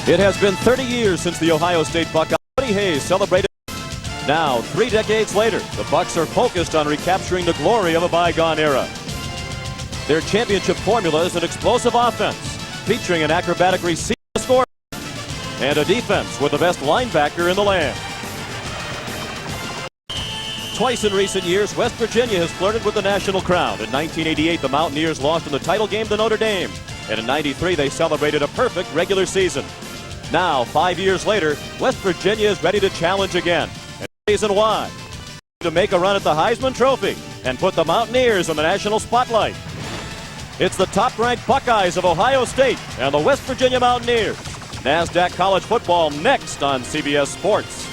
It has been 30 years since the Ohio State Buckeyes. Woody Hayes celebrated. Now, 3 decades later, the Bucks are focused on recapturing the glory of a bygone era. Their championship formula is an explosive offense, featuring an acrobatic receiver score and a defense with the best linebacker in the land. Twice in recent years, West Virginia has flirted with the national crown. In 1988, the Mountaineers lost in the title game to Notre Dame. And in '93, they celebrated a perfect regular season. Now, 5 years later, West Virginia is ready to challenge again. And the reason why? To make a run at the Heisman Trophy and put the Mountaineers in the national spotlight. It's the top-ranked Buckeyes of Ohio State and the West Virginia Mountaineers. NASDAQ College Football next on CBS Sports.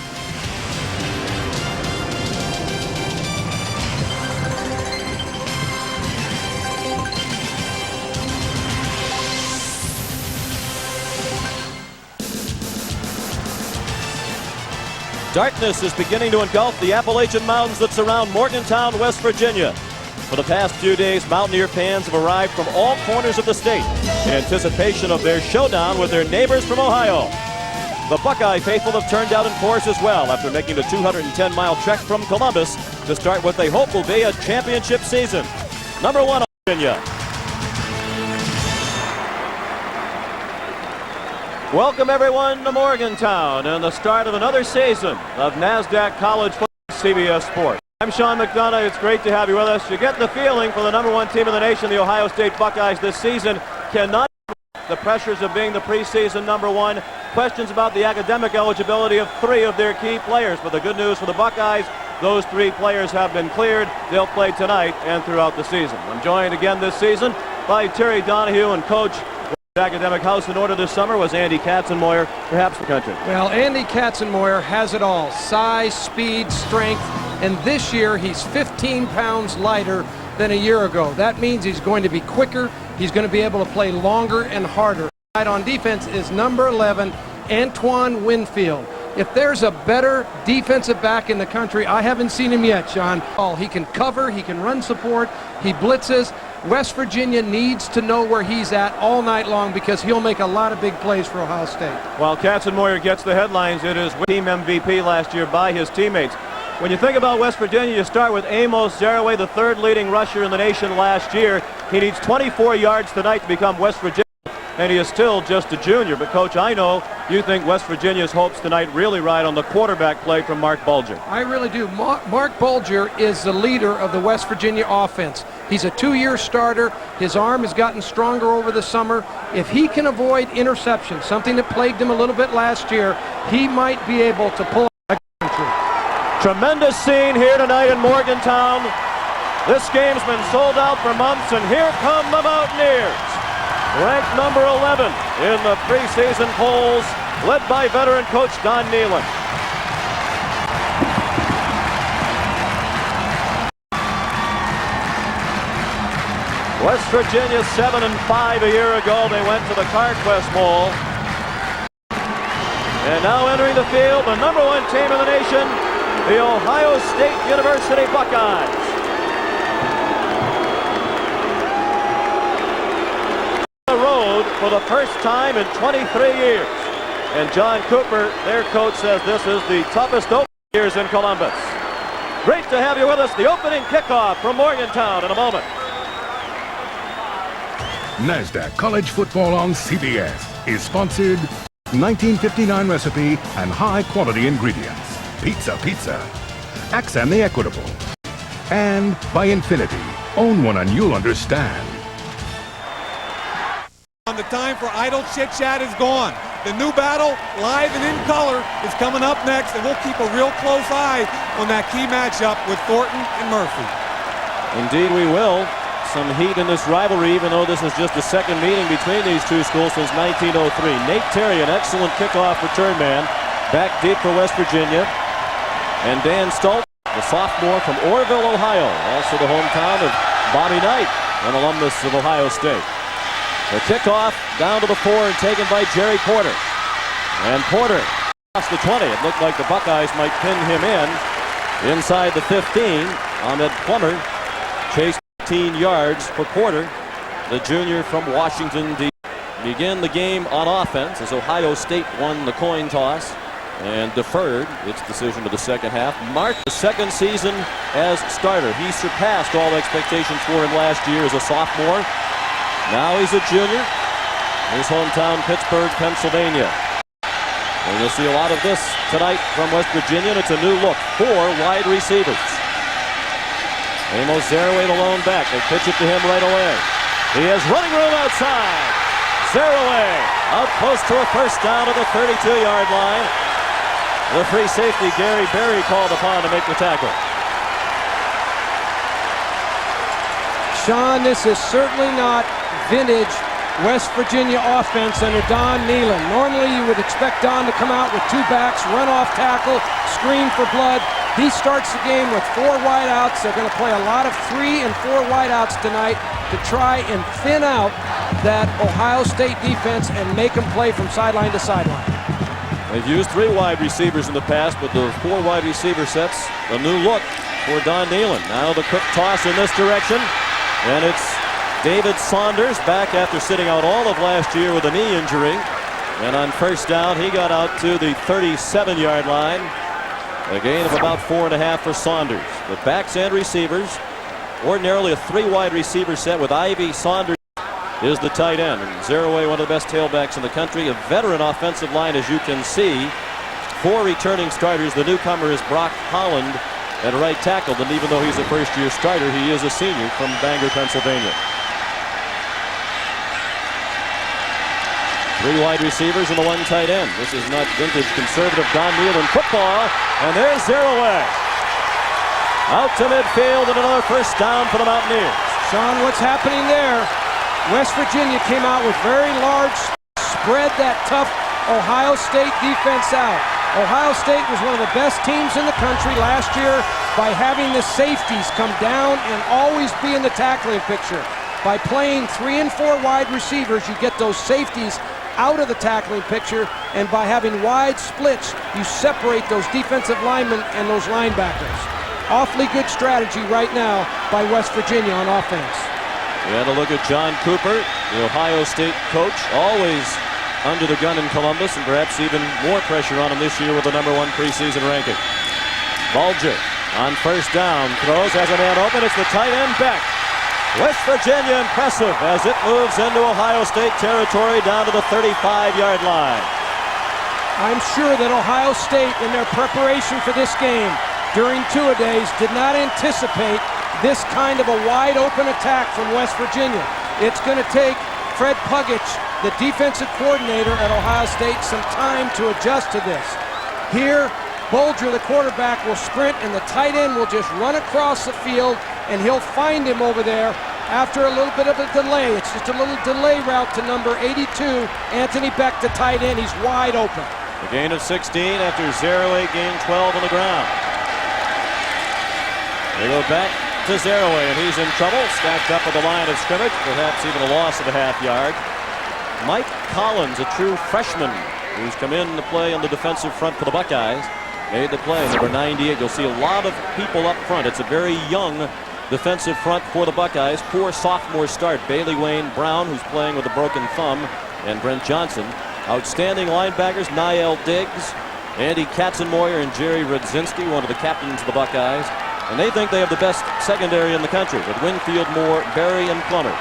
Darkness is beginning to engulf the Appalachian Mountains that surround Morgantown, West Virginia. For the past few days, Mountaineer fans have arrived from all corners of the state in anticipation of their showdown with their neighbors from Ohio. The Buckeye faithful have turned out in force as well after making the 210-mile trek from Columbus to start what they hope will be a championship season. Number 1, Virginia. Welcome everyone to Morgantown and the start of another season of NASDAQ College Football CBS Sports. I'm Sean McDonough. It's great to have you with us. You get the feeling for the number 1 team in the nation, the Ohio State Buckeyes this season, cannot the pressures of being the preseason number 1. Questions about the academic eligibility of 3 of their key players. But the good news for the Buckeyes, those 3 players have been cleared. They'll play tonight and throughout the season. I'm joined again this season by Terry Donahue, and Coach. Academic house in order this summer was Andy Katzenmoyer, perhaps the country. Well, Andy Katzenmoyer has it all: size, speed, strength, and this year he's 15 pounds lighter than a year ago. That means he's going to be quicker, he's going to be able to play longer and harder. On defense is number 11, Antoine Winfield. If there's a better defensive back in the country, I haven't seen him yet, John. He can cover, he can run support, he blitzes. West Virginia needs to know where he's at all night long because he'll make a lot of big plays for Ohio State. While Katzenmoyer gets the headlines, it is team MVP last year by his teammates. When you think about West Virginia, you start with Amos Zaraway, the 3rd leading rusher in the nation last year. He needs 24 yards tonight to become West Virginia, and he is still just a junior. But, Coach, I know you think West Virginia's hopes tonight really ride on the quarterback play from Mark Bulger. I really do. Mark Bulger is the leader of the West Virginia offense. He's a 2-year starter. His arm has gotten stronger over the summer. If he can avoid interception, something that plagued him a little bit last year, he might be able to pull out the country. Tremendous scene here tonight in Morgantown. This game's been sold out for months, and here come the Mountaineers. Ranked number 11 in the preseason polls, led by veteran coach Don Nehlen. West Virginia 7-5 a year ago. They went to the CarQuest Bowl. And now entering the field, the number 1 team in the nation, the Ohio State University Buckeyes. The road for the first time in 23 years. And John Cooper, their coach, says this is the toughest opening years in Columbus. Great to have you with us. The opening kickoff from Morgantown in a moment. NASDAQ College Football on CBS is sponsored 1959 recipe and high-quality ingredients. Pizza. Accent the Equitable. And by Infinity. Own one and you'll understand. The time for idle chit-chat is gone. The new battle, live and in color, is coming up next, and we'll keep a real close eye on that key matchup with Thornton and Murphy. Indeed we will. Some heat in this rivalry, even though this is just the second meeting between these two schools since 1903. Nate Terry, an excellent kickoff return man, back deep for West Virginia. And Dan Stoltz, the sophomore from Orrville, Ohio, also the hometown of Bobby Knight, an alumnus of Ohio State. The kickoff down to the 4 and taken by Jerry Porter. And Porter across the 20. It looked like the Buckeyes might pin him in. Inside the 15, Ahmed Plummer chased 15 yards for Porter, the junior from Washington, D.C. begin the game on offense as Ohio State won the coin toss and deferred its decision to the second half. Marked the second season as starter. He surpassed all expectations for him last year as a sophomore. Now he's a junior. His hometown, Pittsburgh, Pennsylvania. And you'll see a lot of this tonight from West Virginia, and it's a new look. 4 wide receivers. Amos Zeraway, the lone back. They pitch it to him right away. He has running room outside. Zeraway out close to a first down at the 32-yard line. The free safety, Gary Berry, called upon to make the tackle. Sean, this is certainly not vintage West Virginia offense under Don Nehlen. Normally you would expect Don to come out with 2 backs, run off tackle, screen for blood. He starts the game with 4 wideouts. They're going to play a lot of 3 and 4 wideouts tonight to try and thin out that Ohio State defense and make them play from sideline to sideline. They've used 3 wide receivers in the past, but the 4 wide receiver sets a new look for Don Nehlen. Now the quick toss in this direction, and it's David Saunders back after sitting out all of last year with a knee injury. And on first down, he got out to the 37-yard line. A gain of about 4.5 for Saunders. The backs and receivers, ordinarily a 3 wide receiver set with Ivy. Saunders is the tight end. And Zeraway, one of the best tailbacks in the country. A veteran offensive line, as you can see. 4 returning starters. The newcomer is Brock Holland at right tackle. And even though he's a first-year starter, he is a senior from Bangor, Pennsylvania. 3 wide receivers and the 1 tight end. This is not vintage conservative Don Nehlen football. And there's Zeraway. Out to midfield and another first down for the Mountaineers. Sean, what's happening there? West Virginia came out with very large, spread that tough Ohio State defense out. Ohio State was one of the best teams in the country last year by having the safeties come down and always be in the tackling picture. By playing 3 and 4 wide receivers, you get those safeties out of the tackling picture, and by having wide splits, you separate those defensive linemen and those linebackers. Awfully good strategy right now by West Virginia on offense. We had a look at John Cooper, the Ohio State coach, always under the gun in Columbus, and perhaps even more pressure on him this year with the #1 preseason ranking. Bulger on first down, throws, has a man open, it's the tight end back. West Virginia impressive as it moves into Ohio State territory down to the 35-yard line. I'm sure that Ohio State, in their preparation for this game during two-a-days, did not anticipate this kind of a wide-open attack from West Virginia. It's going to take Fred Puggich, the defensive coordinator at Ohio State, some time to adjust to this. Here, Bulger, the quarterback, will sprint, and the tight end will just run across the field, and he'll find him over there after a little bit of a delay. It's just a little delay route to number 82, Anthony Beck, the tight end. He's wide open. A gain of 16 after Zeraway gained 12 on the ground. They go back to Zeraway, and he's in trouble. Stacked up at the line of scrimmage, perhaps even a loss of a half-yard. Mike Collins, a true freshman who's come in to play on the defensive front for the Buckeyes, made the play. Number 98. You'll see a lot of people up front. It's a very young defensive front for the Buckeyes. 4 sophomore start. Bailey Wayne Brown, who's playing with a broken thumb, and Brent Johnson. Outstanding linebackers, Niall Diggs, Andy Katzenmoyer, and Jerry Rudzinski, one of the captains of the Buckeyes. And they think they have the best secondary in the country with Winfield, Moore, Berry, and Plummer.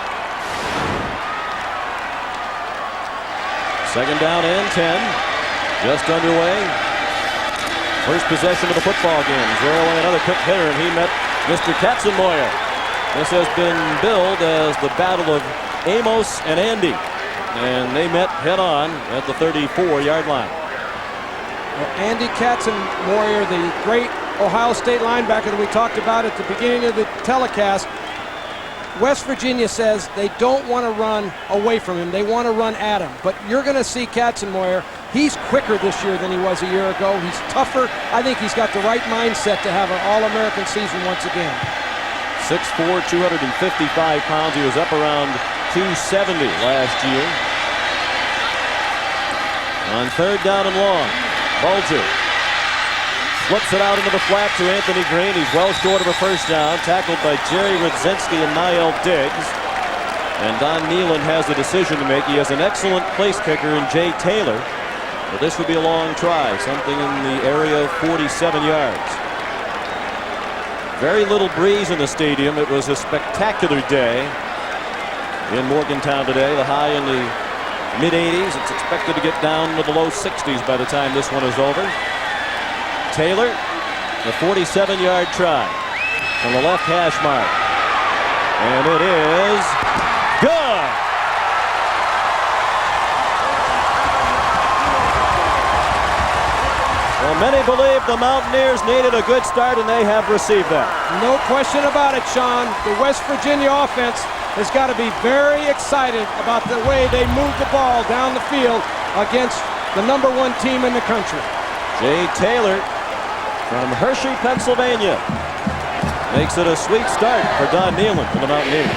Second down and 10. Just underway. First possession of the football game. Zeraway, another quick hitter, and he met Mr. Katzenmoyer. This has been billed as the battle of Amos and Andy. And they met head-on at the 34-yard line. Well, Andy Katzenmoyer, the great Ohio State linebacker that we talked about at the beginning of the telecast, West Virginia says they don't want to run away from him. They want to run at him. But you're going to see Katzenmoyer. He's quicker this year than he was a year ago. He's tougher. I think he's got the right mindset to have an All-American season once again. 6'4", 255 pounds. He was up around 270 last year. On third down and long, Bulger flips it out into the flat to Anthony Green. He's well short of a first down. Tackled by Jerry Rudzinski and Niall Diggs. And Don Nealon has a decision to make. He has an excellent place kicker in Jay Taylor. But this would be a long try, something in the area of 47 yards. Very little breeze in the stadium. It was a spectacular day in Morgantown today. The high in the mid-80s. It's expected to get down to the low 60s by the time this one is over. Taylor, the 47-yard try from the left hash mark. And it is good. Well, many believe the Mountaineers needed a good start, and they have received that. No question about it, Sean. The West Virginia offense has got to be very excited about the way they move the ball down the field against the #1 team in the country. Jay Taylor from Hershey, Pennsylvania, makes it a sweet start for Don Nealon for the Mountaineers.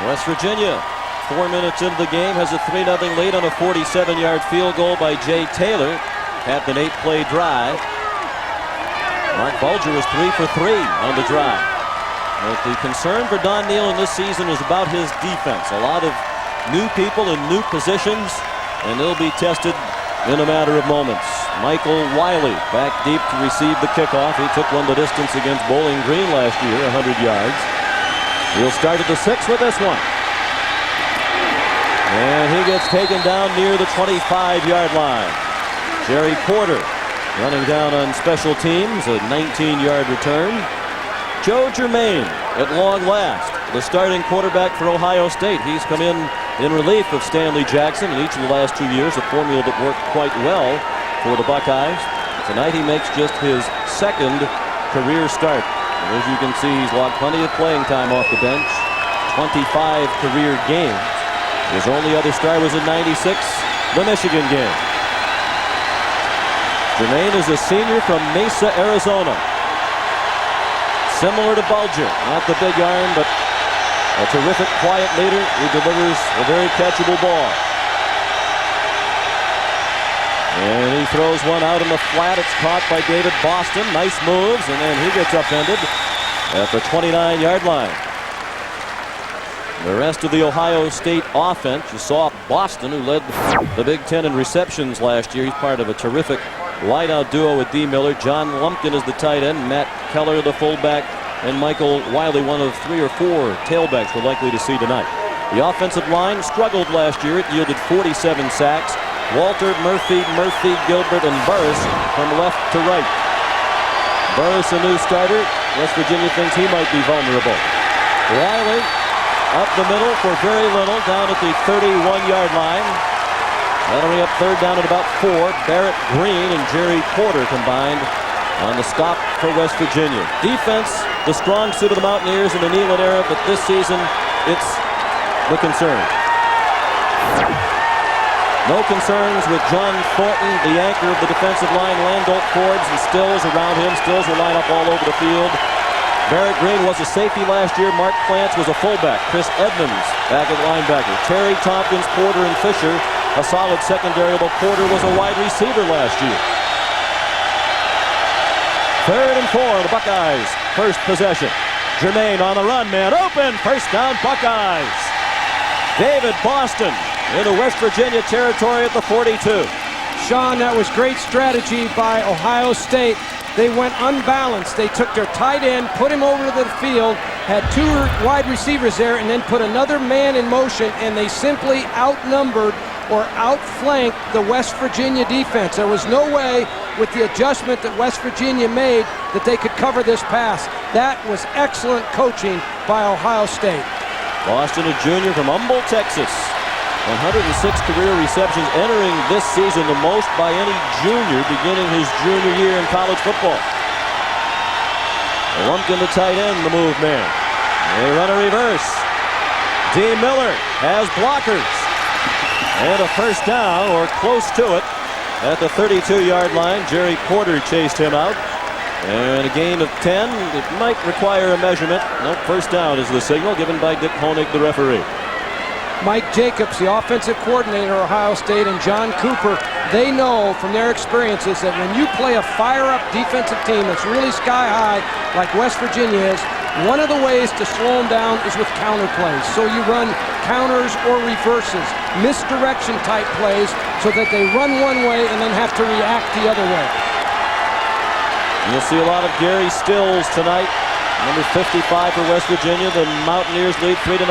West Virginia, 4 minutes into the game, has a 3-0 lead on a 47-yard field goal by Jay Taylor. Had an 8-play drive. Mark Bulger was 3 for 3 on the drive. But the concern for Don Nealon this season is about his defense. A lot of new people in new positions, and they'll be tested in a matter of moments. Michael Wiley back deep to receive the kickoff. He took one the distance against Bowling Green last year, 100 yards. He'll start at the 6 with this one. And he gets taken down near the 25-yard line. Jerry Porter running down on special teams, a 19-yard return. Joe Germain at long last, the starting quarterback for Ohio State. He's come in relief of Stanley Jackson in each of the last 2 years, a formula that worked quite well for the Buckeyes. Tonight he makes just his second career start. And as you can see, he's logged plenty of playing time off the bench, 25 career games. His only other start was in '96, the Michigan game. Germain is a senior from Mesa, Arizona. Similar to Bulger, not the big arm, but a terrific quiet leader who delivers a very catchable ball. And he throws one out in the flat. It's caught by David Boston. Nice moves, and then he gets upended at the 29-yard line. The rest of the Ohio State offense, you saw Boston, who led the Big Ten in receptions last year. He's part of a terrific wideout duo with D. Miller. John Lumpkin is the tight end, Matt Keller the fullback, and Michael Wiley, one of 3 or 4 tailbacks we're likely to see tonight. The offensive line struggled last year. It yielded 47 sacks. Walter, Murphy, Gilbert, and Burris from left to right. Burris, a new starter. West Virginia thinks he might be vulnerable. Wiley up the middle for very little, down at the 31-yard line. That'll be up third down at about 4. Barrett Green and Jerry Porter combined on the stop for West Virginia. Defense, the strong suit of the Mountaineers in the Nealon era, but this season, it's the concern. No concerns with John Thornton, the anchor of the defensive line. Landolt Forbes and Stills around him. Stills will line up all over the field. Barrett Green was a safety last year. Mark Plants was a fullback. Chris Edmonds back at linebacker. Terry Tompkins, Porter, and Fisher, a solid secondary, although Porter was a wide receiver last year. 3rd and 4, the Buckeyes. First possession. Germain on the run, man open. First down, Buckeyes. David Boston into West Virginia territory at the 42. Sean, that was great strategy by Ohio State. They went unbalanced. They took their tight end, put him over to the field, had 2 wide receivers there, and then put another man in motion, and they simply outnumbered or outflanked the West Virginia defense. There was no way, with the adjustment that West Virginia made, that they could cover this pass. That was excellent coaching by Ohio State. Boston, a junior from Humboldt, Texas. 106 career receptions, entering this season the most by any junior beginning his junior year in college football. Lumpkin, the tight end, the move man. They run a reverse. D. Miller has blockers. And a first down, or close to it, at the 32-yard line. Jerry Porter chased him out. And a gain of 10. It might require a measurement. Nope, first down is the signal given by Dick Honig, the referee. Mike Jacobs, the offensive coordinator at Ohio State, and John Cooper, they know from their experiences that when you play a fire-up defensive team that's really sky high, like West Virginia is, one of the ways to slow them down is with counter plays. So you run counters or reverses, misdirection type plays, so that they run one way and then have to react the other way. You'll see a lot of Gary Stills tonight. Number 55 for West Virginia. The Mountaineers lead 3-0.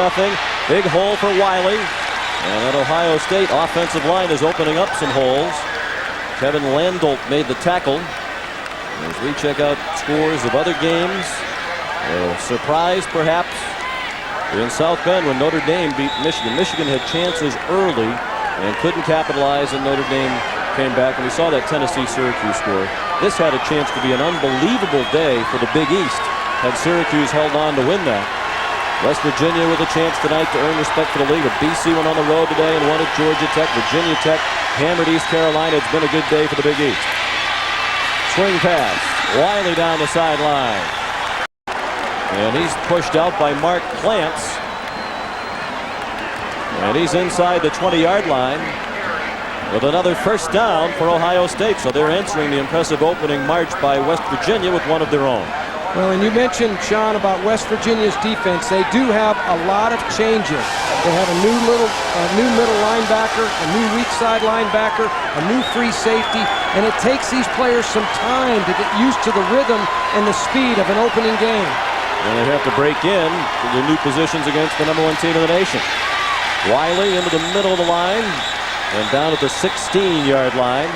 Big hole for Wiley. And that Ohio State offensive line is opening up some holes. Kevin Landolt made the tackle. As we check out scores of other games, a surprise perhaps in South Bend when Notre Dame beat Michigan. Michigan had chances early and couldn't capitalize, and Notre Dame came back, and we saw that Tennessee-Syracuse score. This had a chance to be an unbelievable day for the Big East had Syracuse held on to win that. West Virginia with a chance tonight to earn respect for the league. BC went on the road today and won at Georgia Tech. Virginia Tech hammered East Carolina. It's been a good day for the Big East. Swing pass. Wiley down the sideline. And he's pushed out by Mark Clance. And he's inside the 20-yard line with another first down for Ohio State. So they're answering the impressive opening march by West Virginia with one of their own. Well, and you mentioned, Sean, about West Virginia's defense. They do have a lot of changes. They have a new middle linebacker, a new weak side linebacker, a new free safety, and it takes these players some time to get used to the rhythm and the speed of an opening game. And they have to break in to the new positions against the #1 team in the nation. Wiley into the middle of the line and down at the 16-yard line.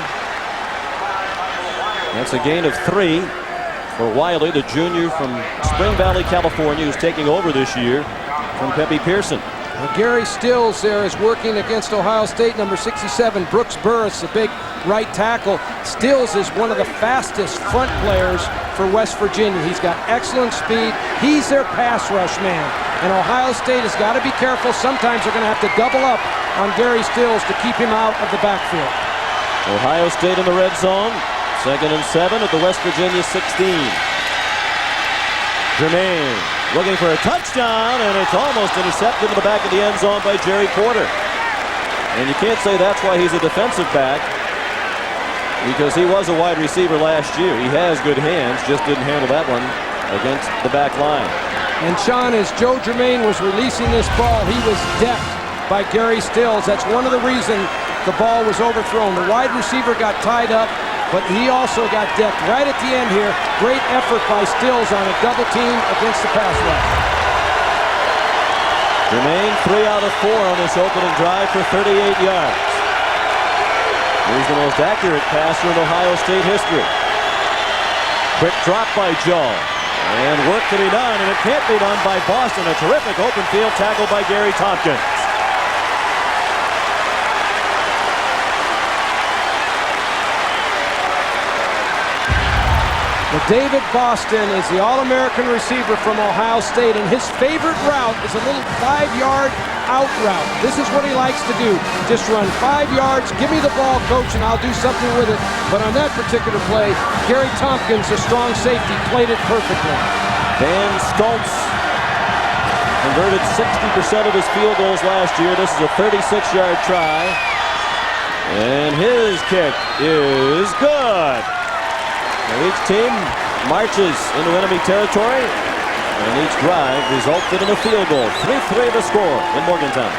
That's a gain of 3. For Wiley, the junior from Spring Valley, California, who's taking over this year from Pepe Pearson. Well, Gary Stills there is working against Ohio State, number 67, Brooks Burris, the big right tackle. Stills is one of the fastest front players for West Virginia. He's got excellent speed. He's their pass rush man. And Ohio State has got to be careful. Sometimes they're going to have to double up on Gary Stills to keep him out of the backfield. Ohio State in the red zone. 2nd and 7 at the West Virginia 16. Jermaine looking for a touchdown, and it's almost intercepted in the back of the end zone by Jerry Porter. And you can't say that's why he's a defensive back, because he was a wide receiver last year. He has good hands, just didn't handle that one against the back line. And Sean, as Joe Jermaine was releasing this ball, he was decked by Gary Stills. That's one of the reasons the ball was overthrown. The wide receiver got tied up, but he also got decked right at the end here. Great effort by Stills on a double team against the pass rush. Jermaine 3 out of 4 on this opening drive for 38 yards. He's the most accurate passer in Ohio State history. Quick drop by Joe. And work to be done, and it can't be done by Boston. A terrific open field tackle by Gary Tompkins. David Boston is the All-American receiver from Ohio State, and his favorite route is a little 5-yard out route. This is what he likes to do. Just run 5 yards, give me the ball, coach, and I'll do something with it. But on that particular play, Gary Tompkins, a strong safety, played it perfectly. Dan Stoltz converted 60% of his field goals last year. This is a 36-yard try. And his kick is good. Now each team marches into enemy territory, and each drive resulted in a field goal. 3-3 the score in Morgantown.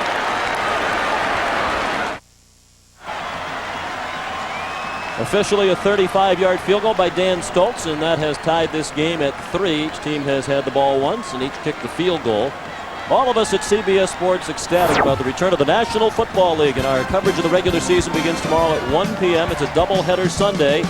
Officially a 35-yard field goal by Dan Stoltz, and that has tied this game at 3. Each team has had the ball once, and each kicked the field goal. All of us at CBS Sports ecstatic about the return of the National Football League, and our coverage of the regular season begins tomorrow at 1 p.m. It's a doubleheader Sunday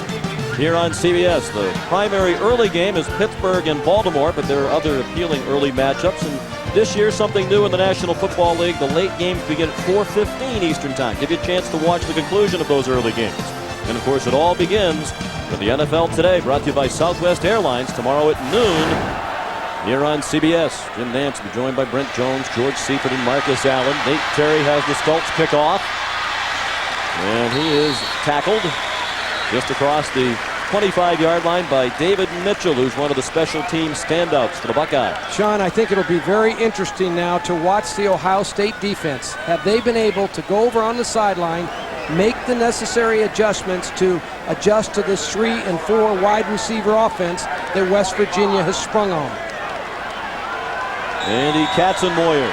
here on CBS. The primary early game is Pittsburgh and Baltimore, but there are other appealing early matchups. And this year, something new in the National Football League. The late games begin at 4:15 Eastern Time. Give you a chance to watch the conclusion of those early games. And of course, it all begins with the NFL Today, brought to you by Southwest Airlines, tomorrow at noon here on CBS. Jim Nance will be joined by Brent Jones, George Seifert, and Marcus Allen. Nate Terry has the Stoltz kickoff, and he is tackled just across the 25-yard line by David Mitchell, who's one of the special team standouts for the Buckeyes. Sean, I think it'll be very interesting now to watch the Ohio State defense. Have they been able to go over on the sideline, make the necessary adjustments to adjust to this 3 and 4 wide receiver offense that West Virginia has sprung on? Andy Katzenmoyer,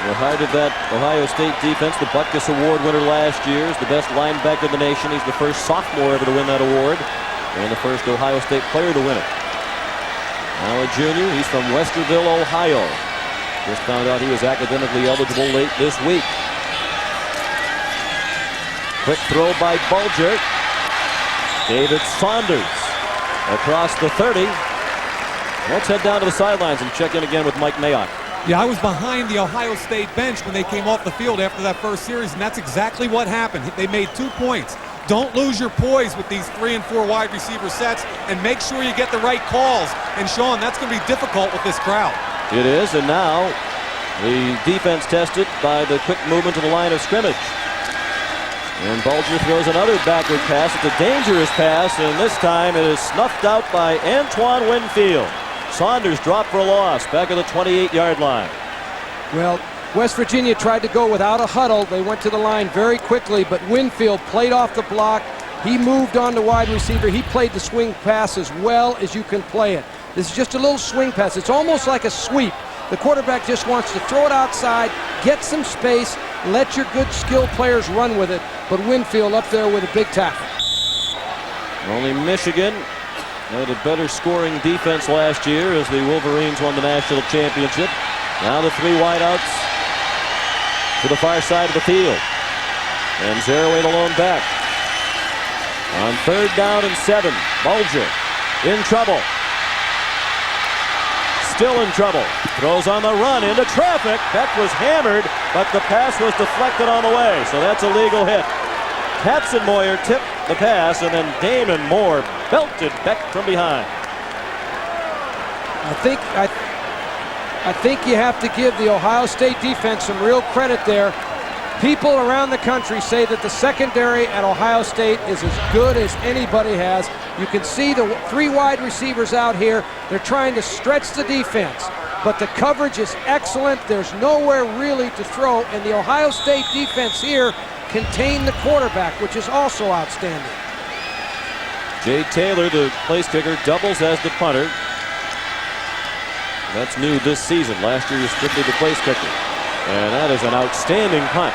the heart of that Ohio State defense, the Butkus Award winner last year, is the best linebacker in the nation. He's the first sophomore ever to win that award and the first Ohio State player to win it. Now a junior, he's from Westerville, Ohio. Just found out he was academically eligible late this week. Quick throw by Bulger. David Saunders across the 30. Let's head down to the sidelines and check in again with Mike Mayock. Yeah, I was behind the Ohio State bench when they came off the field after that first series, and that's exactly what happened. They made 2 points. Don't lose your poise with these 3 and 4 wide receiver sets, and make sure you get the right calls. And Sean, that's going to be difficult with this crowd. It is, and now the defense tested by the quick movement to the line of scrimmage. And Bulger throws another backward pass. It's a dangerous pass, and this time it is snuffed out by Antoine Winfield. Saunders dropped for a loss back at the 28-yard line. Well, West Virginia tried to go without a huddle. They went to the line very quickly, but Winfield played off the block. He moved on to wide receiver. He played the swing pass as well as you can play it. This is just a little swing pass. It's almost like a sweep. The quarterback just wants to throw it outside, get some space, let your good skilled players run with it. But Winfield up there with a big tackle. Only Michigan had a better scoring defense last year as the Wolverines won the national championship. Now the 3 wideouts to the far side of the field. And zero away the lone back. On 3rd down and 7, Bulger in trouble. Still in trouble. Throws on the run into traffic. Beck was hammered, but the pass was deflected on the way, so that's a legal hit. Katzenmoyer tipped the pass, and then Damon Moore belted Beck from behind. I think you have to give the Ohio State defense some real credit there. People around the country say that the secondary at Ohio State is as good as anybody has. You can see the 3 wide receivers out here. They're trying to stretch the defense, but the coverage is excellent. There's nowhere really to throw, and the Ohio State defense here contained the quarterback, which is also outstanding. Jay Taylor, the place kicker, doubles as the punter. That's new this season. Last year he was strictly the place kicker. And that is an outstanding punt.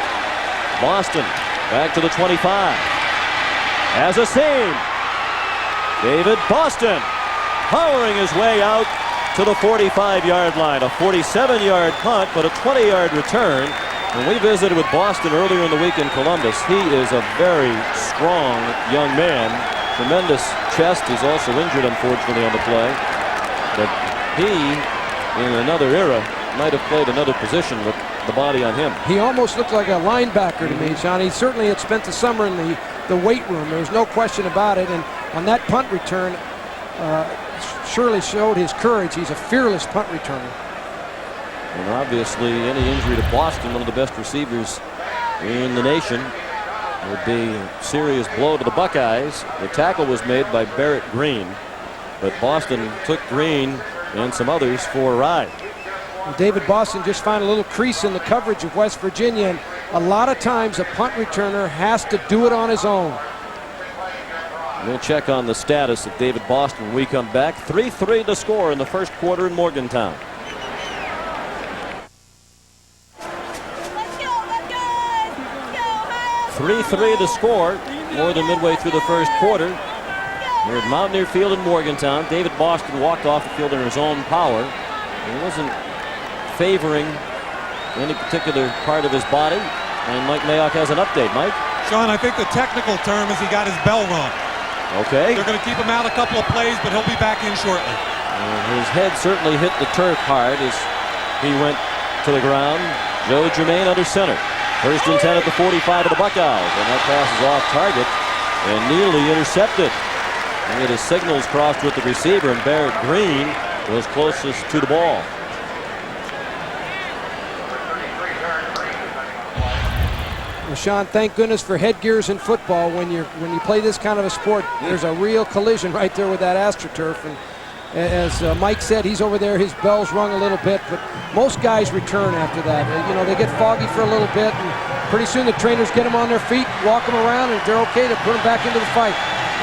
Boston back to the 25. Has a seam. David Boston powering his way out to the 45-yard line. A 47-yard punt, but a 20-yard return. When we visited with Boston earlier in the week in Columbus, he is a very strong young man. Tremendous chest. He's also injured, unfortunately, on the play. But he, in another era, might have played another position with the body on him. He almost looked like a linebacker to me, John. He certainly had spent the summer in the weight room. There's no question about it. And on that punt return, surely showed his courage. He's a fearless punt returner. And obviously, any injury to Boston, one of the best receivers in the nation, would be a serious blow to the Buckeyes. The tackle was made by Barrett Green, but Boston took Green and some others for a ride. David Boston just found a little crease in the coverage of West Virginia, and a lot of times a punt returner has to do it on his own. We'll check on the status of David Boston when we come back. 3-3 to score in the first quarter in Morgantown. 3-3 to score, more than midway through the first quarter. Here at Mountaineer Field in Morgantown. David Boston walked off the field in his own power. He wasn't favoring any particular part of his body. And Mike Mayock has an update. Mike? Sean, I think the technical term is he got his bell rung. Okay. They're going to keep him out a couple of plays, but he'll be back in shortly. His head certainly hit the turf hard as he went to the ground. Joe Germain under center. 1st and 10 at the 45 of the Buckeyes. And that pass is off target and nearly intercepted. And his signals crossed with the receiver, and Barrett Green was closest to the ball. Well, Sean, thank goodness for headgears in football. When you play this kind of a sport, there's a real collision right there with that AstroTurf. And as Mike said, he's over there, his bell's rung a little bit, but most guys return after that. You know, they get foggy for a little bit, and pretty soon the trainers get them on their feet, walk them around, and if they're okay, to put them back into the fight.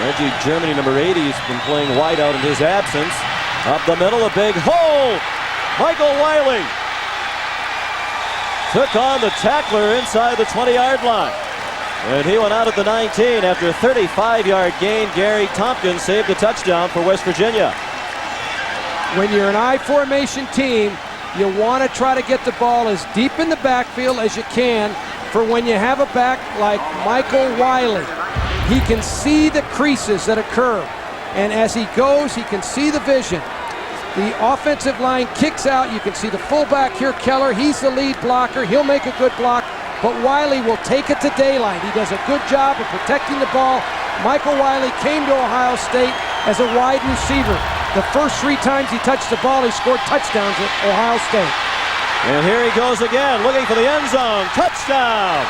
Reggie Germany, number 80, has been playing wide out in his absence. Up the middle, a big hole. Michael Wiley took on the tackler inside the 20-yard line. And he went out at the 19 after a 35-yard gain. Gary Tompkins saved the touchdown for West Virginia. When you're an I formation team, you want to try to get the ball as deep in the backfield as you can for when you have a back like Michael Wiley. He can see the creases that occur, and as he goes, he can see the vision. The offensive line kicks out. You can see the fullback here, Keller. He's the lead blocker. He'll make a good block, but Wiley will take it to daylight. He does a good job of protecting the ball. Michael Wiley came to Ohio State as a wide receiver. The first 3 times he touched the ball, he scored touchdowns at Ohio State. And here he goes again, looking for the end zone. Touchdown!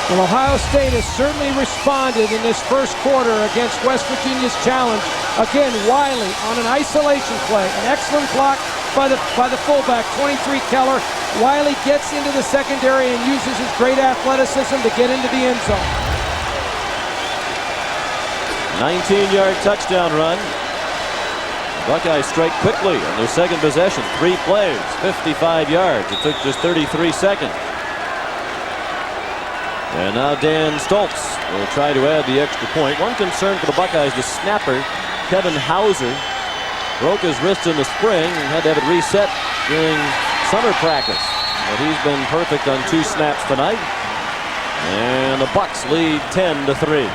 Well, Ohio State has certainly responded in this first quarter against West Virginia's challenge. Again, Wiley on an isolation play. An excellent block by the fullback, 23 Keller. Wiley gets into the secondary and uses his great athleticism to get into the end zone. 19-yard touchdown run. Buckeyes strike quickly on their second possession. 3 plays, 55 yards. It took just 33 seconds. And now Dan Stoltz will try to add the extra point. One concern for the Buckeyes, the snapper, Kevin Hauser, broke his wrist in the spring and had to have it reset during summer practice. But he's been perfect on 2 snaps tonight. And the Bucks lead 10-3.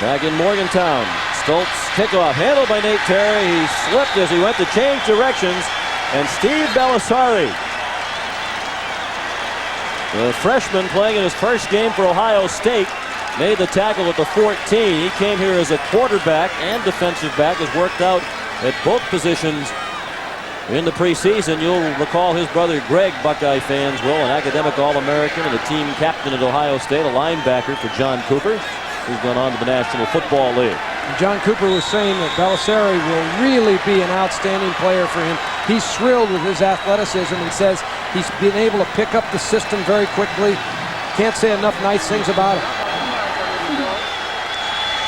Back in Morgantown, Stoltz kickoff handled by Nate Terry. He slipped as he went to change directions, and Steve Belisari, the freshman playing in his first game for Ohio State, made the tackle at the 14. He came here as a quarterback and defensive back, has worked out at both positions in the preseason. You'll recall his brother Greg, Buckeye fans will, an academic All-American and a team captain at Ohio State, a linebacker for John Cooper, who's gone on to the National Football League. John Cooper was saying that Belisari will really be an outstanding player for him. He's thrilled with his athleticism and says he's been able to pick up the system very quickly. Can't say enough nice things about him.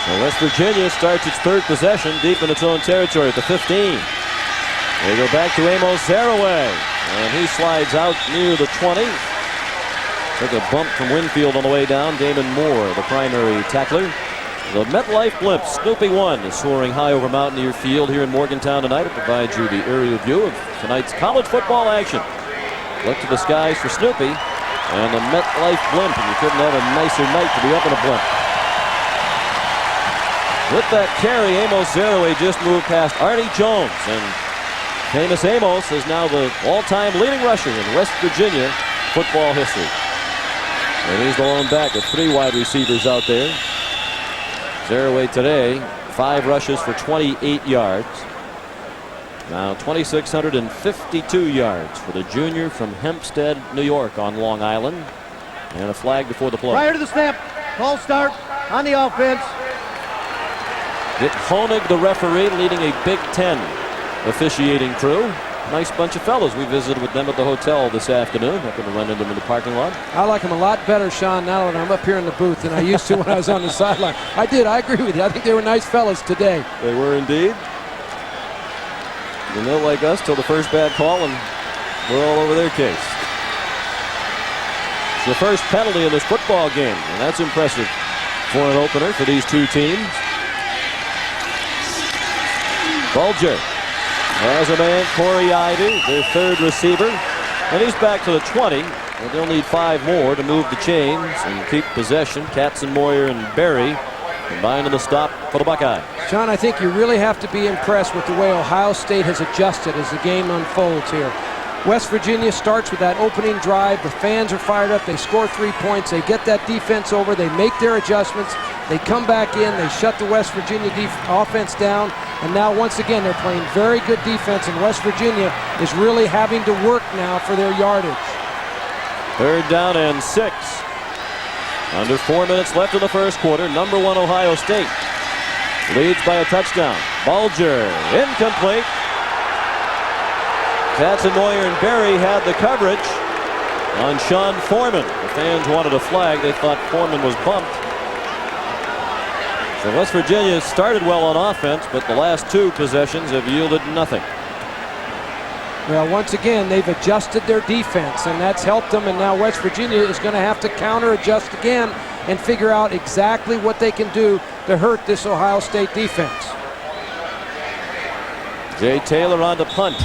So West Virginia starts its 3rd possession deep in its own territory at the 15. They go back to Amos Zaraway, and he slides out near the 20. Took a bump from Winfield on the way down. Damon Moore, the primary tackler. The MetLife Blimp, Snoopy 1, is soaring high over Mountaineer Field here in Morgantown tonight. It provides you the aerial view of tonight's college football action. Look to the skies for Snoopy and the MetLife Blimp, and you couldn't have a nicer night to be up in a blimp. With that carry, Amos Zaraway just moved past Arnie Jones, and famous Amos is now the all-time leading rusher in West Virginia football history. And he's the lone back with 3 wide receivers out there. Zaraway today, 5 rushes for 28 yards. Now 2,652 yards for the junior from Hempstead, New York on Long Island. And a flag before the play. Prior to the snap, false start on the offense. Dick Honig, the referee, leading a Big Ten officiating crew. Nice bunch of fellows. We visited with them at the hotel this afternoon. Happened to run into them in the parking lot. I like them a lot better, Sean, now that I'm up here in the booth than I used to when I was on the sideline. I agree with you. I think they were nice fellas today. They were indeed. And they'll like us till the first bad call, and we're all over their case. It's the first penalty in this football game, and that's impressive for an opener for these 2 teams. Bulger As a man, Corey Ivy, their third receiver. And he's back to the 20. And they'll need 5 more to move the chains and keep possession. Katzenmoyer and Berry combined on the stop for the Buckeyes. John, I think you really have to be impressed with the way Ohio State has adjusted as the game unfolds here. West Virginia starts with that opening drive. The fans are fired up. They score 3 points. They get that defense over. They make their adjustments. They come back in. They shut the West Virginia offense down. And now, once again, they're playing very good defense. And West Virginia is really having to work now for their yardage. 3rd down and 6. Under 4 minutes left in the first quarter. Number 1 Ohio State leads by a touchdown. Bulger incomplete. Katzenmoyer and Berry had the coverage on Sean Foreman. The fans wanted a flag. They thought Foreman was bumped. So West Virginia started well on offense, but the last 2 possessions have yielded nothing. Well, once again, they've adjusted their defense, and that's helped them. And now West Virginia is going to have to counter-adjust again and figure out exactly what they can do to hurt this Ohio State defense. Jay Taylor on the punt.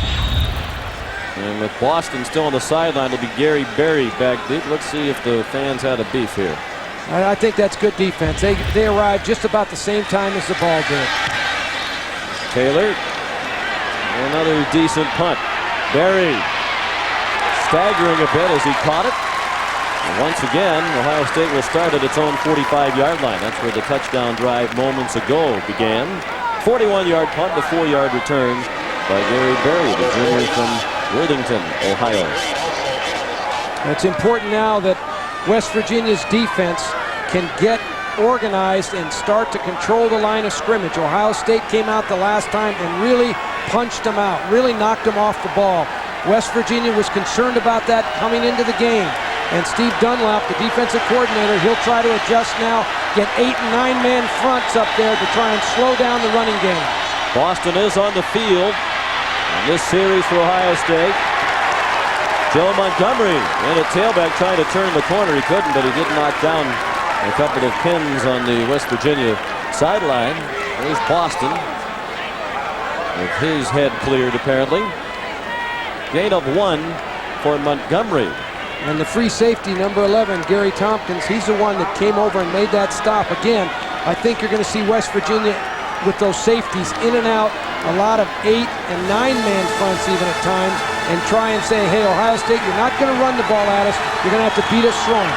And with Boston still on the sideline, it'll be Gary Berry back deep. Let's see if the fans had a beef here. I think that's good defense. They arrived just about the same time as the ball did. Taylor, another decent punt. Berry staggering a bit as he caught it. And once again, Ohio State will start at its own 45-yard line. That's where the touchdown drive moments ago began. 41-yard punt to 4-yard return by Gary Berry, the junior from Worthington, Ohio. It's important now that West Virginia's defense can get organized and start to control the line of scrimmage. Ohio State came out the last time and really punched them out, really knocked them off the ball. West Virginia was concerned about that coming into the game. And Steve Dunlap, the defensive coordinator, he'll try to adjust now, get 8- and 9-man fronts up there to try and slow down the running game. Boston is on the field in this series for Ohio State. Joe Montgomery in at tailback trying to turn the corner. He couldn't, but he did knock down a couple of pins on the West Virginia sideline. There's Boston with his head cleared apparently. Gain of 1 for Montgomery. And the free safety, number 11, Gary Tompkins, he's the one that came over and made that stop. Again, I think you're going to see West Virginia with those safeties in and out, a lot of 8- and 9-man fronts even at times, and try and say, hey, Ohio State, you're not going to run the ball at us. You're going to have to beat us strong.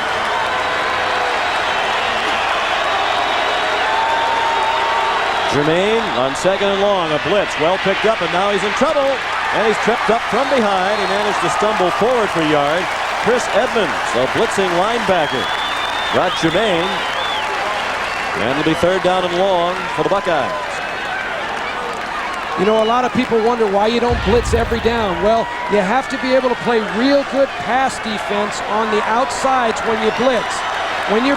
Jermaine on 2nd and long, a blitz, well picked up, and now he's in trouble. And he's tripped up from behind. He managed to stumble forward for a yard. Chris Edmonds, a blitzing linebacker, got Jermaine. And it'll be 3rd down and long for the Buckeyes. You know, a lot of people wonder why you don't blitz every down. Well, you have to be able to play real good pass defense on the outsides when you blitz. When you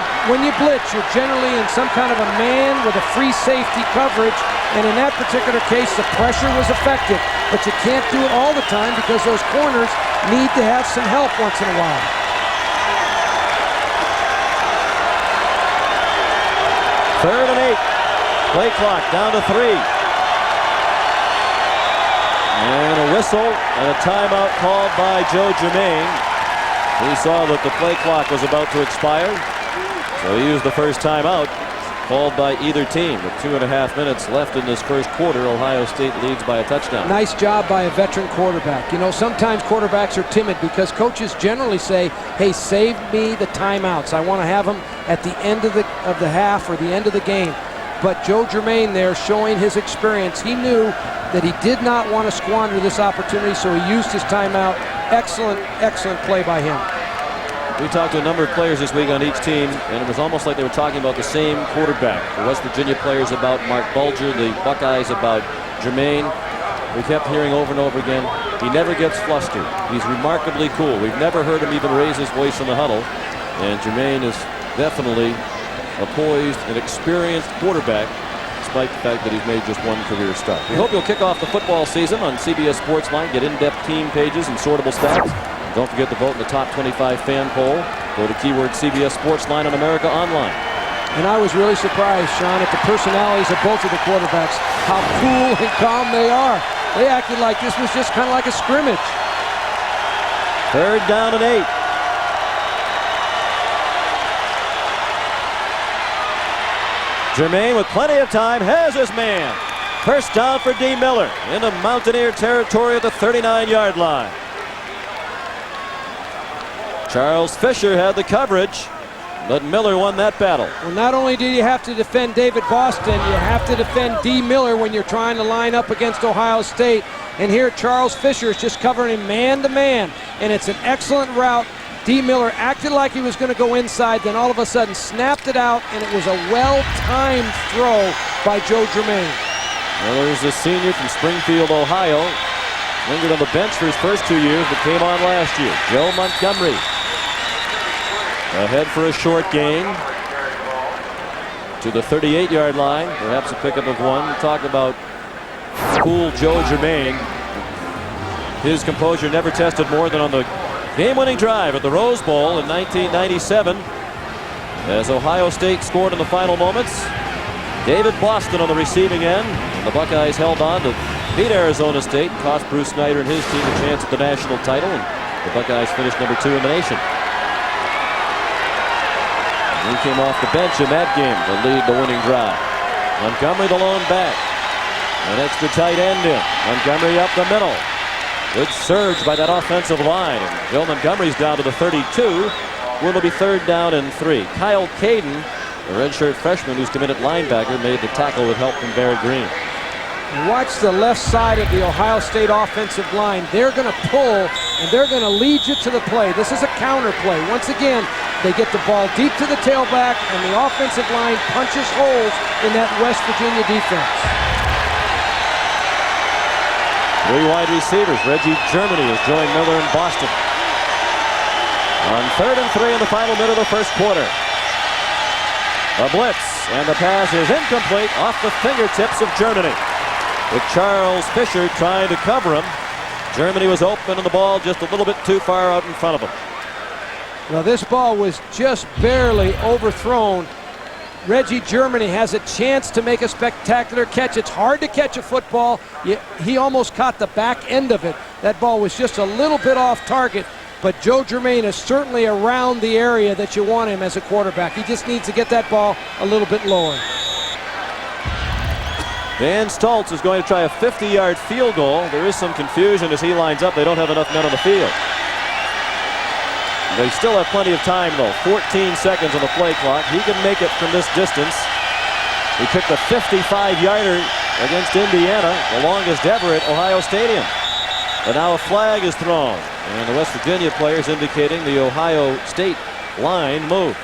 blitz, you're generally in some kind of a man with a free safety coverage, and in that particular case, the pressure was effective. But you can't do it all the time because those corners need to have some help once in a while. Third and 8. Play clock down to 3. And a whistle and a timeout called by Joe Germain. He saw that the play clock was about to expire, so he used the first timeout called by either team. With 2.5 minutes left in this first quarter, Ohio State leads by a touchdown. Nice job by a veteran quarterback. You know, sometimes quarterbacks are timid because coaches generally say, hey, save me the timeouts. I want to have them at the end of the half or the end of the game. But Joe Germain there showing his experience. He knew that he did not want to squander this opportunity, so he used his timeout. Excellent, excellent play by him. We talked to a number of players this week on each team, and it was almost like they were talking about the same quarterback. The West Virginia players about Mark Bulger, the Buckeyes about Jermaine. We kept hearing over and over again, he never gets flustered. He's remarkably cool. We've never heard him even raise his voice in the huddle. And Jermaine is definitely a poised and experienced quarterback, despite the fact that he's made just one career start. We hope you'll kick off the football season on CBS Sportsline. Get in-depth team pages and sortable stats. Don't forget to vote in the top 25 fan poll. Go to keyword CBS Sportsline on America Online. And I was really surprised, Sean, at the personalities of both of the quarterbacks, how cool and calm they are. They acted like this was just kind of like a scrimmage. 3rd down and 8. Germain with plenty of time has his man. First down for D. Miller into Mountaineer territory at the 39-yard line. Charles Fisher had the coverage, but Miller won that battle. Well, not only do you have to defend David Boston, you have to defend D. Miller when you're trying to line up against Ohio State. And here Charles Fisher is just covering him man-to-man, and it's an excellent route. D. Miller acted like he was going to go inside, then all of a sudden snapped it out, and it was a well-timed throw by Joe Germain. Miller's a senior from Springfield, Ohio. Lingered on the bench for his first 2 years, but came on last year. Joe Montgomery ahead for a short gain to the 38-yard line. Perhaps a pickup of 1. Talk about cool Joe Germain. His composure never tested more than on the game-winning drive at the Rose Bowl in 1997. As Ohio State scored in the final moments, David Boston on the receiving end. And the Buckeyes held on to beat Arizona State, cost Bruce Snyder and his team a chance at the national title. And the Buckeyes finished number 2 in the nation. And he came off the bench in that game to lead the winning drive. Montgomery the lone back. An extra tight end in. Montgomery up the middle. Good surge by that offensive line. And Joe Montgomery's down to the 32. Will be 3rd down and 3. Kyle Caden, the redshirt freshman who's committed linebacker, made the tackle with help from Barrett Green. Watch the left side of the Ohio State offensive line. They're going to pull, and they're going to lead you to the play. This is a counter play. Once again, they get the ball deep to the tailback, and the offensive line punches holes in that West Virginia defense. 3 wide receivers. Reggie Germany has joined Miller in Boston. On 3rd and 3 in the final minute of the first quarter. A blitz, and the pass is incomplete off the fingertips of Germany. With Charles Fisher trying to cover him. Germany was open and the ball just a little bit too far out in front of him. Now this ball was just barely overthrown. Reggie Germany has a chance to make a spectacular catch. It's hard to catch a football. He almost caught the back end of it. That ball was just a little bit off target. But Joe Germain is certainly around the area that you want him as a quarterback. He just needs to get that ball a little bit lower. Dan Stoltz is going to try a 50-yard field goal. There is some confusion as he lines up. They don't have enough men on the field. They still have plenty of time, though. 14 seconds on the play clock. He can make it from this distance. He kicked a 55-yarder against Indiana, the longest ever at Ohio Stadium. But now a flag is thrown, and the West Virginia players indicating the Ohio State line move.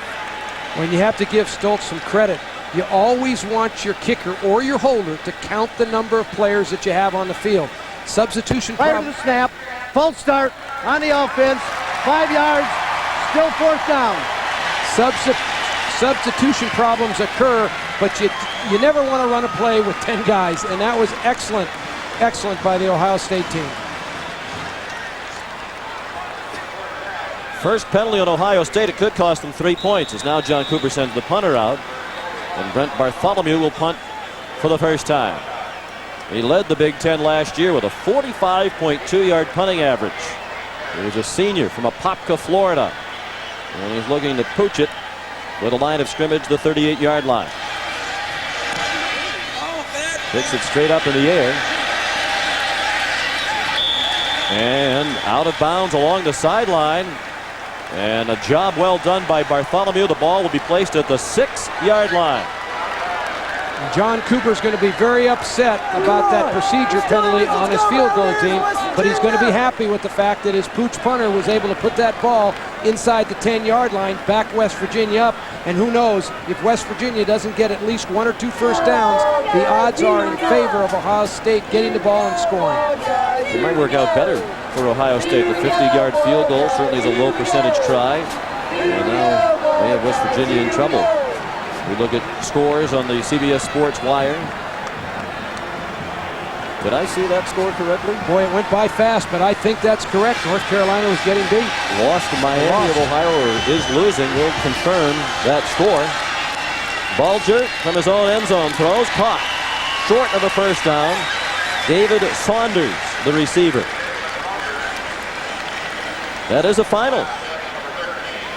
When you have to give Stoltz some credit, you always want your kicker or your holder to count the number of players that you have on the field. Substitution Prior to the snap, false start on the offense, 5 yards, still 4th down. Substitution problems occur, but you never want to run a play with 10 guys, and that was excellent by the Ohio State team. First penalty on Ohio State. It could cost them 3 points as now John Cooper sends the punter out. And Brent Bartholomew will punt for the first time. He led the Big Ten last year with a 45.2-yard punting average. He was a senior from Apopka, Florida. And he's looking to pooch it with a line of scrimmage, the 38-yard line. Picks it straight up in the air. And out of bounds along the sideline. And a job well done by Bartholomew. The ball will be placed at the 6-yard line. John Cooper's going to be very upset about that procedure penalty on his field goal team, but he's going to be happy with the fact that his pooch punter was able to put that ball inside the 10-yard line, back West Virginia up, and who knows, if West Virginia doesn't get at least 1 or 2 first downs, the odds are in favor of Ohio State getting the ball and scoring. It might work out better for Ohio State. The 50-yard field goal certainly is a low percentage try, and now they have West Virginia in trouble. We look at scores on the CBS Sports Wire. Did I see that score correctly? Boy, it went by fast, but I think that's correct. North Carolina was getting beat. Lost to Miami of Ohio, or is losing. We'll confirm that score. Bulger from his own end zone throws, caught short of the first down. David Saunders, the receiver. That is a final.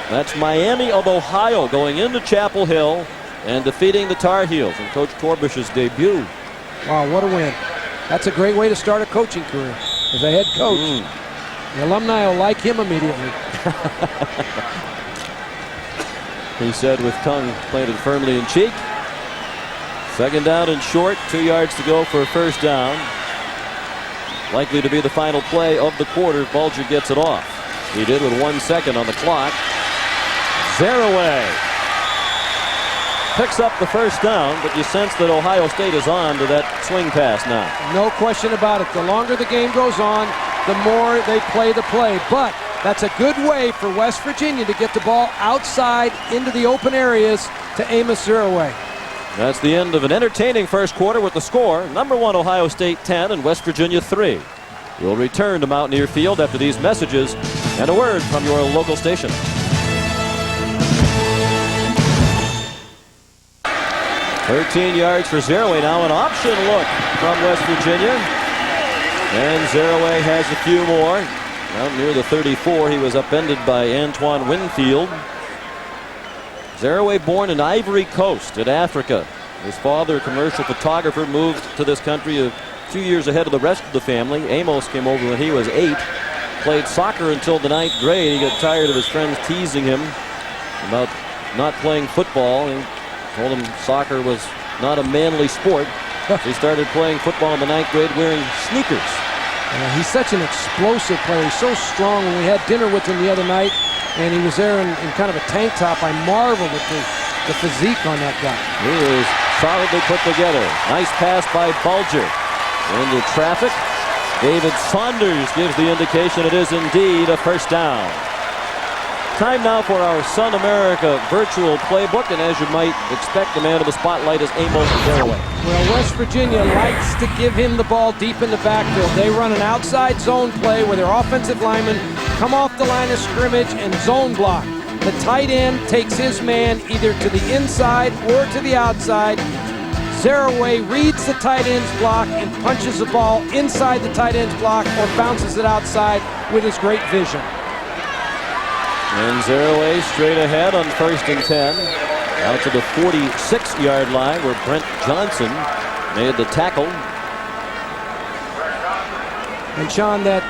That's Miami of Ohio going into Chapel Hill and defeating the Tar Heels in Coach Korbish's debut. Wow, what a win. That's a great way to start a coaching career as a head coach. The alumni will like him immediately. He said with tongue planted firmly in cheek. Second down and short, 2 yards to go for a first down. Likely to be the final play of the quarter. Bulger gets it off. He did with 1 second on the clock. Zaraway picks up the first down, but you sense that Ohio State is on to that swing pass now. No question about it. The longer the game goes on, the more they play the play. But that's a good way for West Virginia to get the ball outside into the open areas to Amos Zaraway. That's the end of an entertaining first quarter with the score. #1 Ohio State 10 and West Virginia 3. We'll return to Mountaineer Field after these messages and a word from your local station. "13 yards for Zaraway. Now an option look from West Virginia. And Zaraway has a few more. Out near the 34, he was upended by Antoine Winfield. Zaraway born in Ivory Coast in Africa. His father, a commercial photographer, moved to this country a few years ahead of the rest of the family. Amos came over when he was 8. Played soccer until the 9th grade. He got tired of his friends teasing him about not playing football. He told him soccer was not a manly sport. He started playing football in the 9th grade wearing sneakers. He's such an explosive player. He's so strong. When we had dinner with him the other night, and he was there in kind of a tank top, I marveled at the physique on that guy. He is solidly put together. Nice pass by Bulger. Into traffic. David Saunders gives the indication it is indeed a first down. Time now for our Sun America virtual playbook, and as you might expect, the man of the spotlight is Amos Zaraway. Well, West Virginia likes to give him the ball deep in the backfield. They run an outside zone play where their offensive linemen come off the line of scrimmage and zone block. The tight end takes his man either to the inside or to the outside. Zaraway reads the tight end's block and punches the ball inside the tight end's block or bounces it outside with his great vision. And Zaraway straight ahead on 1st and 10. Out to the 46-yard line where Brent Johnson made the tackle. And Sean, that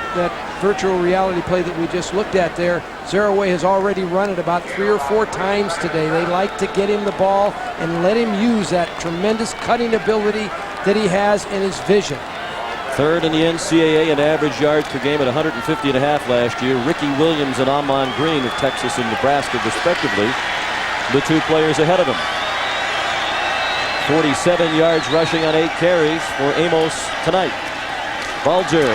virtual reality play that we just looked at there, Zaraway has already run it about 3 or 4 times today. They like to get him the ball and let him use that tremendous cutting ability that he has in his vision. 3rd in the NCAA in average yards per game at 150.5 last year. Ricky Williams and Amon Green of Texas and Nebraska respectively, the 2 players ahead of him. 47 yards rushing on 8 carries for Amos tonight. Bulger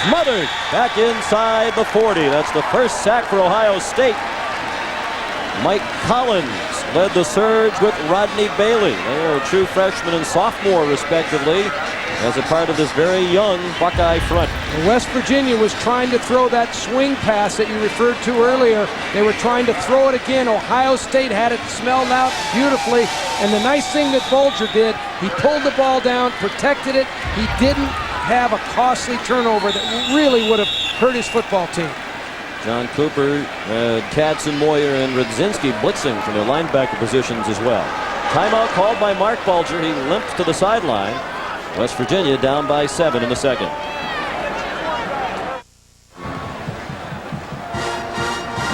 smothered back inside the 40. That's the first sack for Ohio State. Mike Collins led the surge with Rodney Bailey. They are a true freshman and sophomore respectively as a part of this very young Buckeye front. West Virginia was trying to throw that swing pass that you referred to earlier. They were trying to throw it again. Ohio State had it smelled out beautifully. And the nice thing that Bulger did, he pulled the ball down, protected it. He didn't have a costly turnover that really would have hurt his football team. John Cooper, Katz and Moyer and Rudzinski blitzing from their linebacker positions as well. Timeout called by Mark Bulger. He limped to the sideline. West Virginia down by 7 in the second.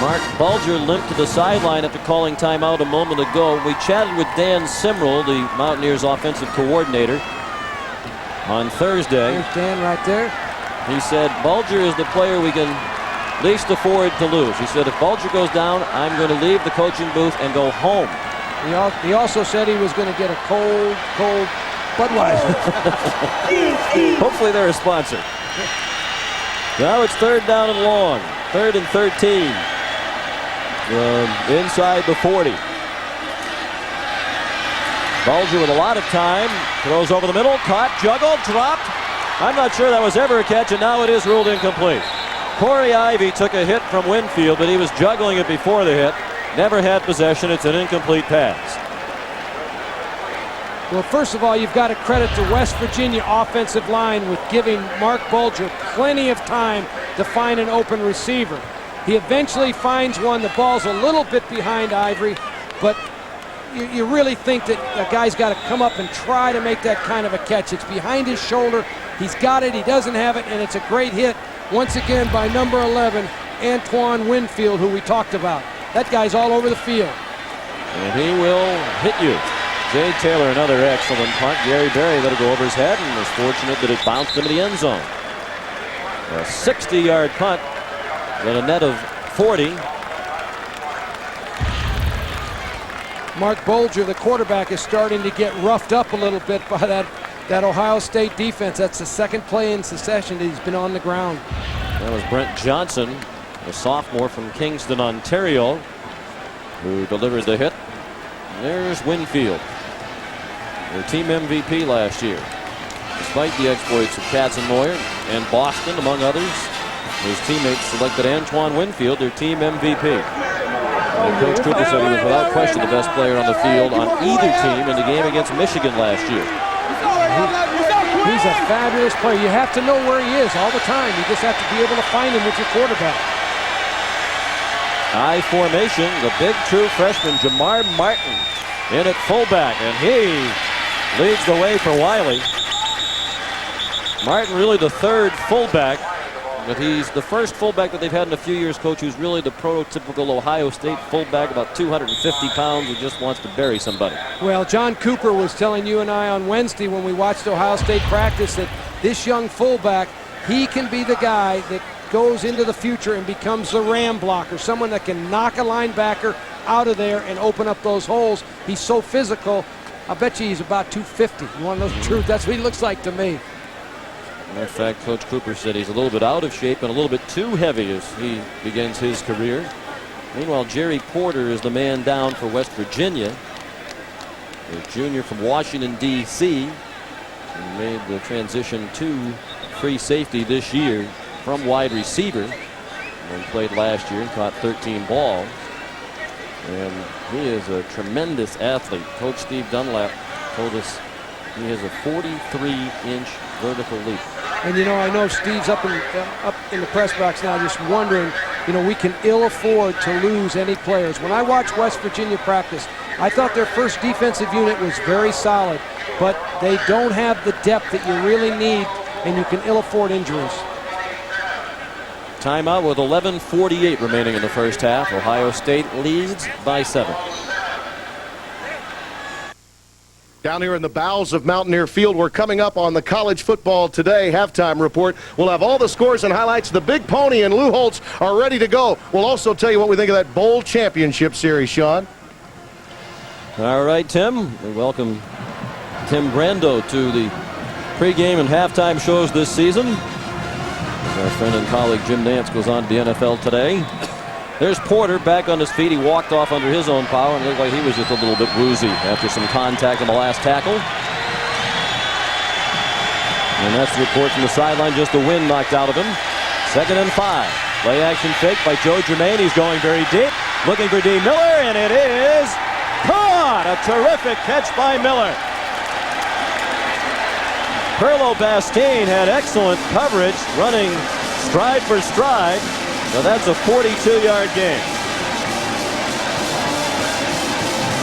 Mark Bulger limped to the sideline after calling timeout a moment ago. We chatted with Dan Simrel, the Mountaineers offensive coordinator, on Thursday. There's Dan right there. He said Bulger is the player we can least afford to lose. He said if Bulger goes down, I'm going to leave the coaching booth and go home. He also said he was going to get a cold Budweiser. Hopefully they're a sponsor. Now it's 3rd down and long. 3rd and 13. Inside the 40. Bulger with a lot of time. Throws over the middle. Caught. Juggled. Dropped. I'm not sure that was ever a catch, and now it is ruled incomplete. Corey Ivy took a hit from Winfield, but he was juggling it before the hit. Never had possession. It's an incomplete pass. Well, first of all, you've got to credit the West Virginia offensive line with giving Mark Bulger plenty of time to find an open receiver. He eventually finds one. The ball's a little bit behind Ivory, but you really think that a guy's got to come up and try to make that kind of a catch. It's behind his shoulder. He's got it. He doesn't have it, and it's a great hit once again by number 11, Antoine Winfield, who we talked about. That guy's all over the field. And he will hit you. Jay Taylor, another excellent punt. Gary Berry let it go over his head and was fortunate that it bounced into the end zone. A 60-yard punt with a net of 40. Mark Bulger, the quarterback, is starting to get roughed up a little bit by that Ohio State defense. That's the second play in succession that he's been on the ground. That was Brent Johnson, a sophomore from Kingston, Ontario, who delivered the hit. And there's Winfield, their team MVP last year. Despite the exploits of Katzenmoyer and Boston, among others, his teammates selected Antoine Winfield, their team MVP. And Coach Cooper said he was without question the best player on the field on either team in the game against Michigan last year. He's a fabulous player. You have to know where he is all the time. You just have to be able to find him with your quarterback. I formation, the big true freshman Jamar Martin in at fullback, and he leads the way for Wiley. Martin really the third fullback, but he's the first fullback that they've had in a few years, Coach, who's really the prototypical Ohio State fullback, about 250 pounds, who just wants to bury somebody. Well, John Cooper was telling you and I on Wednesday when we watched Ohio State practice that this young fullback, he can be the guy that goes into the future and becomes the ram blocker, someone that can knock a linebacker out of there and open up those holes. He's so physical. I bet you he's about 250. You want to know the truth? That's what he looks like to me. In fact, Coach Cooper said he's a little bit out of shape and a little bit too heavy as he begins his career. Meanwhile, Jerry Porter is the man down for West Virginia. The junior from Washington, D.C. He made the transition to free safety this year from wide receiver. He played last year and caught 13 balls. And he is a tremendous athlete. Coach Steve Dunlap told us he has a 43-inch vertical leap. And you know, I know Steve's up in the press box now just wondering, you know, we can ill afford to lose any players. When I watched West Virginia practice, I thought their first defensive unit was very solid, but they don't have the depth that you really need, and you can ill afford injuries. Timeout with 11:48 remaining in the first half. Ohio State leads by 7. Down here in the bowels of Mountaineer Field, we're coming up on the College Football Today halftime report. We'll have all the scores and highlights. The Big Pony and Lou Holtz are ready to go. We'll also tell you what we think of that bowl championship series, Sean. All right, Tim. We welcome Tim Brando to the pregame and halftime shows this season. Our friend and colleague Jim Nance goes on to the NFL today. There's Porter back on his feet. He walked off under his own power and looked like he was just a little bit woozy after some contact on the last tackle. And that's the report from the sideline, just the wind knocked out of him. 2nd and 5. Play action fake by Joe Germain. He's going very deep, looking for D. Miller, and it is caught. A terrific catch by Miller. Perlo Bastine had excellent coverage, running stride for stride. So that's a 42-yard gain.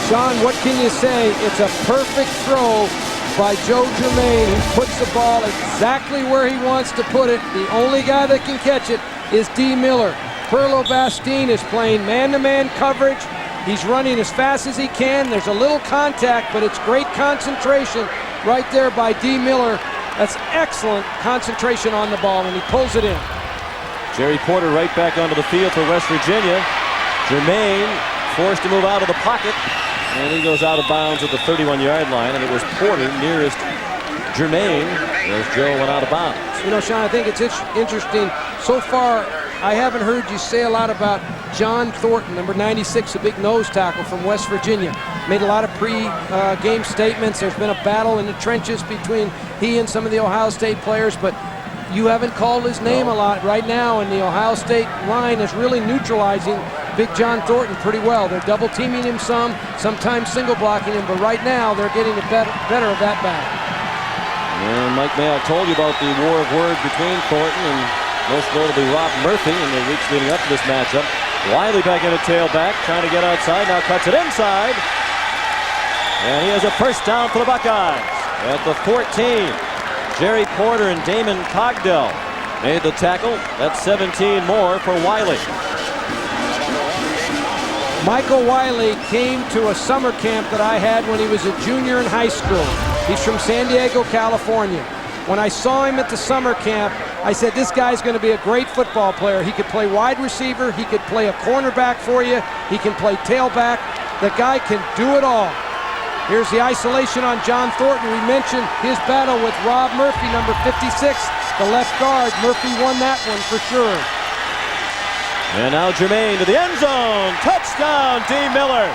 Sean, what can you say? It's a perfect throw by Joe Germain, who puts the ball exactly where he wants to put it. The only guy that can catch it is D. Miller. Perlo Bastine is playing man-to-man coverage. He's running as fast as he can. There's a little contact, but it's great concentration right there by D. Miller. That's excellent concentration on the ball, and he pulls it in. Jerry Porter right back onto the field for West Virginia. Germain forced to move out of the pocket, and he goes out of bounds at the 31-yard line, and it was Porter nearest Germain as Joe went out of bounds. You know, Sean, I think it's interesting. So far, I haven't heard you say a lot about John Thornton, number 96, a big nose tackle from West Virginia. Made a lot of pre-game statements. There's been a battle in the trenches between he and some of the Ohio State players, but you haven't called his name a lot right now, and the Ohio State line is really neutralizing Big John Thornton pretty well. They're double teaming him some, sometimes single blocking him, but right now they're getting the better of that battle. And Mike Mayock told you about the war of words between Thornton and most notably Rob Murphy in the weeks leading up to this matchup. Wiley back in a tailback, trying to get outside, now cuts it inside. And he has a first down for the Buckeyes at the 14. Jerry Porter and Damon Cogdell made the tackle. That's 17 more for Wiley. Michael Wiley came to a summer camp that I had when he was a junior in high school. He's from San Diego, California. When I saw him at the summer camp, I said, this guy's going to be a great football player. He could play wide receiver. He could play a cornerback for you. He can play tailback. The guy can do it all. Here's the isolation on John Thornton. We mentioned his battle with Rob Murphy, number 56, the left guard. Murphy won that one for sure. And now Jermaine to the end zone. Touchdown, D. Miller.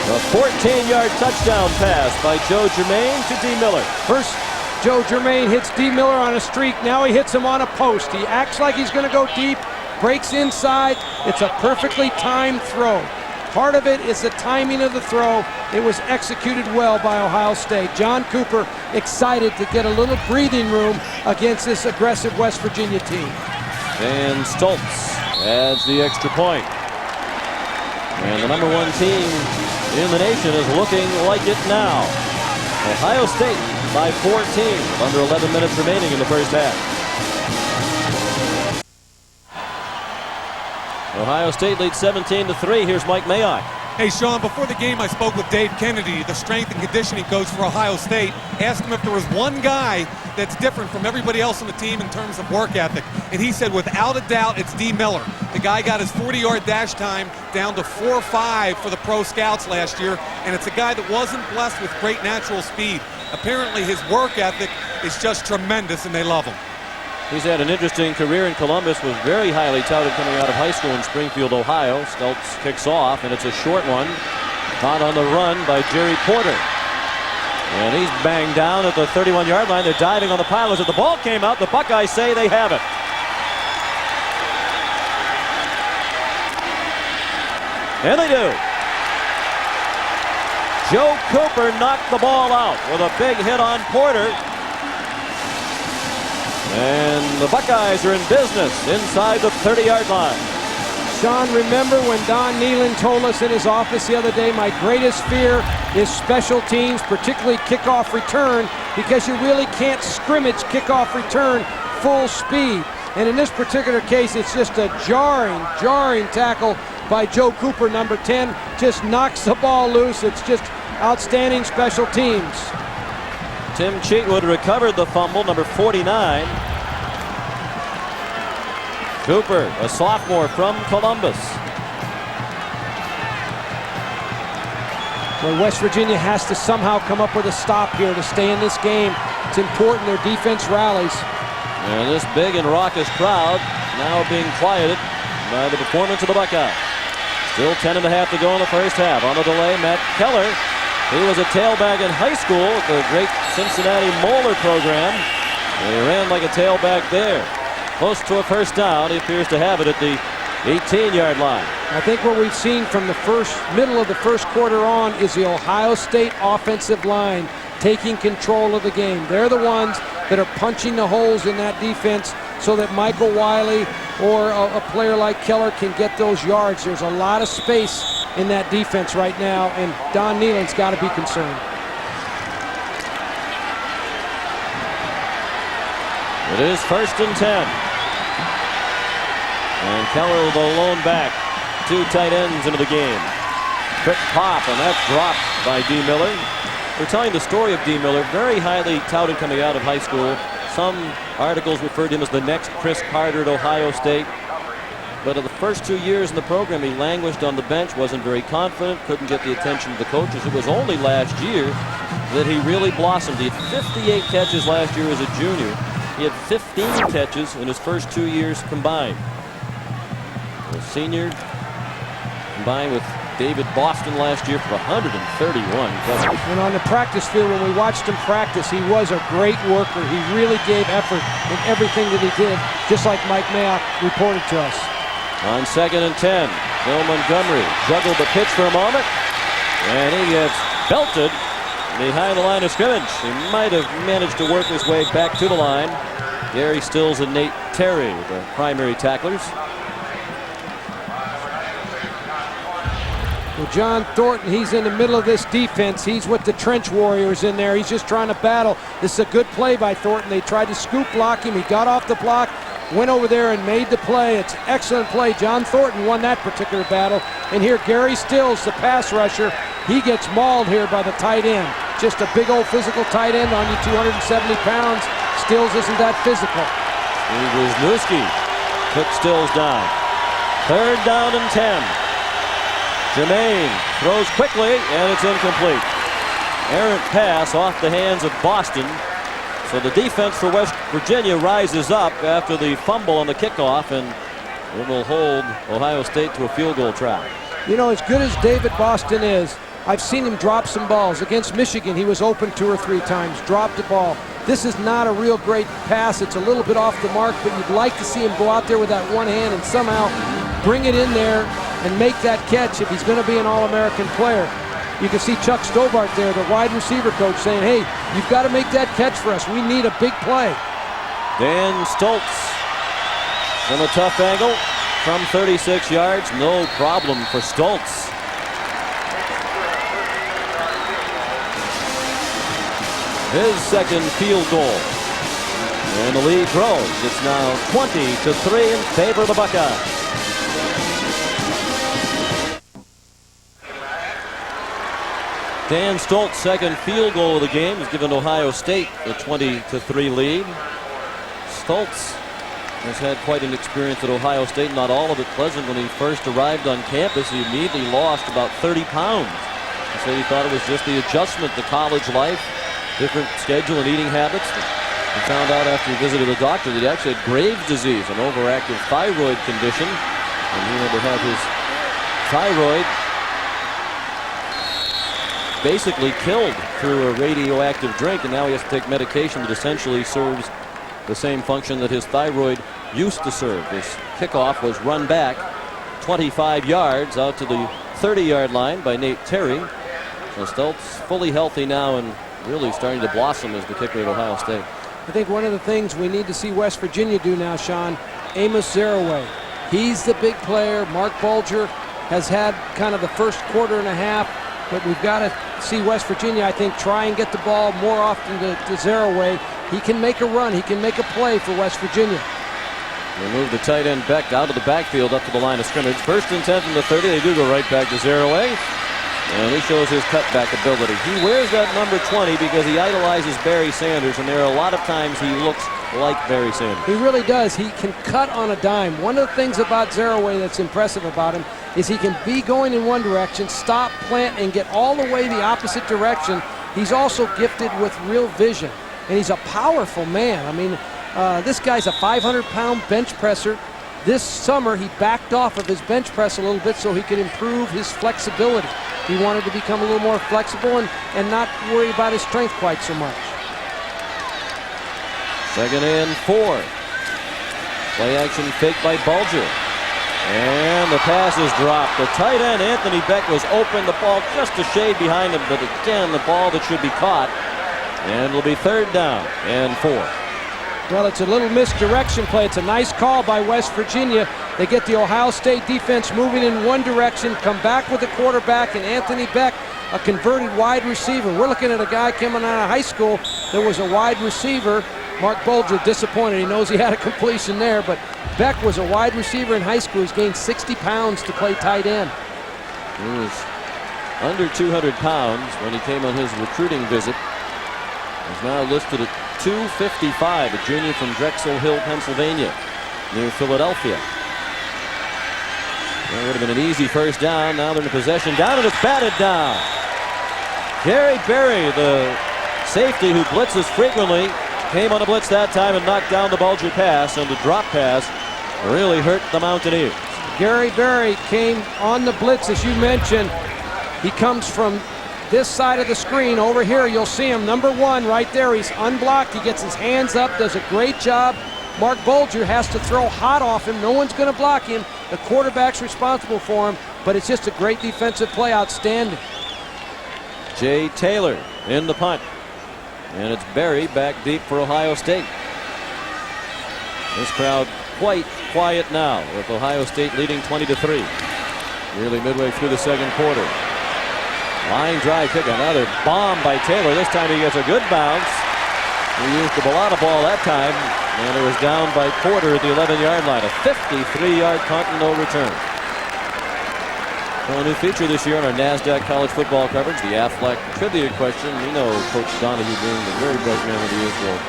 A 14-yard touchdown pass by Joe Germain to D. Miller. First, Joe Germain hits D. Miller on a streak. Now he hits him on a post. He acts like he's going to go deep, breaks inside. It's a perfectly timed throw. Part of it is the timing of the throw. It was executed well by Ohio State. John Cooper excited to get a little breathing room against this aggressive West Virginia team. And Stoltz adds the extra point. And the number one team in the nation is looking like it now. Ohio State by 14 with under 11 minutes remaining in the first half. Ohio State leads 17-3. Here's Mike Mayock. Hey, Sean, before the game I spoke with Dave Kennedy, the strength and conditioning coach for Ohio State. Asked him if there was one guy that's different from everybody else on the team in terms of work ethic. And he said, without a doubt, it's D. Miller. The guy got his 40-yard dash time down to 4.5 for the pro scouts last year. And it's a guy that wasn't blessed with great natural speed. Apparently his work ethic is just tremendous, and they love him. He's had an interesting career in Columbus, was very highly touted coming out of high school in Springfield, Ohio. Stoltz kicks off, and it's a short one. Caught on the run by Jerry Porter. And he's banged down at the 31-yard line. They're diving on the pile. As the ball came out, the Buckeyes say they have it. And they do. Joe Cooper knocked the ball out with a big hit on Porter. And the Buckeyes are in business inside the 30-yard line. Sean, remember when Don Nehlen told us in his office the other day, my greatest fear is special teams, particularly kickoff return, because you really can't scrimmage kickoff return full speed. And in this particular case, it's just a jarring tackle by Joe Cooper, number 10. Just knocks the ball loose. It's just outstanding special teams. Tim Cheatwood recovered the fumble, number 49. Cooper, a sophomore from Columbus. Well, West Virginia has to somehow come up with a stop here to stay in this game. It's important their defense rallies. And this big and raucous crowd now being quieted by the performance of the Buckeyes. Still 10.5 to go in the first half. On the delay, Matt Keller. He was a tailback in high school with the great Cincinnati Moeller program. And he ran like a tailback there. Close to a first down. He appears to have it at the 18-yard line. I think what we've seen from the middle of the first quarter on is the Ohio State offensive line taking control of the game. They're the ones that are punching the holes in that defense so that Michael Wiley or a player like Keller can get those yards. There's a lot of space in that defense right now, and Don Nehlen's got to be concerned. It is 1st and 10. And Keller the lone back. 2 tight ends into the game. Quick pop, and that's dropped by D. Miller. We're telling the story of D. Miller, very highly touted coming out of high school. Some articles referred to him as the next Chris Carter at Ohio State. But in the first 2 years in the program, he languished on the bench, wasn't very confident, couldn't get the attention of the coaches. It was only last year that he really blossomed. He had 58 catches last year as a junior. He had 15 catches in his first 2 years combined. The senior combined with David Boston last year for 131 catches. And on the practice field, when we watched him practice, he was a great worker. He really gave effort in everything that he did, just like Mike Mayock reported to us. On 2nd and 10, Bill Montgomery juggled the pitch for a moment, and he gets belted behind the line of scrimmage. He might have managed to work his way back to the line. Gary Stills and Nate Terry, the primary tacklers. Well, John Thornton, he's in the middle of this defense. He's with the trench warriors in there. He's just trying to battle. This is a good play by Thornton. They tried to scoop block him. He got off the block, went over there and made the play. It's an excellent play. John Thornton won that particular battle. And here Gary Stills, the pass rusher, he gets mauled here by the tight end. Just a big old physical tight end on you, 270 pounds. Stills isn't that physical. Steve Wisniewski took Stills down. 3rd down and 10. Jermaine throws quickly, and it's incomplete. Errant pass off the hands of Boston. So the defense for West Virginia rises up after the fumble on the kickoff, and it will hold Ohio State to a field goal trap. You know, as good as David Boston is, I've seen him drop some balls. Against Michigan, he was open 2 or 3 times, dropped the ball. This is not a real great pass. It's a little bit off the mark, but you'd like to see him go out there with that one hand and somehow bring it in there and make that catch if he's going to be an All-American player. You can see Chuck Stobart there, the wide receiver coach, saying, hey, you've got to make that catch for us. We need a big play. Dan Stoltz from a tough angle from 36 yards. No problem for Stoltz. His second field goal. And the lead grows. It's now 20-3 in favor of the Buckeyes. Dan Stoltz's second field goal of the game has given Ohio State a 20-3 lead. Stoltz has had quite an experience at Ohio State, not all of it pleasant. When he first arrived on campus, he immediately lost about 30 pounds. He said he thought it was just the adjustment to college life, different schedule and eating habits. He found out after he visited a doctor that he actually had Graves' disease, an overactive thyroid condition, and he had to have his thyroid basically killed through a radioactive drink, and now he has to take medication that essentially serves the same function that his thyroid used to serve. This kickoff was run back 25 yards out to the 30-yard line by Nate Terry. So Stoltz fully healthy now and really starting to blossom as the kicker at Ohio State. I think one of the things we need to see West Virginia do now, Sean, Amos Zaraway. He's the big player. Mark Bulger has had kind of the first quarter and a half, but we've got to see West Virginia, I think, try and get the ball more often to Zaraway. He can make a run. He can make a play for West Virginia. They move the tight end Beck out of the backfield up to the line of scrimmage. 1st and 10 from the 30. They do go right back to Zaraway. And he shows his cutback ability. He wears that number 20 because he idolizes Barry Sanders, and there are a lot of times he looks like Barry Sanders. He really does. He can cut on a dime. One of the things about Zaraway that's impressive about him is he can be going in one direction, stop, plant, and get all the way the opposite direction. He's also gifted with real vision, and he's a powerful man. I mean, this guy's a 500-pound bench presser. This summer, he backed off of his bench press a little bit so he could improve his flexibility. He wanted to become a little more flexible and not worry about his strength quite so much. 2nd and 4. Play action fake by Bulger. And the pass is dropped. The tight end, Anthony Beck, was open. The ball just a shade behind him, but again, the ball that should be caught. And it'll be 3rd down and 4. Well, it's a little misdirection play. It's a nice call by West Virginia. They get the Ohio State defense moving in one direction, come back with the quarterback, and Anthony Beck, a converted wide receiver. We're looking at a guy coming out of high school that was a wide receiver. Mark Bulger disappointed. He knows he had a completion there, but Beck was a wide receiver in high school. He's gained 60 pounds to play tight end. He was under 200 pounds when he came on his recruiting visit. He's now listed at 255, a junior from Drexel Hill, Pennsylvania, near Philadelphia. That would have been an easy 1st down. Now they're in possession. Down, and it's batted down. Gary Berry, the safety who blitzes frequently, came on a blitz that time and knocked down the Bulger pass, and the drop pass really hurt the Mountaineers. Gary Berry came on the blitz, as you mentioned. He comes from this side of the screen. Over here, you'll see him, number 1 right there. He's unblocked. He gets his hands up, does a great job. Mark Bulger has to throw hot off him. No one's going to block him. The quarterback's responsible for him, but it's just a great defensive play. Outstanding. Jay Taylor in the punt. And it's Berry back deep for Ohio State. This crowd quite quiet now, with Ohio State leading 20-3. Nearly midway through the second quarter. Line drive kick, another bomb by Taylor. This time he gets a good bounce. He used the Bellata ball that time, and it was down by Porter at the 11-yard line. A 53-yard punt and no return. Well, a new feature this year on our NASDAQ college football coverage, the Aflac Trivia Question. We know Coach Donahue, being the very bright man that he is, will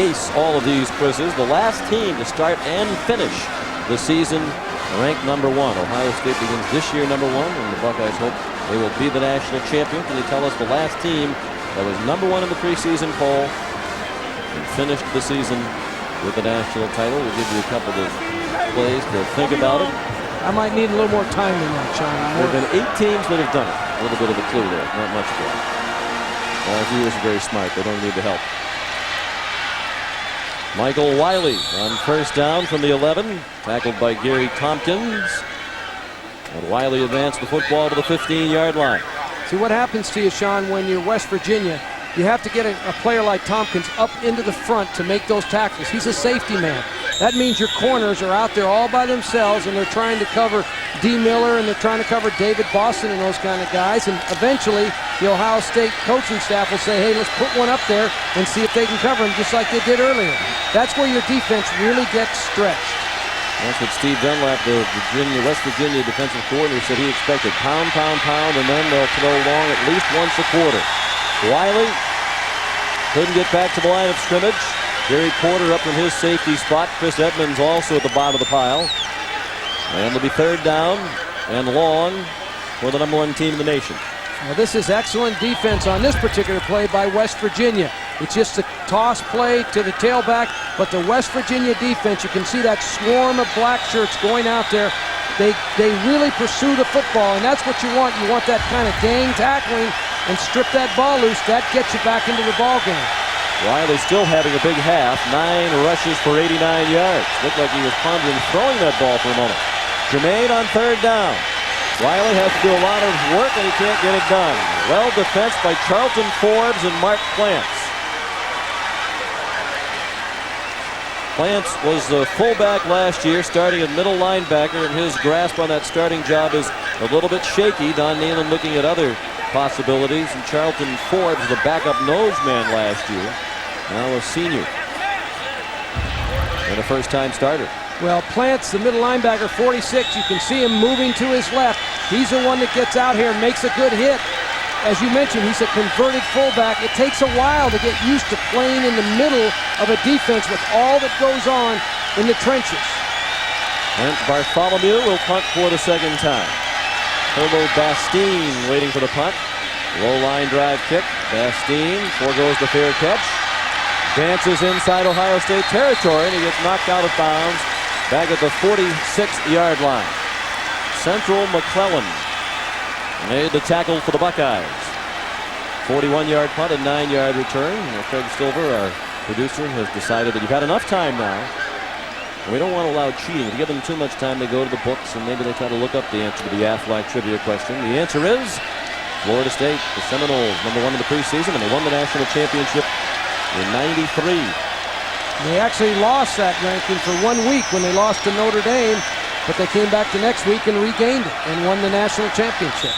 ace all of these quizzes. The last team to start and finish the season ranked number 1. Ohio State begins this year number 1, and the Buckeyes hope they will be the national champion. Can you tell us the last team that was number 1 in the preseason poll and finished the season with the national title? We'll give you a couple of plays to think about it. I might need a little more time than that, Sean. There have been 8 teams that have done it. A little bit of a clue there, not much for it. Our viewers are very smart. They don't need the help. Michael Wiley on first down from the 11, tackled by Gary Tompkins. And Wiley advanced the football to the 15-yard line. See what happens to you, Sean, when you're West Virginia. You have to get a player like Tompkins up into the front to make those tackles. He's a safety man. That means your corners are out there all by themselves, and they're trying to cover D. Miller, and they're trying to cover David Boston and those kind of guys. And eventually, the Ohio State coaching staff will say, hey, let's put one up there and see if they can cover him, just like they did earlier. That's where your defense really gets stretched. That's what Steve Dunlap, the West Virginia defensive coordinator, said he expected. Pound, pound, pound, and then they'll throw long at least once a quarter. Wiley couldn't get back to the line of scrimmage. Gary Porter up from his safety spot. Chris Edmonds also at the bottom of the pile. And it'll be third down and long for the number 1 team in the nation. Well, this is excellent defense on this particular play by West Virginia. It's just a toss play to the tailback, but the West Virginia defense, you can see that swarm of black shirts going out there. They really pursue the football, and that's what you want. You want that kind of gang tackling and strip that ball loose. That gets you back into the ball game. Wiley still having a big half. 9 rushes for 89 yards. Looked like he was pondering throwing that ball for a moment. Jermaine on third down. Wiley has to do a lot of work, and he can't get it done. Well defensed by Charlton Forbes and Mark Plants. Plants was the fullback last year, starting at middle linebacker, and his grasp on that starting job is a little bit shaky. Don Nehlen looking at other possibilities, and Charlton Forbes, the backup nose man last year, now a senior and a first-time starter. Well, Plants, the middle linebacker, 46, you can see him moving to his left. He's the one that gets out here and makes a good hit. As you mentioned, he's a converted fullback. It takes a while to get used to playing in the middle of a defense with all that goes on in the trenches. And Bartholomew will punt for the second time. Herbo Bastine waiting for the punt. Low line drive kick. Bastine foregoes the fair catch. Dances inside Ohio State territory, and he gets knocked out of bounds back at the 46-yard line. Central McClellan made the tackle for the Buckeyes. 41-yard punt and 9-yard return. Craig Silver, our producer, has decided that you've had enough time now. And we don't want to allow cheating. If you give them too much time, they go to the books and maybe they try to look up the answer to the Aflac Trivia question. The answer is Florida State, the Seminoles, number 1 in the preseason, and they won the national championship in '93. They actually lost that ranking for 1 week when they lost to Notre Dame, but they came back the next week and regained it and won the national championship.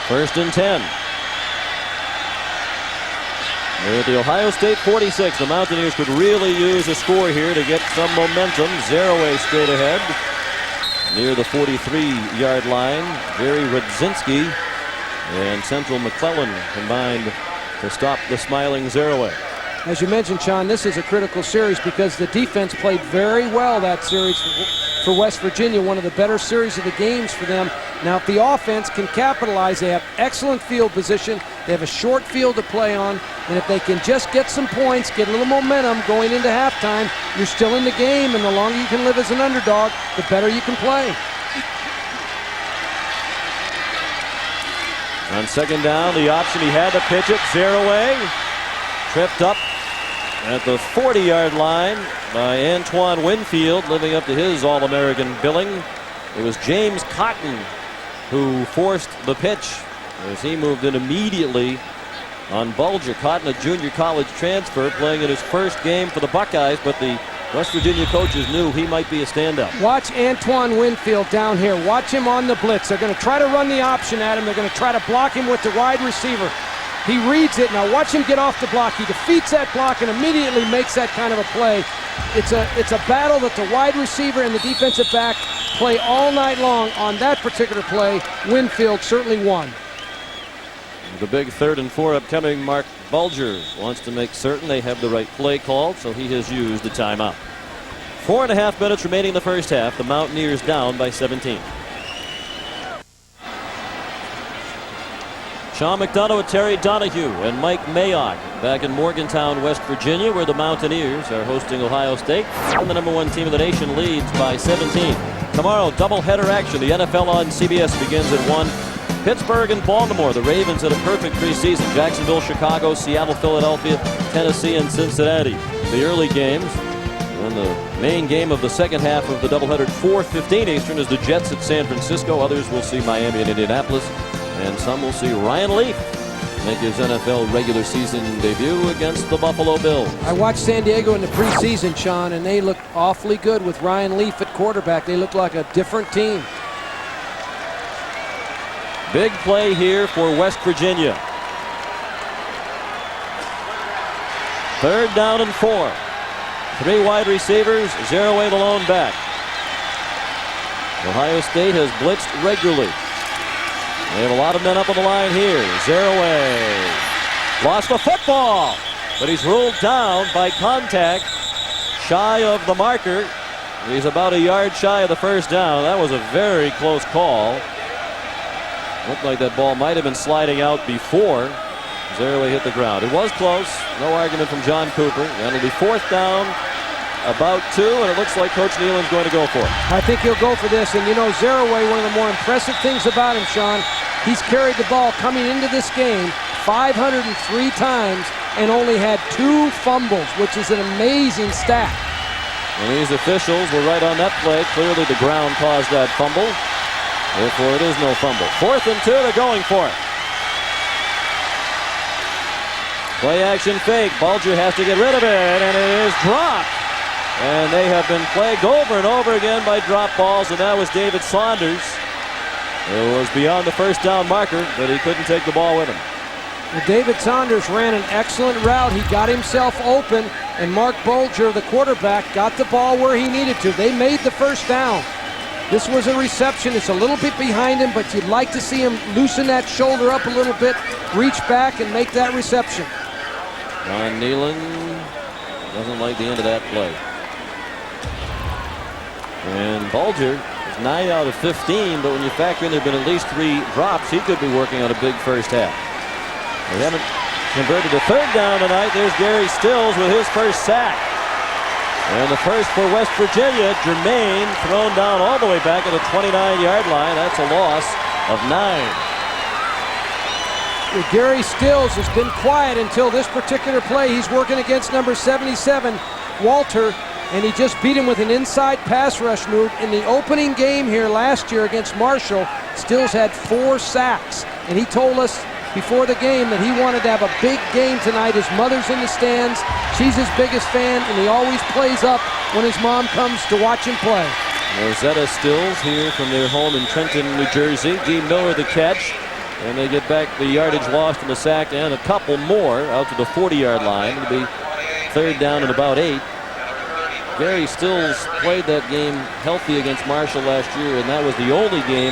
First and 10. They're at the Ohio State 46. The Mountaineers could really use a score here to get some momentum. Zero-way straight ahead. Near the 43-yard line, Jerry Rudzinski and Central McClellan combined to stop the smiling zero-way. As you mentioned, Sean, this is a critical series because the defense played very well that series for West Virginia, one of the better series of the games for them. Now, if the offense can capitalize, they have excellent field position. They have a short field to play on, and if they can just get some points, get a little momentum going into halftime, you're still in the game, and the longer you can live as an underdog, the better you can play. On second down, the option, he had to pitch it, Zeraway. Tripped up at the 40-yard line by Antoine Winfield, living up to his All-American billing. It was James Cotton who forced the pitch as he moved in immediately on Bulger. Cotton, a junior college transfer, playing in his first game for the Buckeyes, but the West Virginia coaches knew he might be a standout. Watch Antoine Winfield down here. Watch him on the blitz. They're going to try to run the option at him. They're going to try to block him with the wide receiver. He reads it. Now watch him get off the block. He defeats that block and immediately makes that kind of a play. It's a battle that the wide receiver and the defensive back play all night long. On that particular play, Winfield certainly won. The big 3rd and 4 upcoming. Mark Bulger wants to make certain they have the right play called, so he has used the timeout. 4.5 minutes remaining in the first half. The Mountaineers down by 17. Sean McDonough with Terry Donahue and Mike Mayock back in Morgantown, West Virginia, where the Mountaineers are hosting Ohio State. And the #1 team of the nation leads by 17. Tomorrow, doubleheader action. The NFL on CBS begins at 1. Pittsburgh and Baltimore. The Ravens had a perfect preseason. Jacksonville, Chicago, Seattle, Philadelphia, Tennessee, and Cincinnati. The early games. And the main game of the second half of the doubleheader at 4:15 Eastern is the Jets at San Francisco. Others will see Miami and Indianapolis. And some will see Ryan Leaf make his NFL regular season debut against the Buffalo Bills. I watched San Diego in the preseason, Sean, and they look awfully good with Ryan Leaf at quarterback. They look like a different team. Big play here for West Virginia. 3rd down and 4. 3 wide receivers, Zeraway the lone back. Ohio State has blitzed regularly. They have a lot of men up on the line here. Zeraway lost the football, but he's ruled down by contact shy of the marker. He's about a yard shy of the first down. That was a very close call. Looked like that ball might have been sliding out before Zeraway hit the ground. It was close. No argument from John Cooper. And it'll be 4th down, about 2, and it looks like Coach Nealon's going to go for it. I think he'll go for this. And you know, Zeraway, one of the more impressive things about him, Sean, he's carried the ball coming into this game 503 times and only had 2 fumbles, which is an amazing stat. And these officials were right on that play. Clearly the ground caused that fumble. Therefore, it is no fumble. 4th and 2, they're going for it. Play action fake. Bulger has to get rid of it, and it is dropped. And they have been plagued over and over again by drop balls, and that was David Saunders. It was beyond the first down marker, but he couldn't take the ball with him. Well, David Saunders ran an excellent route. He got himself open, and Mark Bulger, the quarterback, got the ball where he needed to. They made the first down. This was a reception. It's a little bit behind him, but you'd like to see him loosen that shoulder up a little bit, reach back, and make that reception. Ron Nealon doesn't like the end of that play. And Bulger is 9 out of 15, but when you factor in there have been at least 3 drops, he could be working on a big first half. They haven't converted to 3rd down tonight. There's Gary Stills with his first sack. And the first for West Virginia. Jermaine thrown down all the way back at the 29-yard line. That's a loss of 9. Well, Gary Stills has been quiet until this particular play. He's working against number 77, Walter, and he just beat him with an inside pass rush move. In the opening game here last year against Marshall, Stills had 4 sacks, and he told us before the game that he wanted to have a big game tonight. His mother's in the stands. She's his biggest fan, and he always plays up when his mom comes to watch him play. Rosetta Stills here from their home in Trenton, New Jersey. Dee Miller the catch. And they get back the yardage lost in the sack and a couple more out to the 40-yard line. It'll be 3rd down and about 8. Gary Stills played that game healthy against Marshall last year, and that was the only game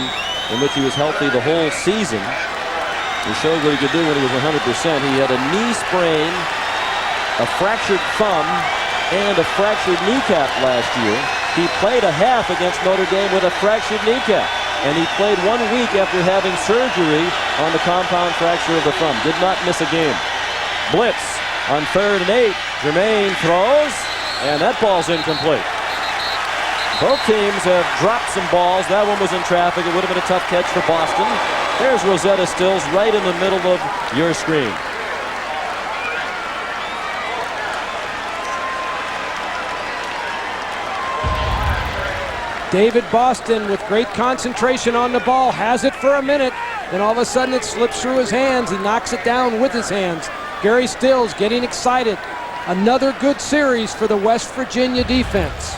in which he was healthy the whole season. He showed what he could do when he was 100%. He had a knee sprain, a fractured thumb, and a fractured kneecap last year. He played a half against Notre Dame with a fractured kneecap, and he played 1 week after having surgery on the compound fracture of the thumb. Did not miss a game. Blitz on 3rd and 8. Jermaine throws, and that ball's incomplete. Both teams have dropped some balls. That one was in traffic. It would have been a tough catch for Boston. There's Rosetta Stills right in the middle of your screen. David Boston with great concentration on the ball, has it for a minute, then all of a sudden it slips through his hands. He knocks it down with his hands. Gary Stills getting excited. Another good series for the West Virginia defense.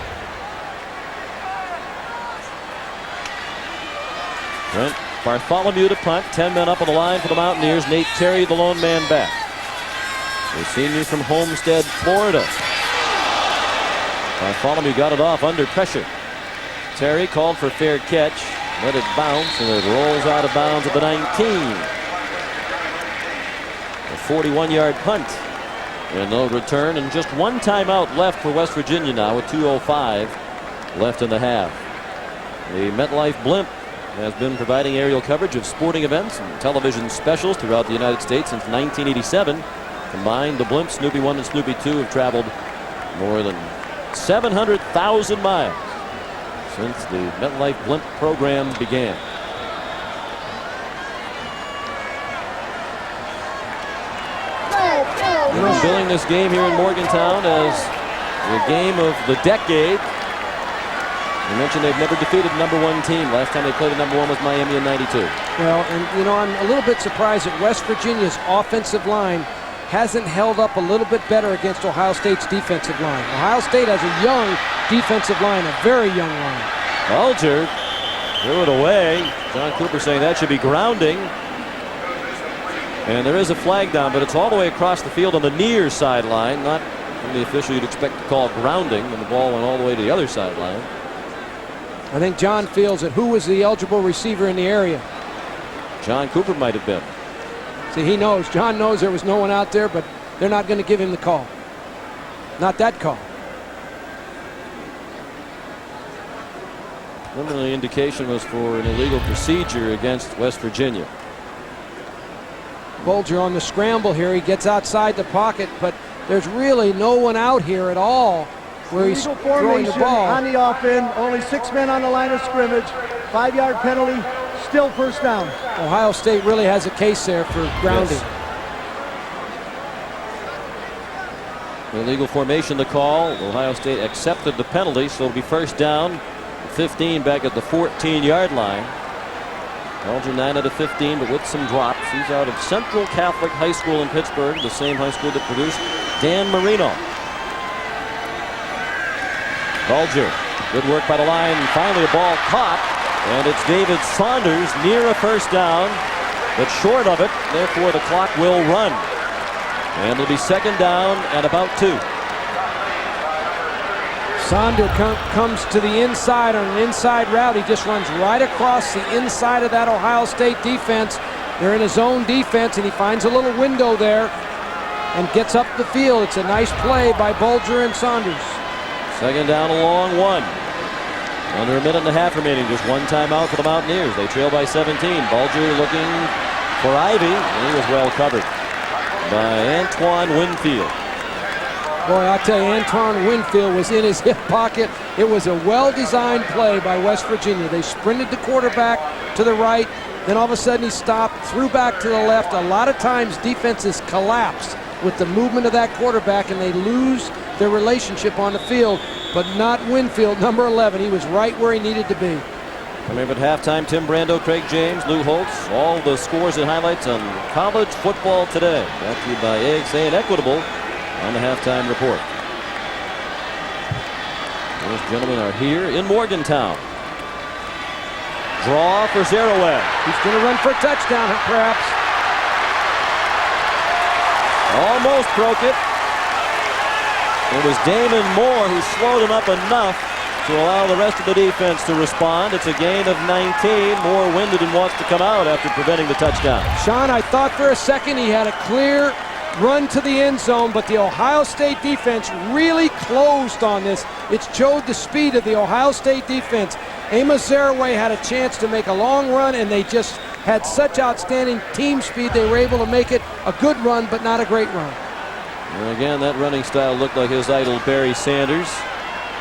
Brent Bartholomew to punt. 10 men up on the line for the Mountaineers. Nate Terry, the lone man back. The senior from Homestead, Florida. Bartholomew got it off under pressure. Terry called for fair catch. Let it bounce, and it rolls out of bounds at the 19. A 41-yard punt. And no return, and just one timeout left for West Virginia now with 2:05 left in the half. The MetLife blimp has been providing aerial coverage of sporting events and television specials throughout the United States since 1987. Combined, the blimp Snoopy 1 and Snoopy 2 have traveled more than 700,000 miles since the MetLife blimp program began. We're billing this game here in Morgantown as the game of the decade. You mentioned they've never defeated the #1 team. Last time they played the #1 was Miami in '92. Well, and you know, I'm a little bit surprised that West Virginia's offensive line hasn't held up a little bit better against Ohio State's defensive line. Ohio State has a young defensive line, a very young line. Bulger threw it away. John Cooper saying that should be grounding. And there is a flag down, but it's all the way across the field on the near sideline, not from the official you'd expect to call grounding, and the ball went all the way to the other sideline. I think John feels that who was the eligible receiver in the area. John Cooper might have been. See, he knows. John knows there was no one out there, but they're not going to give him the call. Not that call. Preliminary indication was for an illegal procedure against West Virginia. Bulger on the scramble here. He gets outside the pocket, but there's really no one out here at all where he's throwing the ball. On the offense, only 6 men on the line of scrimmage. 5-yard penalty, still first down. Ohio State really has a case there for grounding. Yes. Illegal formation to call. Ohio State accepted the penalty, so it'll be first down. 15 back at the 14-yard line. Bulger 9 out of 15, but with some drops. He's out of Central Catholic High School in Pittsburgh, the same high school that produced Dan Marino. Bulger, good work by the line. Finally, a ball caught, and it's David Saunders near a first down, but short of it. Therefore, the clock will run, and it'll be second down and about 2. Saunders comes to the inside on an inside route. He just runs right across the inside of that Ohio State defense. They're in a zone defense, and he finds a little window there and gets up the field. It's a nice play by Bulger and Saunders. Second down, a long one. Under a minute and a half remaining. Just one timeout for the Mountaineers. They trail by 17. Bulger looking for Ivy, and he was well covered by Antoine Winfield. Boy, I'll tell you, Antoine Winfield was in his hip pocket. It was a well-designed play by West Virginia. They sprinted the quarterback to the right. Then all of a sudden he stopped, threw back to the left. A lot of times defenses collapse with the movement of that quarterback, and they lose their relationship on the field. But not Winfield, number 11. He was right where he needed to be. Coming up at halftime, Tim Brando, Craig James, Lou Holtz. All the scores and highlights on college football today. Brought to you by AXA and Equitable on the halftime report. Those gentlemen are here in Morgantown. Draw for Zerouet. He's going to run for a touchdown, perhaps. Almost broke it. It was Damon Moore who slowed him up enough to allow the rest of the defense to respond. It's a gain of 19. Moore winded and wants to come out after preventing the touchdown. Sean, I thought for a second he had a clear run to the end zone, but the Ohio State defense really closed on this. It showed the speed of the Ohio State defense. Amos Zaraway had a chance to make a long run, and they just had such outstanding team speed. They were able to make it a good run, but not a great run. And again, that running style looked like his idol, Barry Sanders.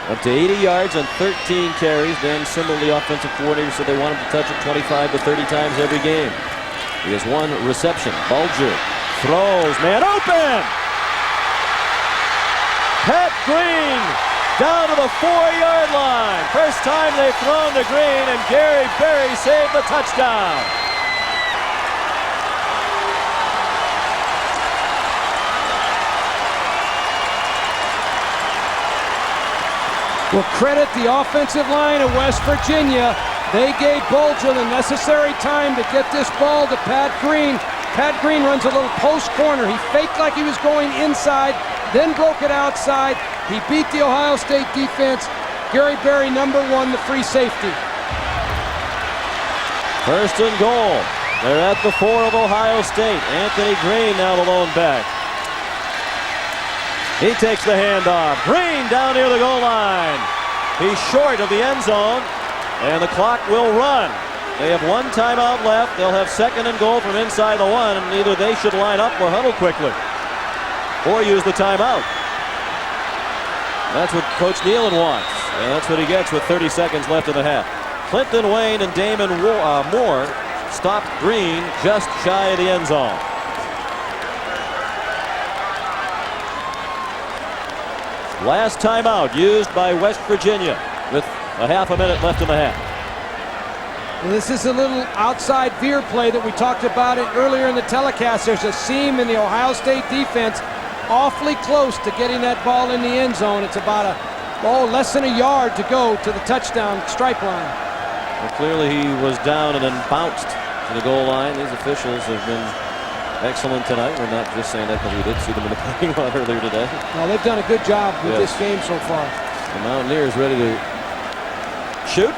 Up to 80 yards on 13 carries. Dan Simmel, the offensive coordinator, said they want him to touch it 25 to 30 times every game. He has one reception. Bulger throws, man open! Pat Green down to the 4-yard line. First time they've thrown to Green, and Gary Berry saved the touchdown. We'll credit the offensive line of West Virginia. They gave Bulger the necessary time to get this ball to Pat Green. Pat Green runs a little post corner. He faked like he was going inside, then broke it outside. He beat the Ohio State defense. Gary Berry, number 1, the free safety. First and goal. They're at the 4 of Ohio State. Anthony Green now the lone back. He takes the handoff. Green down near the goal line. He's short of the end zone, and the clock will run. They have 1 timeout left. They'll have 2nd and goal from inside the 1, and either they should line up or huddle quickly, or use the timeout. That's what Coach Nealon wants, and that's what he gets with 30 seconds left in the half. Clinton Wayne and Damon Moore stopped Green just shy of the end zone. Last timeout used by West Virginia with a half a minute left in the half. And this is a little outside veer play that we talked about it earlier in the telecast. There's a seam in the Ohio State defense awfully close to getting that ball in the end zone. It's about less than a yard to go to the touchdown stripe line. Well, clearly he was down and then bounced to the goal line. These officials have been excellent tonight. We're not just saying that because we did see them in the parking lot earlier today. Well, they've done a good job with this game so far. The Mountaineers ready to shoot.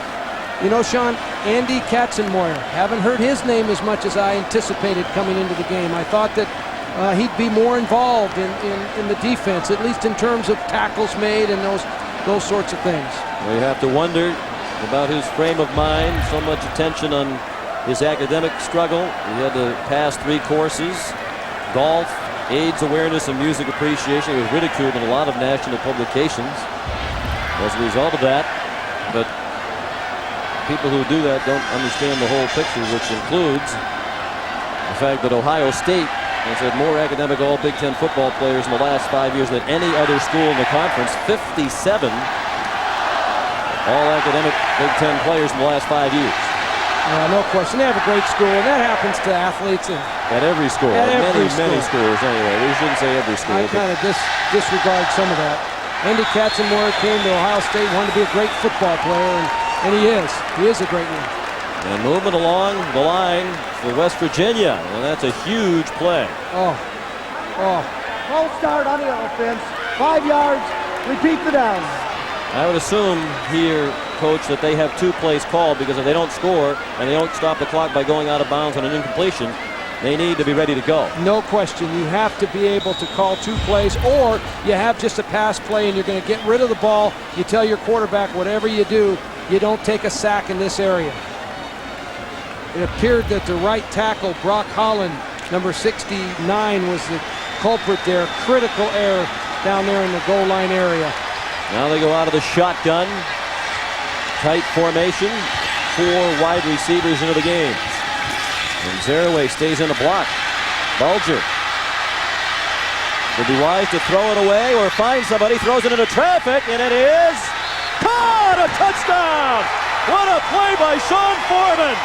You know, Sean, Andy Katzenmoyer, haven't heard his name as much as I anticipated coming into the game. I thought that he'd be more involved in the defense, at least in terms of tackles made and those sorts of things. We have to wonder about his frame of mind. So much attention on his academic struggle. He had to pass 3 courses: golf, AIDS awareness, and music appreciation. He was ridiculed in a lot of national publications as a result of that. But people who do that don't understand the whole picture, which includes the fact that Ohio State has had more academic all Big Ten football players in the last 5 years than any other school in the conference. 57 all academic Big Ten players in the last 5 years. No question. They have a great school, and that happens to athletes. At every school. At every many schools, anyway. We shouldn't say every school. I kind of disregard some of that. Andy Katzenmoyer came to Ohio State, wanted to be a great football player, and he is. He is a great one. And movement along the line for West Virginia, and that's a huge play. False start on the offense. 5 yards. Repeat the down. I would assume here, Coach, that they have 2 plays called, because if they don't score and they don't stop the clock by going out of bounds on an incompletion, they need to be ready to go. No question. You have to be able to call 2 plays, or you have just a pass play and you're going to get rid of the ball. You tell your quarterback, whatever you do, you don't take a sack in this area. It appeared that the right tackle, Brock Holland, number 69, was the culprit there. Critical error down there in the goal line area. Now they go out of the shotgun. Tight formation. 4 wide receivers into the game. And Zaraway stays in the block. Bulger would be wise to throw it away or find somebody. Throws it into traffic, and it is caught! A touchdown! What a play by Sean Foreman!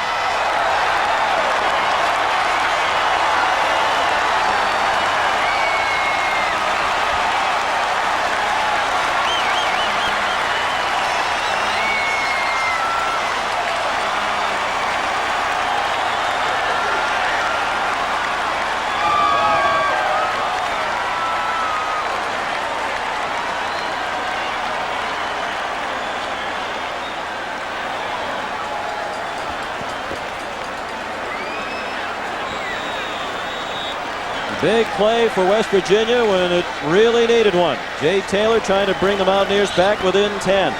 Big play for West Virginia when it really needed one. Jay Taylor trying to bring the Mountaineers back within 10.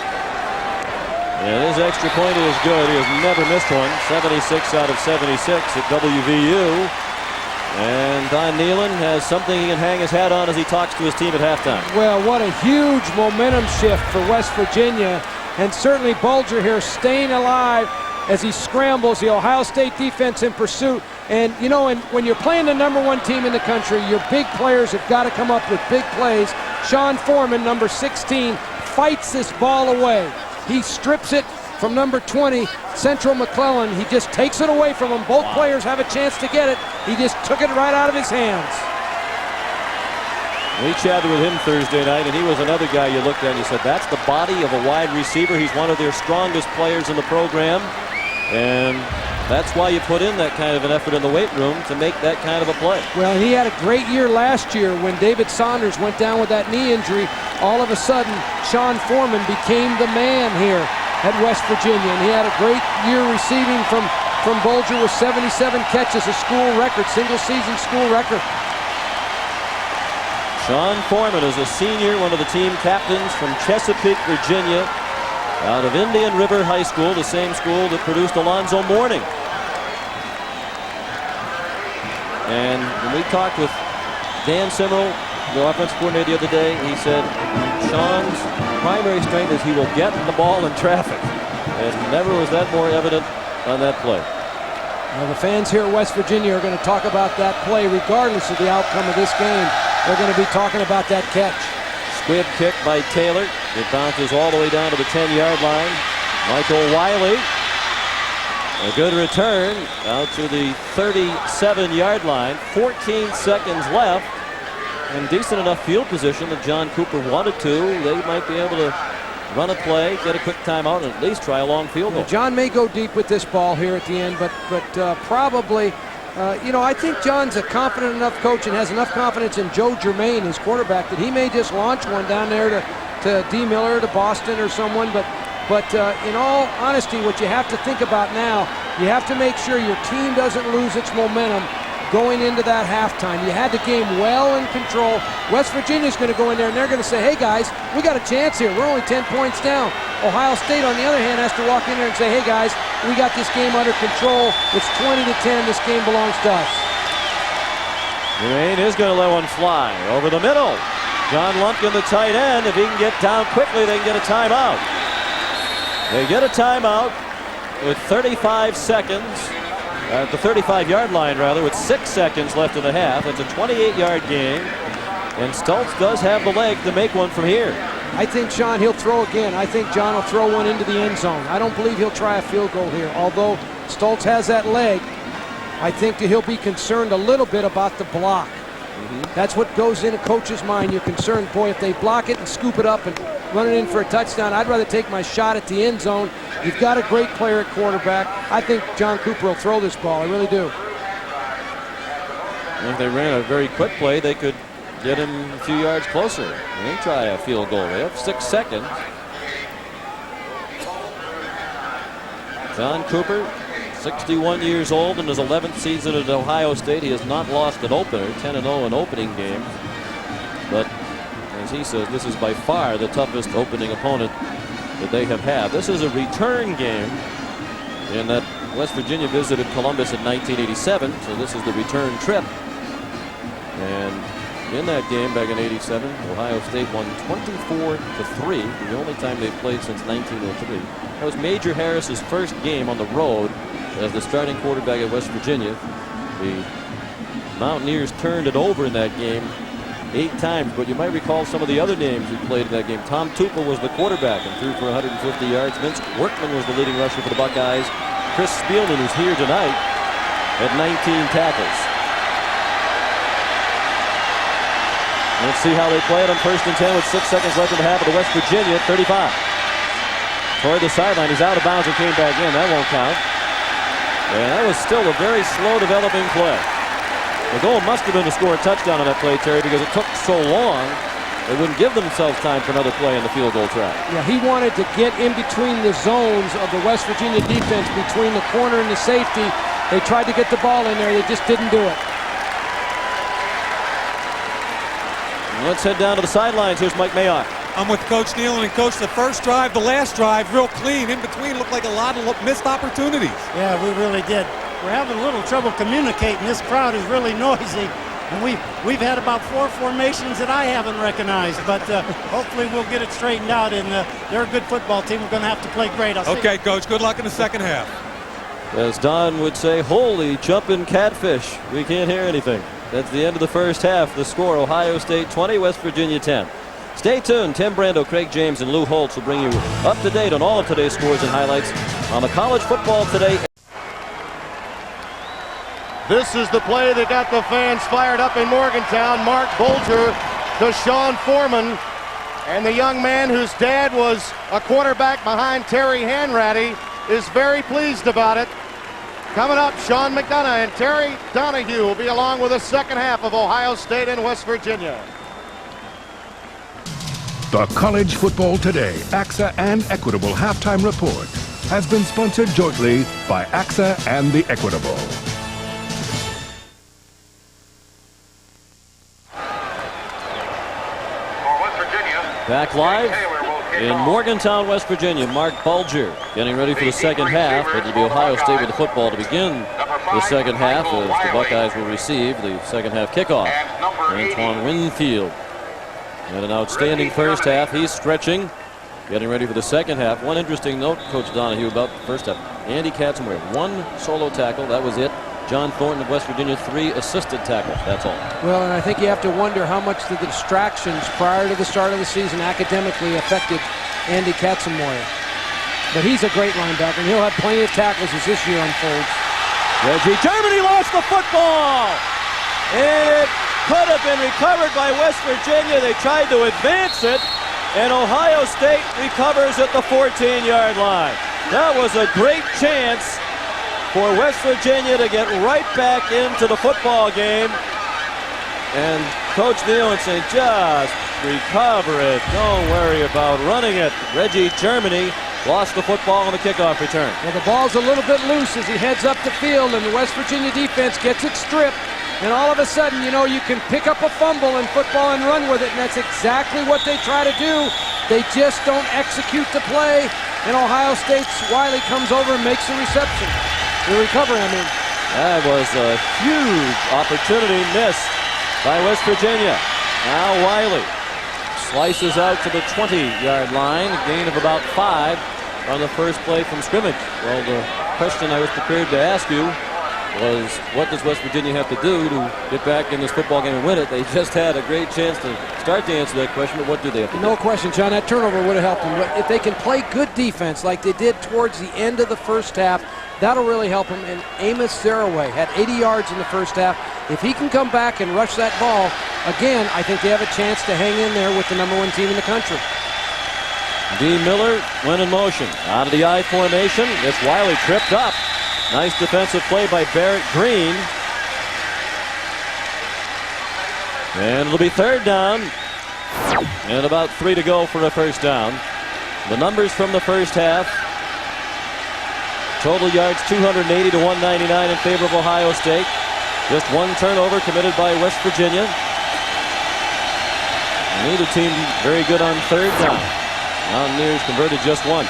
And his extra point is good. He has never missed one. 76 out of 76 at WVU. And Don Nealon has something he can hang his hat on as he talks to his team at halftime. Well, what a huge momentum shift for West Virginia. And certainly Bulger here staying alive as he scrambles the Ohio State defense in pursuit. And, you know, when you're playing the #1 team in the country, your big players have got to come up with big plays. Sean Foreman, number 16, fights this ball away. He strips it from number 20, Central McClellan. He just takes it away from him. Both players have a chance to get it. He just took it right out of his hands. We chatted with him Thursday night, and he was another guy you looked at and you said, that's the body of a wide receiver. He's one of their strongest players in the program. And that's why you put in that kind of an effort in the weight room to make that kind of a play. Well, he had a great year last year when David Saunders went down with that knee injury. All of a sudden, Sean Foreman became the man here at West Virginia. And he had a great year receiving from Bulger with 77 catches, a school record, single-season school record. Sean Foreman is a senior, one of the team captains from Chesapeake, Virginia, out of Indian River High School, the same school that produced Alonzo Mourning. And when we talked with Dan Simmerl, the offensive coordinator, the other day, he said Sean's primary strength is he will get the ball in traffic. And never was that more evident on that play. Well, the fans here at West Virginia are going to talk about that play regardless of the outcome of this game. They're going to be talking about that catch. Squib kick by Taylor. It bounces all the way down to the 10-yard line. Michael Wiley. A good return out to the 37-yard line. 14 seconds left. And decent enough field position that John Cooper wanted to. They might be able to run a play, get a quick timeout, and at least try a long field goal. John may go deep with this ball here at the end, but probably, you know, I think John's a confident enough coach and has enough confidence in Joe Germain, his quarterback, that he may just launch one down there to D. Miller, to Boston or someone. But in all honesty, what you have to think about now, you have to make sure your team doesn't lose its momentum going into that halftime. You had the game well in control. West Virginia's going to go in there and they're going to say, hey guys, we got a chance here. We're only 10 points down. Ohio State, on the other hand, has to walk in there and say, hey guys, we got this game under control. It's 20-10. This game belongs to us. Germain is going to let one fly over the middle. John Lumpkin, the tight end. If he can get down quickly, they can get a timeout. They get a timeout with 35 seconds. At the 35-yard line, rather, with 6 seconds left in the half. It's a 28-yard game, and Stultz does have the leg to make one from here. I think, Sean, he'll throw again. I think John will throw one into the end zone. I don't believe he'll try a field goal here. Although Stultz has that leg, I think that he'll be concerned a little bit about the block. That's what goes in a coach's mind. You're concerned, boy, if they block it and scoop it up and run it in for a touchdown, I'd rather take my shot at the end zone. You've got a great player at quarterback. I think John Cooper will throw this ball. I really do. If they ran a very quick play, they could get him a few yards closer. They try a field goal. They have 6 seconds. John Cooper, 61 years old in his 11th season at Ohio State. He has not lost an opener, 10-0 in opening games. But as he says, this is by far the toughest opening opponent that they have had. This is a return game in that West Virginia visited Columbus in 1987, so this is the return trip. And in that game back in '87, Ohio State won 24-3, the only time they've played since 1903. That was Major Harris's first game on the road as the starting quarterback at West Virginia. The Mountaineers turned it over in that game 8 times, but you might recall some of the other names who played in that game. Tom Tuchel was the quarterback and threw for 150 yards. Vince Workman was the leading rusher for the Buckeyes. Chris Spielman, who's here tonight, had 19 tackles. Let's see how they play it on 1st and 10 with 6 seconds left in the half of the West Virginia 35. Toward the sideline, he's out of bounds and came back in. That won't count. And that was still a very slow developing play. The goal must have been to score a touchdown on that play, Terry, because it took so long, they wouldn't give themselves time for another play in the field goal track. Yeah, he wanted to get in between the zones of the West Virginia defense, between the corner and the safety. They tried to get the ball in there. They just didn't do it. Let's head down to the sidelines. Here's Mike Mayock. I'm with Coach Nealon, and Coach, the first drive, the last drive, real clean. In between looked like a lot of missed opportunities. Yeah, we really did. We're having a little trouble communicating. This crowd is really noisy. And we've had about 4 formations that I haven't recognized, but hopefully we'll get it straightened out, and they're a good football team. We're going to have to play great. Okay, Coach, good luck in the second half. As Don would say, holy jumping catfish. We can't hear anything. That's the end of the first half. The score, Ohio State 20, West Virginia 10. Stay tuned. Tim Brando, Craig James, and Lou Holtz will bring you up to date on all of today's scores and highlights on the College Football Today. This is the play that got the fans fired up in Morgantown. Mark Bolger to Sean Foreman. And the young man whose dad was a quarterback behind Terry Hanratty is very pleased about it. Coming up, Sean McDonough and Terry Donahue will be along with the second half of Ohio State and West Virginia. The College Football Today AXA and Equitable Halftime Report has been sponsored jointly by AXA and the Equitable. Back live in Morgantown, West Virginia. Mark Bulger getting ready for the second half. It'll be Ohio State with the football to begin the second half as the Buckeyes will receive the second half kickoff. Antoine Winfield had an outstanding first half. He's stretching, getting ready for the second half. One interesting note, Coach Donahue, about the first half. Andy Katzenberg, 1 solo tackle. That was it. John Thornton of West Virginia, 3 assisted tackles. That's all. Well, and I think you have to wonder how much the distractions prior to the start of the season academically affected Andy Katzenmoyer. But he's a great linebacker, and he'll have plenty of tackles as this year unfolds. Reggie Germany lost the football, and it could have been recovered by West Virginia. They tried to advance it, and Ohio State recovers at the 14-yard line. That was a great chance for West Virginia to get right back into the football game. And Coach Nealon saying, just recover it. Don't worry about running it. Reggie Germany lost the football on the kickoff return. Well, the ball's a little bit loose as he heads up the field, and the West Virginia defense gets it stripped. And all of a sudden, you know, you can pick up a fumble in football and run with it, and that's exactly what they try to do. They just don't execute the play, and Ohio State's Wiley comes over and makes the reception. The recovery, I mean. That was a huge opportunity missed by West Virginia. Now Wiley slices out to the 20-yard line, a gain of about 5 on the first play from scrimmage. Well, the question I was prepared to ask you was, what does West Virginia have to do to get back in this football game and win it? They just had a great chance to start to answer that question, but what do they have to do? No question, John. That turnover would have helped them. But if they can play good defense like they did towards the end of the first half, that'll really help him. And Amos Saraway had 80 yards in the first half. If he can come back and rush that ball, again, I think they have a chance to hang in there with the #1 team in the country. D. Miller went in motion. Out of the I formation. It's Wiley tripped up. Nice defensive play by Barrett Green. And it'll be third down. And about 3 to go for a first down. The numbers from the first half. Total yards 280 to 199 in favor of Ohio State. Just 1 turnover committed by West Virginia. Neither team very good on third down. Mountaineers converted just once.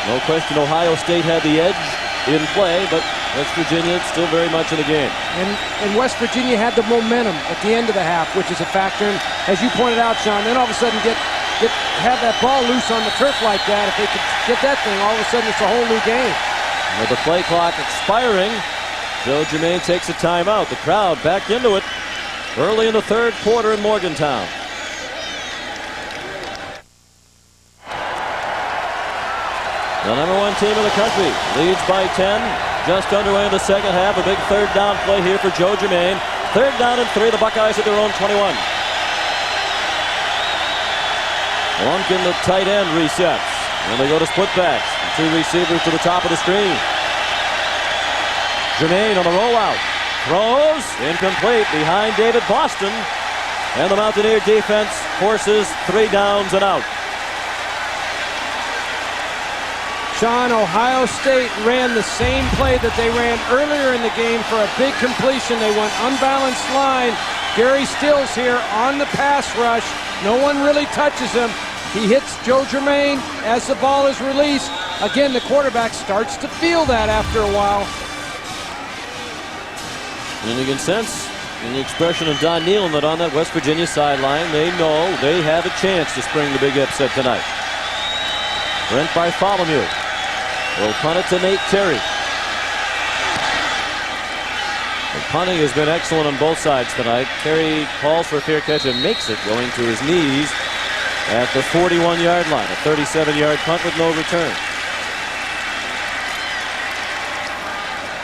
No question Ohio State had the edge in play, but West Virginia still very much in the game. And West Virginia had the momentum at the end of the half, which is a factor. And as you pointed out, Sean, then all of a sudden have that ball loose on the turf like that. If they could get that thing, all of a sudden it's a whole new game. With the play clock expiring, Joe Germain takes a timeout. The crowd back into it early in the third quarter in Morgantown. The #1 team in the country leads by 10. Just underway in the second half. A big third down play here for Joe Germain. Third down and 3. The Buckeyes at their own 21. Lunkin, the tight end, resets. And they go to split backs. 2 receivers to the top of the screen. Germain on the rollout. Throws. Incomplete behind David Boston. And the Mountaineer defense forces 3 downs and out. Sean, Ohio State ran the same play that they ran earlier in the game for a big completion. They went unbalanced line, Gary Stills here on the pass rush. No one really touches him. He hits Joe Germain as the ball is released. Again, the quarterback starts to feel that after a while. And you can sense in the expression of Don Nealon that on that West Virginia sideline, they know they have a chance to spring the big upset tonight. Brent Bartholomew will punt it to Nate Terry. The punting has been excellent on both sides tonight. Terry calls for a fair catch and makes it, going to his knees at the 41-yard line. A 37-yard punt with no return.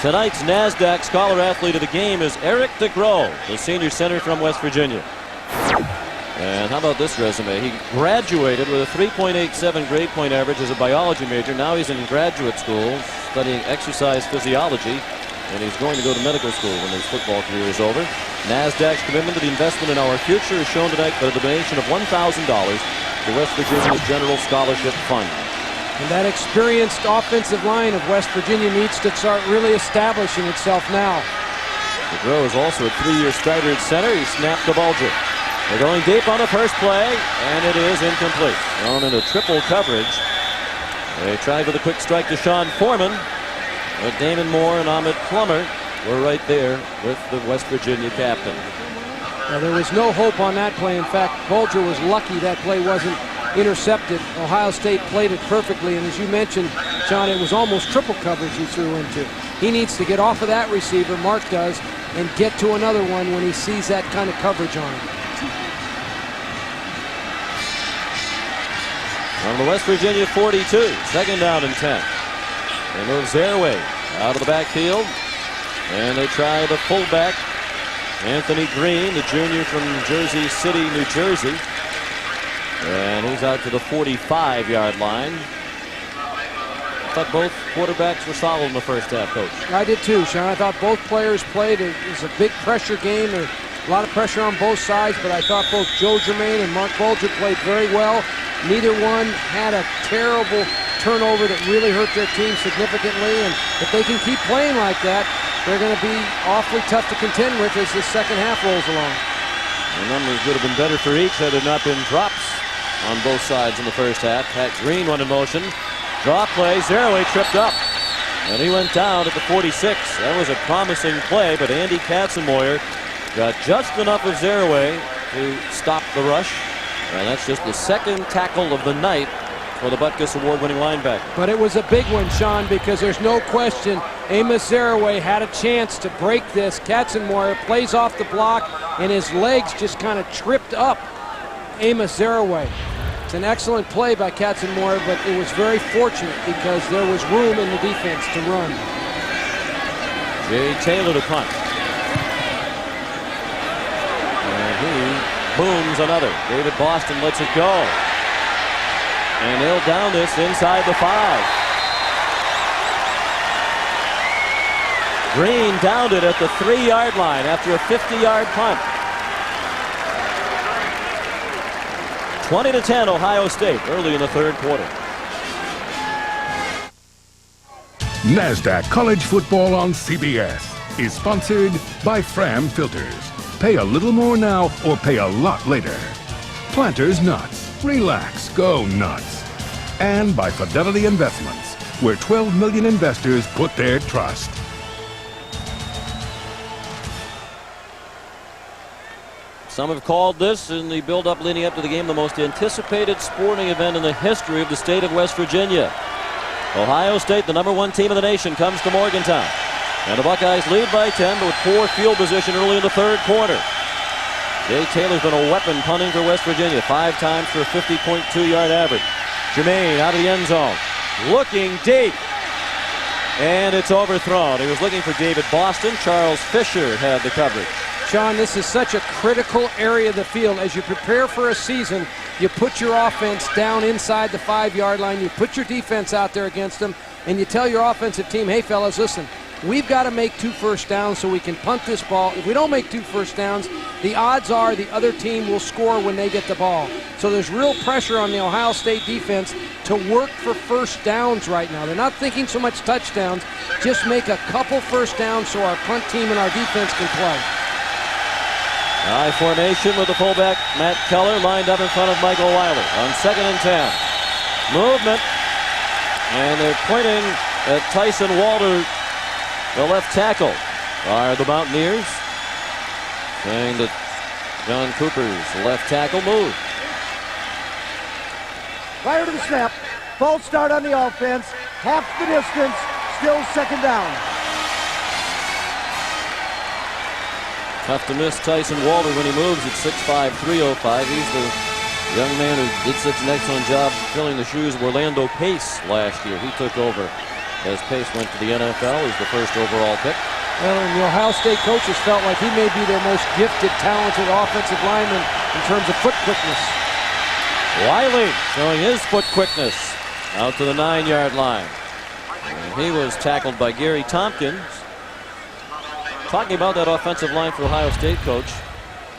Tonight's NASDAQ Scholar Athlete of the game is Eric DeGros, the senior center from West Virginia. And how about this resume? He graduated with a 3.87 grade point average as a biology major. Now he's in graduate school studying exercise physiology, and he's going to go to medical school when his football career is over. NASDAQ's commitment to the investment in our future is shown tonight by the donation of $1,000 to West Virginia's General Scholarship Fund. And that experienced offensive line of West Virginia needs to start really establishing itself now. DeGros is also a 3-year starter at center. He snapped the Bulger. They're going deep on the first play, and it is incomplete. Thrown into triple coverage. They tried with a quick strike to Sean Foreman, but Damon Moore and Ahmed Plummer were right there with the West Virginia captain. Now, there was no hope on that play. In fact, Bulger was lucky that play wasn't intercepted. Ohio State played it perfectly, and as you mentioned, John, it was almost triple coverage he threw into. He needs to get off of that receiver, Mark does, and get to another one when he sees that kind of coverage on him. On the West Virginia 42, second down and 10. They move Zerway out of the backfield, and they try the fullback, Anthony Green, the junior from Jersey City, New Jersey. And he's out to the 45-yard line. I thought both quarterbacks were solid in the first half, Coach. I did too, Sean. I thought both players played. It was a big pressure game. There was a lot of pressure on both sides, but I thought both Joe Germain and Mark Bulger played very well. Neither one had a terrible turnover that really hurt their team significantly, and if they can keep playing like that, they're going to be awfully tough to contend with as the second half rolls along. The numbers would have been better for each had there not been drops on both sides in the first half. Pat Green went in motion. Draw play, Zerway tripped up, and he went down at the 46. That was a promising play, but Andy Katzenmoyer got just enough of Zerway to stop the rush, and that's just the second tackle of the night for the Butkus Award-winning linebacker. But it was a big one, Sean, because there's no question Amos Zerway had a chance to break this. Katzenmoyer plays off the block, and his legs just kind of tripped up Amos Zerway. It's an excellent play by Katzenmoyer, but it was very fortunate because there was room in the defense to run. Jay Taylor to punt. And he booms another. David Boston lets it go. And they'll down this inside the 5. Green downed it at the 3-yard line after a 50-yard punt. 20-10 Ohio State early in the third quarter. NASDAQ College Football on CBS is sponsored by Fram Filters. Pay a little more now or pay a lot later. Planters Nuts. Relax, go nuts. And by Fidelity Investments, where 12 million investors put their trust. Some have called this, in the build-up leading up to the game, the most anticipated sporting event in the history of the state of West Virginia. Ohio State, the #1 team in the nation, comes to Morgantown. And the Buckeyes lead by 10, but with poor field position early in the third quarter. Jay Taylor's been a weapon punting for West Virginia, 5 times for a 50.2-yard average. Jermaine out of the end zone, looking deep. And it's overthrown. He was looking for David Boston. Charles Fisher had the coverage. Sean, this is such a critical area of the field. As you prepare for a season, you put your offense down inside the 5-yard line. You put your defense out there against them, and you tell your offensive team, hey, fellas, listen, we've got to make 2 first downs so we can punt this ball. If we don't make 2 first downs, the odds are the other team will score when they get the ball. So there's real pressure on the Ohio State defense to work for first downs right now. They're not thinking so much touchdowns. Just make a couple first downs so our punt team and our defense can play. High formation with the fullback, Matt Keller, lined up in front of Michael Wiley on 2nd and 10. Movement. And they're pointing at Tyson Walter, the left tackle. Are the Mountaineers saying that John Cooper's left tackle moved. Prior to the snap, false start on the offense, half the distance, still 2nd down. Tough to miss Tyson Walter when he moves at 6'5", 305. He's the young man who did such an excellent job filling the shoes of Orlando Pace last year. He took over as Pace went to the NFL as the first overall pick. Well, and the Ohio State coaches felt like he may be their most gifted, talented offensive lineman in terms of foot quickness. Wiley showing his foot quickness out to the 9-yard line. And he was tackled by Gary Tompkins. Talking about that offensive line for Ohio State, Coach,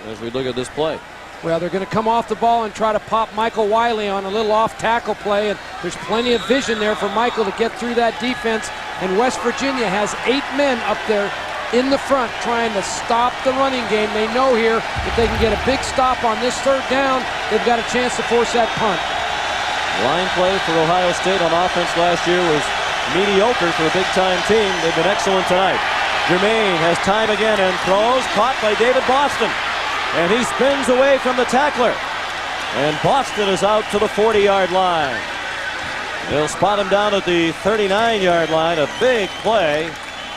as we look at this play. Well, they're going to come off the ball and try to pop Michael Wiley on a little off-tackle play, and there's plenty of vision there for Michael to get through that defense. And West Virginia has 8 men up there in the front trying to stop the running game. They know here if they can get a big stop on this 3rd down, they've got a chance to force that punt. Line play for Ohio State on offense last year was mediocre for a big-time team. They've been excellent tonight. Germain has time again and throws, caught by David Boston. And he spins away from the tackler. And Boston is out to the 40-yard line. They'll spot him down at the 39-yard line. A big play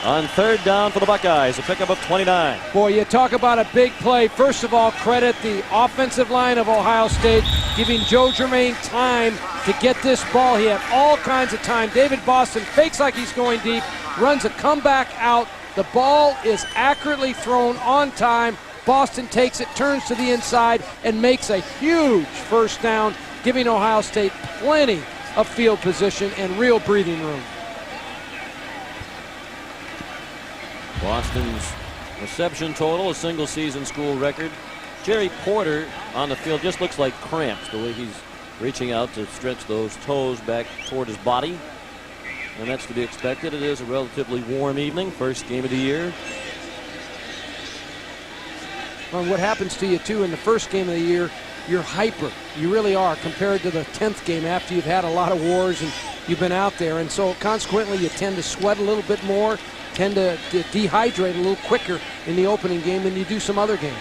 on 3rd down for the Buckeyes. A pickup of 29. Boy, you talk about a big play. First of all, credit the offensive line of Ohio State, giving Joe Germain time to get this ball. He had all kinds of time. David Boston fakes like he's going deep, runs a comeback out. The ball is accurately thrown on time. Boston takes it, turns to the inside, and makes a huge 1st down, giving Ohio State plenty of field position and real breathing room. Boston's reception total, a single season school record. Jerry Porter on the field just looks like cramps, the way he's reaching out to stretch those toes back toward his body. And that's to be expected. It is a relatively warm evening, first game of the year. Well, what happens to you, too, in the first game of the year, you're hyper. You really are, compared to the 10th game after you've had a lot of wars and you've been out there. And so, consequently, you tend to sweat a little bit more, tend to dehydrate a little quicker in the opening game than you do some other games.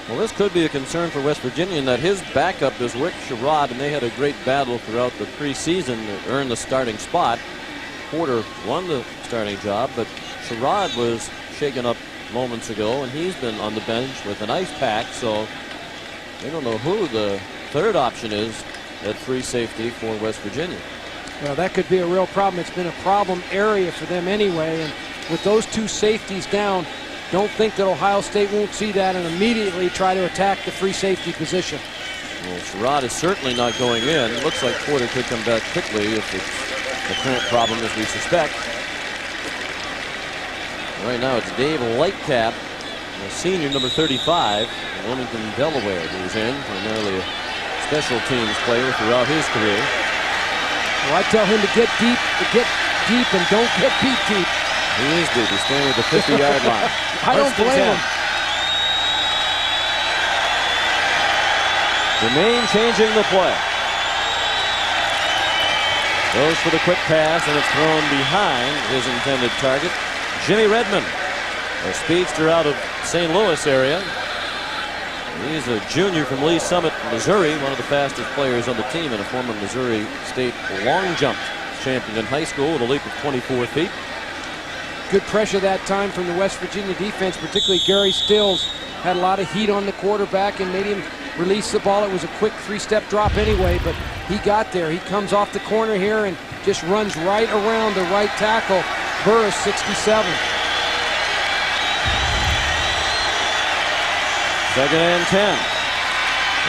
Well, this could be a concern for West Virginia in that his backup is Rick Sherrod, and they had a great battle throughout the preseason to earn the starting spot. Porter won the starting job, but Sherrod was shaken up moments ago, and he's been on the bench with an ice pack, so they don't know who the 3rd option is at free safety for West Virginia. Well, that could be a real problem. It's been a problem area for them anyway, and with those 2 safeties down, don't think that Ohio State won't see that and immediately try to attack the free safety position. Well, Sherrod is certainly not going in. It looks like Porter could come back quickly if it's the current problem as we suspect. Right now it's Dave Lightcap, a senior, number 35, in Wilmington, Delaware, who's in, primarily a special teams player throughout his career. Well, I tell him to get deep and don't get beat deep. He is deep. He's standing at the 50-yard line. I don't blame him. Germain changing the play. Goes for the quick pass, and it's thrown behind his intended target. Jimmy Redmond, a speedster out of St. Louis area. He's a junior from Lee Summit, Missouri, one of the fastest players on the team, and a former Missouri State long jump champion in high school with a leap of 24 feet. Good pressure that time from the West Virginia defense, particularly Gary Stills. Had a lot of heat on the quarterback and made him release the ball. It was a quick 3-step drop anyway, but he got there. He comes off the corner here and just runs right around the right tackle. Burris, 67. 2nd and 10.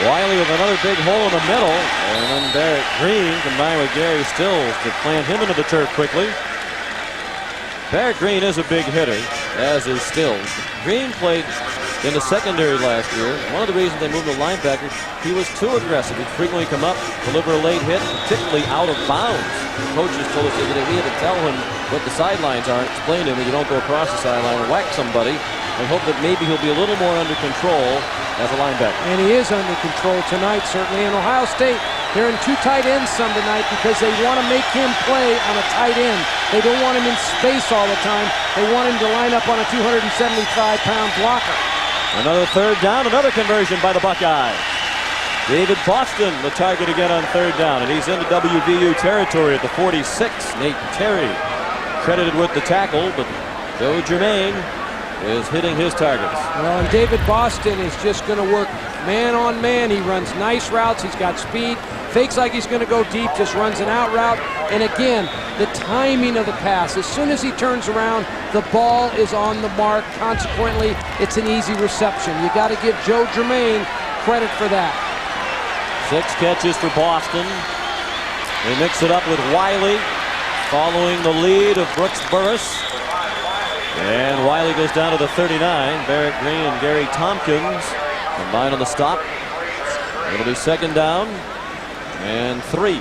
Wiley with another big hole in the middle, and then Barrett Green combined with Gary Stills to plant him into the turf quickly. Barrett Green is a big hitter, as is Stills. Green played in the secondary last year. One of the reasons they moved to linebacker, he was too aggressive. He'd frequently come up, deliver a late hit, particularly out of bounds. Coaches told us that we had to tell him what the sidelines are, explain to him that you don't go across the sideline and whack somebody. and hope that maybe he'll be a little more under control as a linebacker. And he is under control tonight, certainly. And Ohio State, they're in 2 tight ends some tonight because they want to make him play on a tight end. They don't want him in space all the time. They want him to line up on a 275-pound blocker. Another third down, another conversion by the Buckeyes. David Boston, the target again on third down, and he's into WVU territory at the 46. Nate Terry credited with the tackle, but Joe Germain is hitting his targets. Well, and David Boston is just going to work man on man. He runs nice routes. He's got speed. Fakes like he's going to go deep, just runs an out route. And again, the timing of the pass. As soon as he turns around, the ball is on the mark. Consequently, it's an easy reception. You got to give Joe Germain credit for that. 6 catches for Boston. They mix it up with Wiley, following the lead of Brooks Burris. And Wiley goes down to the 39. Barrett Green and Gary Tompkins combine on the stop. It'll be second down and 3.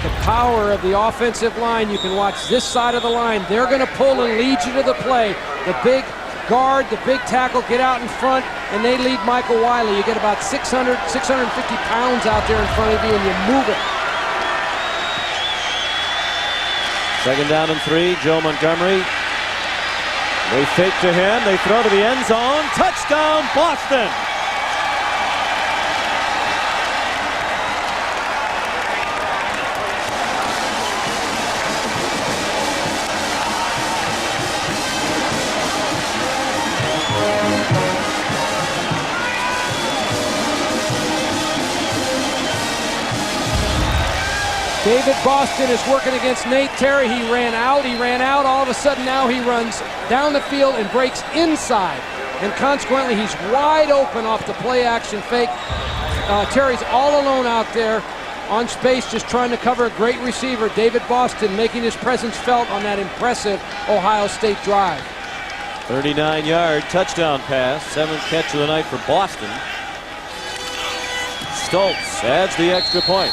The power of the offensive line. You can watch this side of the line. They're going to pull and lead you to the play. The big guard, the big tackle get out in front, and they lead Michael Wiley. You get about 650 pounds out there in front of you, and you move it. Second down and 3. Joe Montgomery. They fake to him. They throw to the end zone. Touchdown, Boston. David Boston is working against Nate Terry. He ran out. All of a sudden now he runs down the field and breaks inside. And consequently, he's wide open off the play action fake. Terry's all alone out there on space, just trying to cover a great receiver. David Boston making his presence felt on that impressive Ohio State drive. 39-yard touchdown pass. 7th catch of the night for Boston. Stoltz adds the extra point.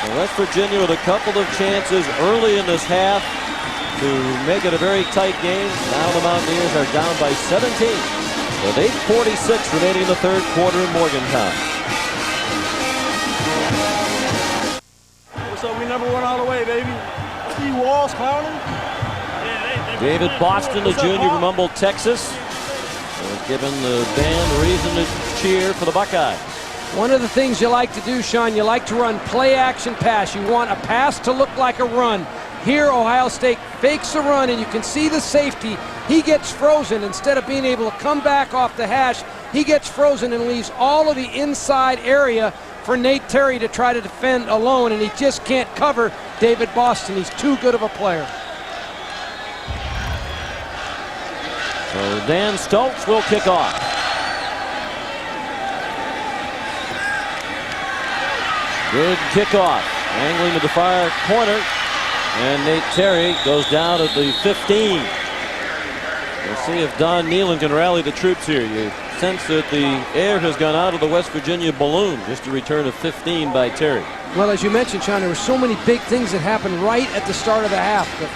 So West Virginia with a couple of chances early in this half to make it a very tight game. Now the Mountaineers are down by 17 with 8:46 remaining in the third quarter in Morgantown. What's up? We number 1 all the way, baby. See Walls clowning. David Boston, the junior from Humboldt, Texas, has given the band reason to cheer for the Buckeyes. One of the things you like to do, Sean, you like to run play-action pass. You want a pass to look like a run. Here, Ohio State fakes a run, and you can see the safety. He gets frozen. Instead of being able to come back off the hash, he gets frozen and leaves all of the inside area for Nate Terry to try to defend alone, and he just can't cover David Boston. He's too good of a player. So Dan Stoltz will kick off. Good kickoff, angling to the far corner, and Nate Terry goes down at the 15. We'll see if Don Nealon can rally the troops here. You sense that the air has gone out of the West Virginia balloon. Just a return of 15 by Terry. Well, as you mentioned, Sean, there were so many big things that happened right at the start of the half. The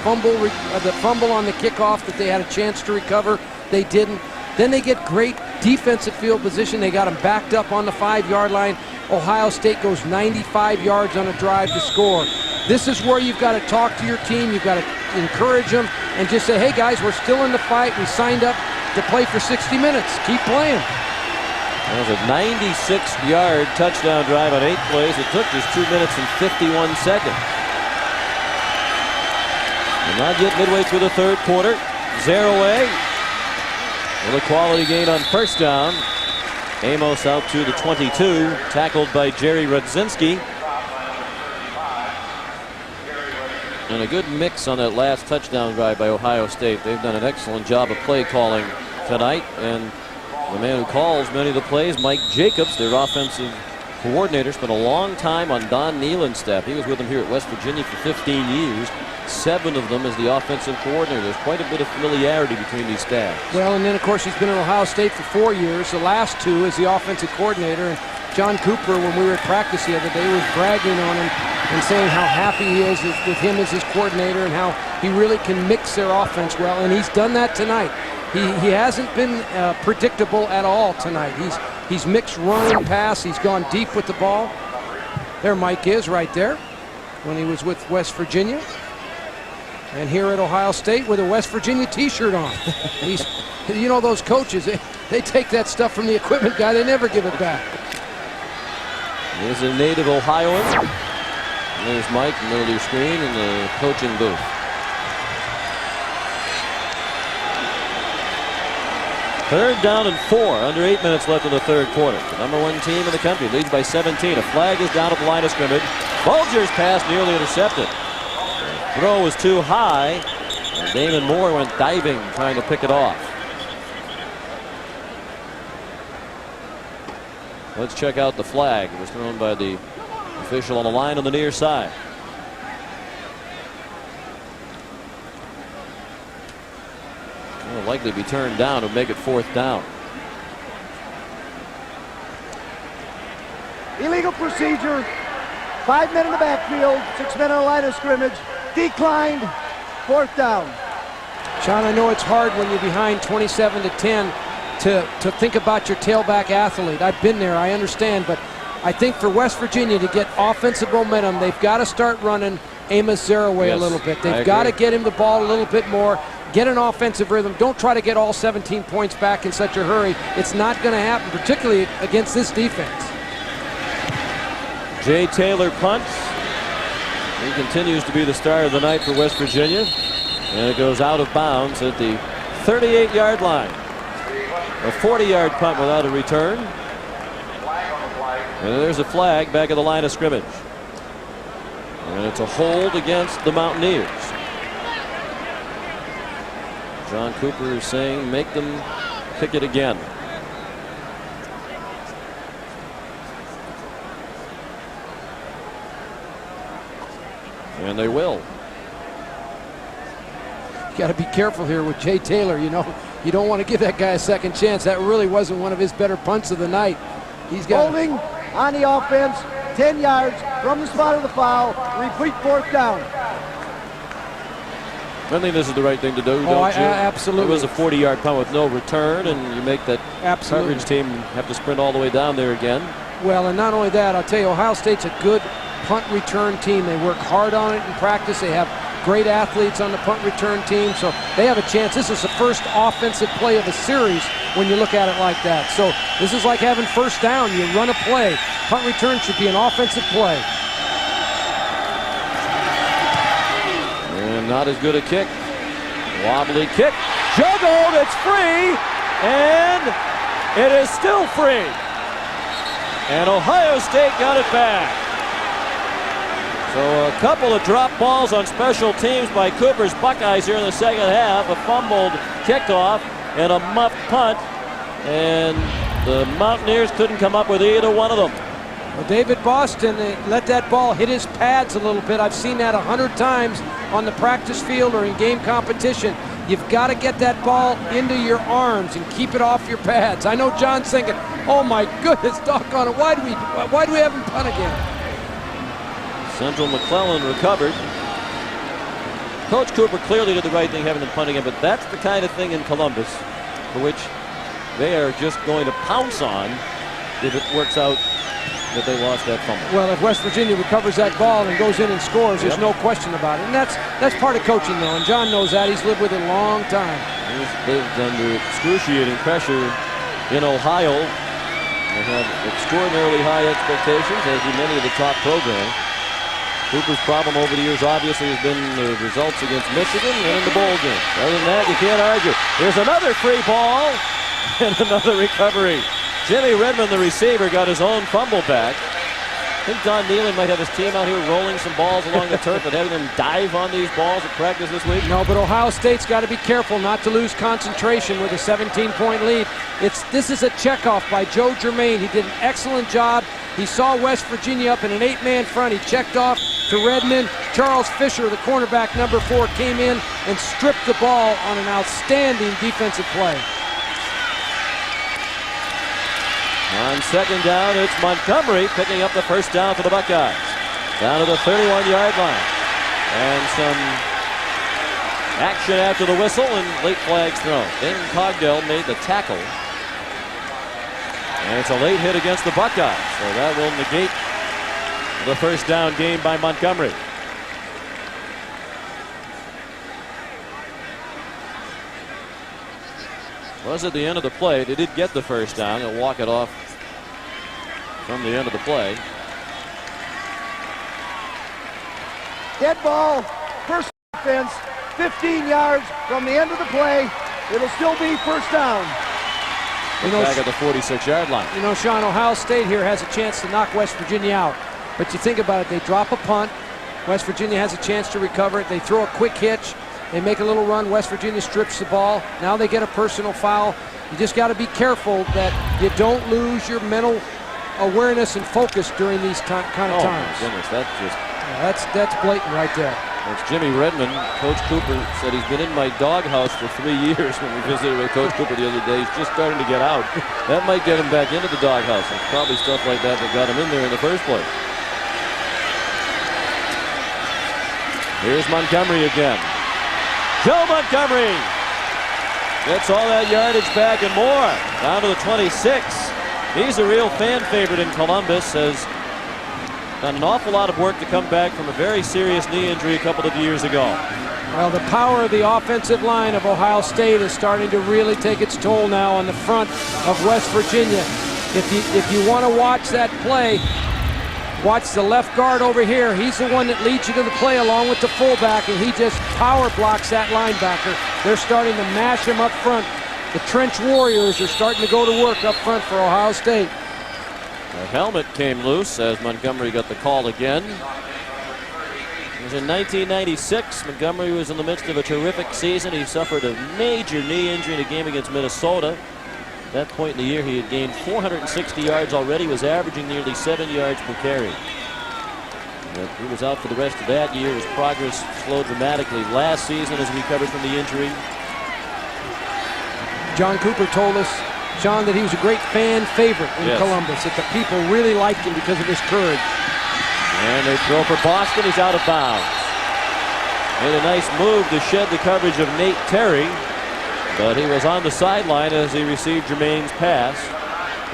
fumble on the kickoff that they had a chance to recover, they didn't. Then they get great defensive field position. They got them backed up on the 5-yard line. Ohio State goes 95 yards on a drive to score. This is where you've got to talk to your team. You've got to encourage them and just say, hey, guys, we're still in the fight. We signed up to play for 60 minutes. Keep playing. That was a 96-yard touchdown drive on 8 plays. It took just 2 minutes and 51 seconds. And not yet midway through the third quarter. Zaraway with a quality gain on first down. Amos out to the 22, tackled by Jerry Rudzinski. And a good mix on that last touchdown drive by Ohio State. They've done an excellent job of play calling tonight. And the man who calls many of the plays, Mike Jacobs, their offensive coordinator, spent a long time on Don Nealon's staff. He was with him here at West Virginia for 15 years. 7 of them as the offensive coordinator. There's quite a bit of familiarity between these staffs. Well, and then, of course, he's been at Ohio State for 4 years. The last 2 as the offensive coordinator. And John Cooper, when we were at practice the other day, was bragging on him and saying how happy he is with him as his coordinator and how he really can mix their offense well, and he's done that tonight. He hasn't been predictable at all tonight. He's mixed run and pass. He's gone deep with the ball. There Mike is right there when he was with West Virginia. And here at Ohio State with a West Virginia t-shirt on. You know those coaches, they take that stuff from the equipment guy, they never give it back. There's a native Ohioan. There's Mike in the middle of your screen in the coaching booth. Third down and 4, under 8 minutes left in the third quarter. The number 1 team in the country leads by 17. A flag is down at the line of scrimmage. Bulger's pass nearly intercepted. The throw was too high. And Damon Moore went diving trying to pick it off. Let's check out the flag. It was thrown by the official on the line on the near side. Will likely be turned down to make it 4th down. Illegal procedure. 5 men in the backfield, 6 men on the line of scrimmage. Declined. 4th down. Sean, I know it's hard when you're behind 27-10 to think about your tailback athlete. I've been there, I understand, but I think for West Virginia to get offensive momentum, they've got to start running Amos Zaraway a little bit. They've got to get him the ball a little bit more, get an offensive rhythm. Don't try to get all 17 points back in such a hurry. It's not going to happen, particularly against this defense. Jay Taylor punts. He continues to be the star of the night for West Virginia. And it goes out of bounds at the 38-yard line. A 40-yard punt without a return. And there's a flag back at the line of scrimmage. And it's a hold against the Mountaineers. John Cooper is saying make them kick it again. And they will. You got to be careful here with Jay Taylor. You know, you don't want to give that guy a second chance. That really wasn't one of his better punts of the night. He's got holding on the offense, 10 yards from the spot of the foul. Repeat 4th down. I think this is the right thing to do, don't you? Absolutely. It was a 40-yard punt with no return, and you make that coverage team have to sprint all the way down there again. Well, and not only that, I'll tell you, Ohio State's a good punt return team. They work hard on it in practice. They have great athletes on the punt return team, so they have a chance. This is the first offensive play of the series when you look at it like that. So this is like having first down. You run a play. Punt return should be an offensive play. And not as good a kick. Wobbly kick. Juggled. It's free. And it is still free. And Ohio State got it back. So a couple of drop balls on special teams by Cooper's Buckeyes here in the second half. A fumbled kickoff and a muffed punt. And the Mountaineers couldn't come up with either one of them. Well, David Boston let that ball hit his pads a little bit. I've seen that 100 times on the practice field or in game competition. You've got to get that ball into your arms and keep it off your pads. I know John's thinking, oh my goodness, doggone it, why do we have him punt again? Central McClellan recovered. Coach Cooper clearly did the right thing having them punting him, but that's the kind of thing in Columbus for which they are just going to pounce on if it works out that they lost that fumble. Well, if West Virginia recovers that ball and goes in and scores, there's no question about it. And that's part of coaching, though, and John knows that. He's lived with it a long time. He's lived under excruciating pressure in Ohio. They have extraordinarily high expectations, as do many of the top programs. Cooper's problem over the years obviously has been the results against Michigan and in the bowl game. Other than that, you can't argue. There's another free ball and another recovery. Jimmy Redmond, the receiver, got his own fumble back. I think Don Nealon might have his team out here rolling some balls along the turf and having them dive on these balls at practice this week. No, but Ohio State's got to be careful not to lose concentration with a 17-point lead. This is a checkoff by Joe Germain. He did an excellent job. He saw West Virginia up in an 8-man front. He checked off to Redmond. Charles Fisher, the cornerback, number 4, came in and stripped the ball on an outstanding defensive play. On second down, it's Montgomery picking up the first down for the Buckeyes. down to the 31-yard line. And some action after the whistle and late flags thrown. Dan Cogdell made the tackle. And it's a late hit against the Buckeyes. So that will negate the first down gain by Montgomery. Was at the end of the play. They did get the first down. They'll walk it off from the end of the play. Dead ball, first offense, 15 yards from the end of the play. It'll still be first down. Back at the 46-yard line. You know, Sean, Ohio State here has a chance to knock West Virginia out. But you think about it, they drop a punt. West Virginia has a chance to recover it. They throw a quick hitch. They make a little run. West Virginia strips the ball. Now they get a personal foul. You just got to be careful that you don't lose your mental awareness and focus during these kind of times. Oh, my goodness, that's blatant right there. It's Jimmy Redmond. Coach Cooper said he's been in my doghouse for 3 years when we visited with Coach Cooper the other day. He's just starting to get out. That might get him back into the doghouse. It's probably stuff like that got him in there in the first place. Here's Montgomery again. Joe Montgomery gets all that yardage back and more. Down to the 26. He's a real fan favorite in Columbus. Has done an awful lot of work to come back from a very serious knee injury a couple of years ago. Well, the power of the offensive line of Ohio State is starting to really take its toll now on the front of West Virginia. If you want to watch that play, watch the left guard over here. He's the one that leads you to the play along with the fullback, and he just power blocks that linebacker. They're starting to mash him up front. The trench warriors are starting to go to work up front for Ohio State. The helmet came loose as Montgomery got the call again. It was in 1996. Montgomery was in the midst of a terrific season. He suffered a major knee injury in a game against Minnesota. At that point in the year, he had gained 460 yards already, was averaging nearly 7 yards per carry. But he was out for the rest of that year. His progress slowed dramatically last season as he recovered from the injury. John Cooper told us, Sean, that he was a great fan favorite in Columbus, that the people really liked him because of his courage. And they throw for Boston. He's out of bounds. Made a nice move to shed the coverage of Nate Terry, but he was on the sideline as he received Jermaine's pass.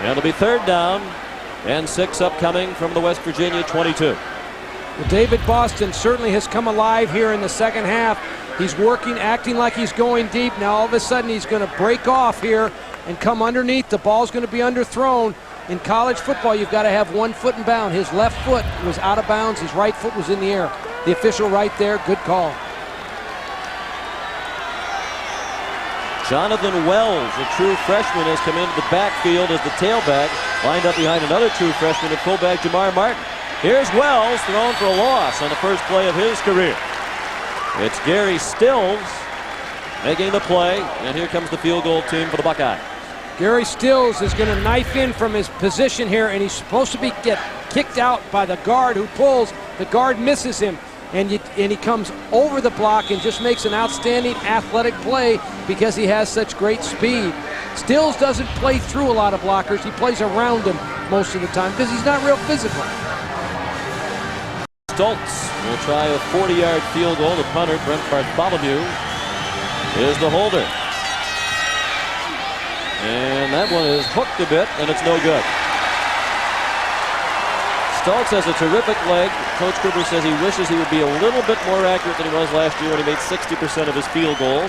And it'll be third down and 6 upcoming from the West Virginia 22. Well, David Boston certainly has come alive here in the second half. He's working, acting like he's going deep. Now all of a sudden he's going to break off here and come underneath. The ball's going to be underthrown. In college football, you've got to have 1 foot in bounds. His left foot was out of bounds. His right foot was in the air. The official right there, good call. Jonathan Wells, a true freshman, has come into the backfield as the tailback, lined up behind another true freshman at fullback, Jamar Martin. Here's Wells, thrown for a loss on the first play of his career. It's Gary Stills making the play, and here comes the field goal team for the Buckeyes. Gary Stills is going to knife in from his position here, and he's supposed to get kicked out by the guard who pulls. The guard misses him, and he comes over the block and just makes an outstanding athletic play because he has such great speed. Stills doesn't play through a lot of blockers. He plays around them most of the time because he's not real physical. Stoltz will try a 40-yard field goal. The punter, Brent Bartholomew, is the holder. And that one is hooked a bit, and it's no good. Stoltz has a terrific leg. Coach Cooper says he wishes he would be a little bit more accurate than he was last year when he made 60% of his field goals.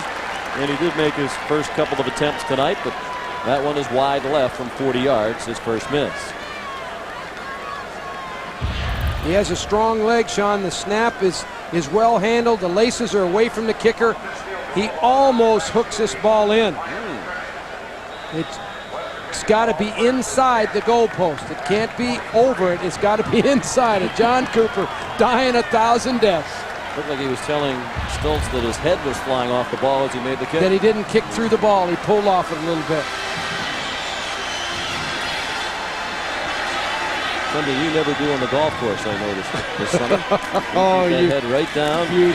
And he did make his first couple of attempts tonight, but that one is wide left from 40 yards, his first miss. He has a strong leg, Sean. The snap is well handled. The laces are away from the kicker. He almost hooks this ball in. It's got to be inside the goalpost. It can't be over it. It's got to be inside it. John Cooper dying 1,000 deaths. Looked like he was telling Stoltz that his head was flying off the ball as he made the kick. That he didn't kick through the ball. He pulled off it a little bit. Something you never do on the golf course, I noticed this summer. Oh, you head right down, you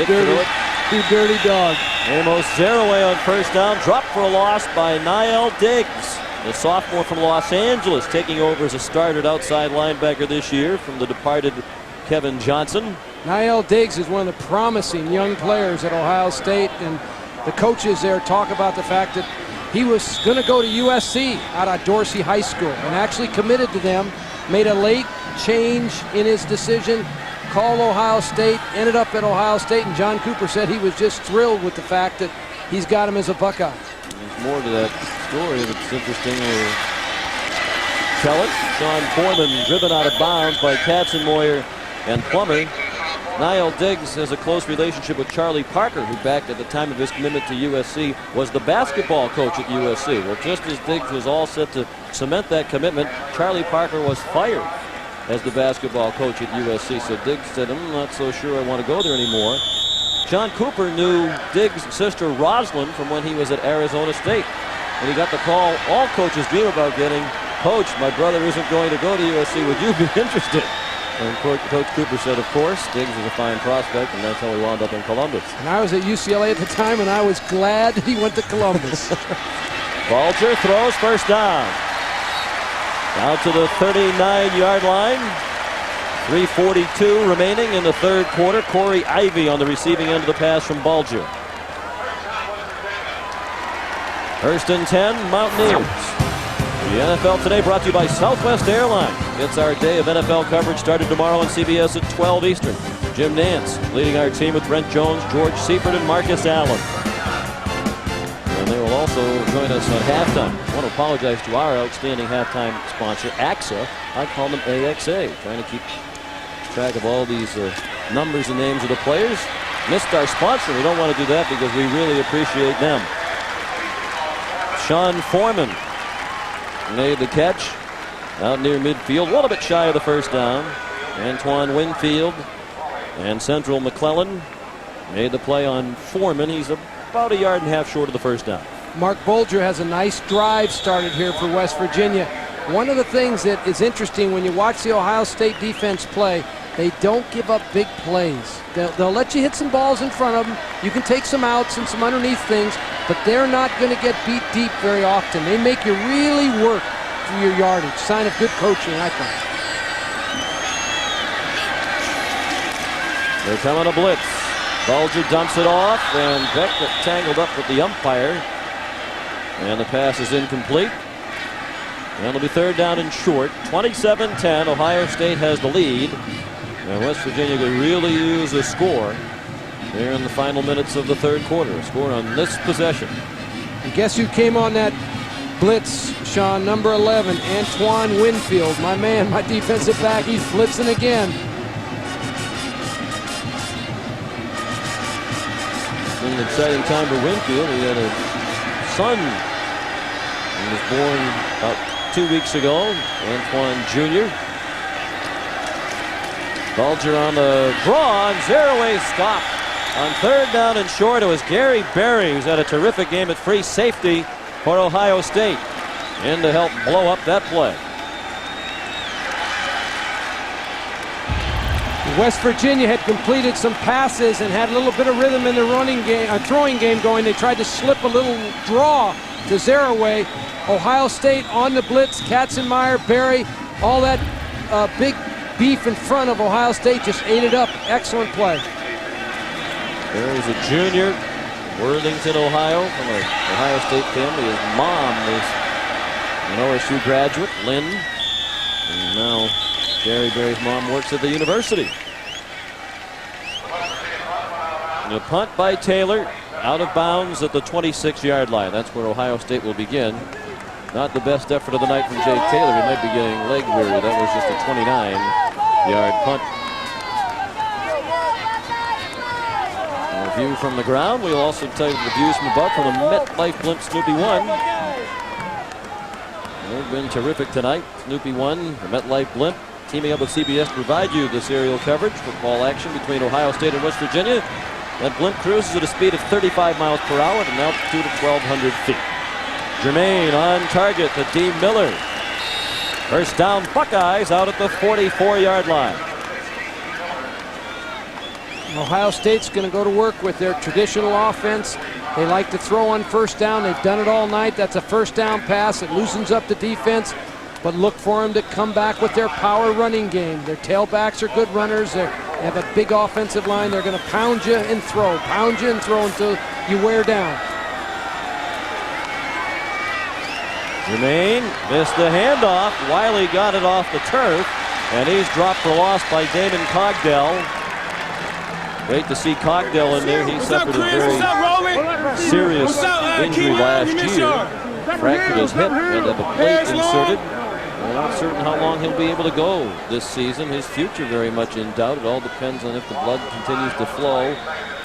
dirty dog. Amos Zaraway on first down, dropped for a loss by Niall Diggs, the sophomore from Los Angeles, taking over as a starter outside linebacker this year from the departed Kevin Johnson. Niall Diggs is one of the promising young players at Ohio State, and the coaches there talk about the fact that he was going to go to USC out of Dorsey High School and actually committed to them, made a late change in his decision, called Ohio State, ended up at Ohio State, and John Cooper said he was just thrilled with the fact that he's got him as a Buckeye. There's more to that story that's interesting. We'll tell it. Sean Foreman driven out of bounds by Katzenmoyer and Plummer. Niall Diggs has a close relationship with Charlie Parker, who back at the time of his commitment to USC was the basketball coach at USC. Well, just as Diggs was all set to cement that commitment, Charlie Parker was fired as the basketball coach at USC. So Diggs said, I'm not so sure I want to go there anymore. John Cooper knew Diggs' sister Rosalind from when he was at Arizona State. And he got the call all coaches dream about getting. Coach, my brother isn't going to go to USC. Would you be interested? And Coach Cooper said, of course. Diggs is a fine prospect, and that's how he wound up in Columbus. And I was at UCLA at the time, and I was glad that he went to Columbus. Bulger throws first down. Out to the 39-yard line. 3:42 remaining in the third quarter. Corey Ivy on the receiving end of the pass from Bulger. First and 10, Mountaineers. The NFL Today brought to you by Southwest Airlines. It's our day of NFL coverage started tomorrow on CBS at 12 Eastern. Jim Nantz leading our team with Brent Jones, George Seifert, and Marcus Allen. And they will also join us at halftime. I want to apologize to our outstanding halftime sponsor, AXA. I call them AXA, trying to keep track of all these numbers and names of the players. Missed our sponsor. We don't want to do that because we really appreciate them. Sean Foreman made the catch out near midfield, a little bit shy of the first down. Antoine Winfield and Central McClellan made the play on Foreman. He's about a yard and a half short of the first down. Mark Bulger has a nice drive started here for West Virginia. One of the things that is interesting when you watch the Ohio State defense play, they don't give up big plays. They'll let you hit some balls in front of them. You can take some outs and some underneath things, but they're not going to get beat deep very often. They make you really work for your yardage. Sign of good coaching, I think. They're coming a blitz. Bulger dumps it off, and Beck got tangled up with the umpire. And the pass is incomplete. And it'll be third down and short. 27-10. Ohio State has the lead. And West Virginia could really use a score here in the final minutes of the third quarter. A score on this possession. And guess who came on that blitz, Sean? Number 11, Antoine Winfield. My man, my defensive back. He's blitzing again. It's been an exciting time for Winfield. He had a son. He was born about 2 weeks ago, Antoine Jr. Bulger on the draw, and zero-way stop. On third down and short, it was Gary Berry, who's had a terrific game at free safety for Ohio State, in to help blow up that play. West Virginia had completed some passes and had a little bit of rhythm in the running game, throwing game going. They tried to slip a little draw to Zeraway. Ohio State on the blitz. Katzenmeyer, Berry, all that big beef in front of Ohio State just ate it up. Excellent play. Berry's a junior, Worthington, Ohio, from an Ohio State family. His mom was an OSU graduate, Lynn, and now Gary Berry's mom works at the university. And a punt by Taylor, out of bounds at the 26-yard line. That's where Ohio State will begin. Not the best effort of the night from Jake Taylor. He might be getting leg weary. That was just a 29-yard punt. A view from the ground. We'll also tell you the views from above from the MetLife Blimp Snoopy 1. They've been terrific tonight. Snoopy 1, the MetLife Blimp, teaming up with CBS to provide you the serial coverage. Football action between Ohio State and West Virginia. That blimp cruises at a speed of 35 miles per hour at an altitude of 1,200 feet. Jermaine on target to D. Miller. First down, Buckeyes out at the 44-yard line. Ohio State's going to go to work with their traditional offense. They like to throw on first down. They've done it all night. That's a first down pass. It loosens up the defense. but look for them to come back with their power running game. Their tailbacks are good runners. They have a big offensive line. They're going to pound you and throw until you wear down. Jermaine missed the handoff. Wiley got it off the turf, and he's dropped for loss by Damon Cogdell. Great to see Cogdell in there. He suffered a very serious injury last year. Fractured his hip and had the plate inserted. We're not certain how long he'll be able to go this season. His future very much in doubt. It all depends on if the blood continues to flow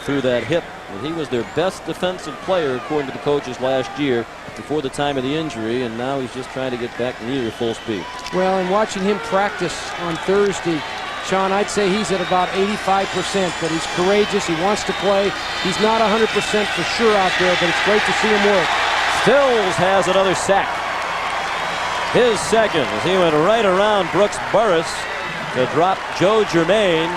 through that hip. And he was their best defensive player, according to the coaches, last year before the time of the injury, and now he's just trying to get back near full speed. Well, and watching him practice on Thursday, Sean, I'd say he's at about 85%, but he's courageous. He wants to play. He's not 100% for sure out there, but it's great to see him work. Stills has another sack. His second as he went right around Brooks Burris to drop Joe Germain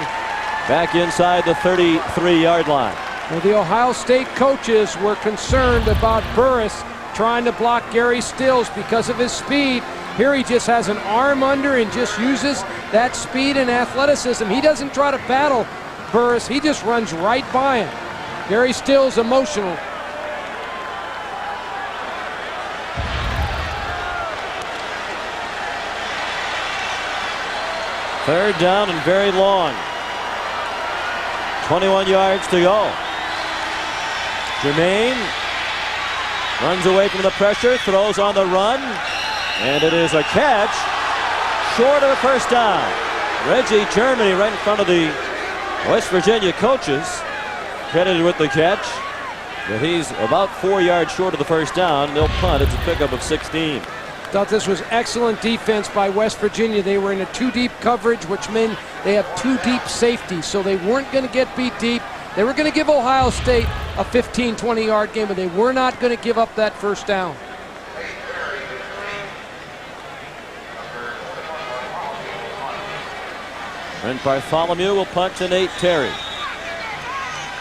back inside the 33-yard line. Well, the Ohio State coaches were concerned about Burris trying to block Gary Stills because of his speed. Here he just has an arm under and just uses that speed and athleticism. He doesn't try to battle Burris. He just runs right by him. Gary Stills emotional. Third down and very long. 21 yards to go. Jermaine runs away from the pressure, throws on the run, and it is a catch short of the first down. Reggie Germany right in front of the West Virginia coaches, credited with the catch, but he's about 4 yards short of the first down. They'll punt. It's a pickup of 16. Thought this was excellent defense by West Virginia. They were in a two-deep coverage, which meant they have two deep safeties, so they weren't going to get beat deep. They were going to give Ohio State a 15, 20-yard game, but they were not going to give up that first down. And Bartholomew will punt to Nate Terry.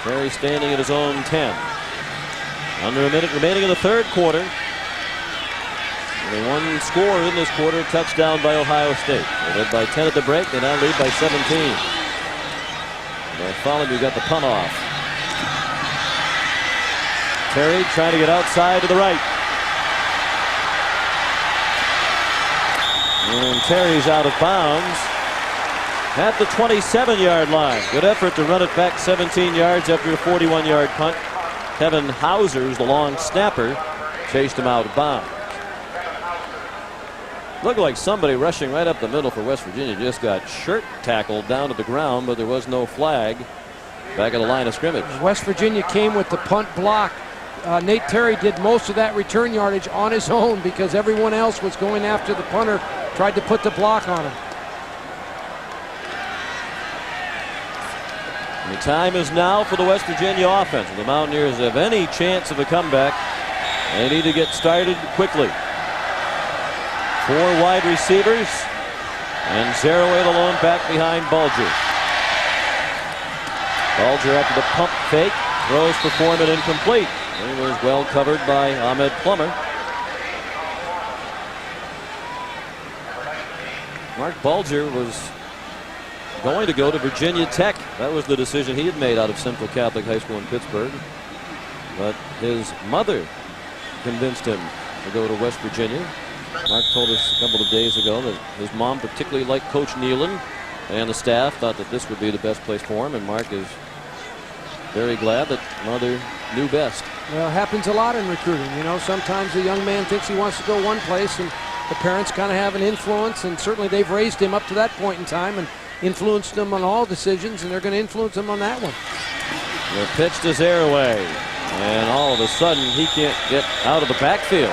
Terry standing at his own 10. Under a minute remaining in the third quarter. Only one score in this quarter, a touchdown by Ohio State. They led by 10 at the break. They now lead by 17. Bartholomew got the punt off. Terry trying to get outside to the right. And Terry's out of bounds at the 27-yard line. Good effort to run it back 17 yards after a 41-yard punt. Kevin Hauser's the long snapper chased him out of bounds. Looked like somebody rushing right up the middle for West Virginia just got shirt tackled down to the ground, but there was no flag back at the line of scrimmage. West Virginia came with the punt block. Nate Terry did most of that return yardage on his own because everyone else was going after the punter, tried to put the block on him. The time is now for the West Virginia offense. If the Mountaineers have any chance of a comeback, they need to get started quickly. 4 wide receivers, and Zaraway the lone back behind Bulger. Bulger after the pump fake, throws for Foreman incomplete. He was well covered by Ahmed Plummer. Mark Bulger was going to go to Virginia Tech. That was the decision he had made out of Central Catholic High School in Pittsburgh. But his mother convinced him to go to West Virginia. Mark told us a couple of days ago that his mom particularly liked Coach Nealon, and the staff thought that this would be the best place for him, and Mark is very glad that mother knew best. Well, it happens a lot in recruiting. You know, sometimes a young man thinks he wants to go one place, and the parents kind of have an influence, and certainly they've raised him up to that point in time and influenced him on all decisions, and they're going to influence him on that one. The pitch to Zaraway, and all of a sudden he can't get out of the backfield.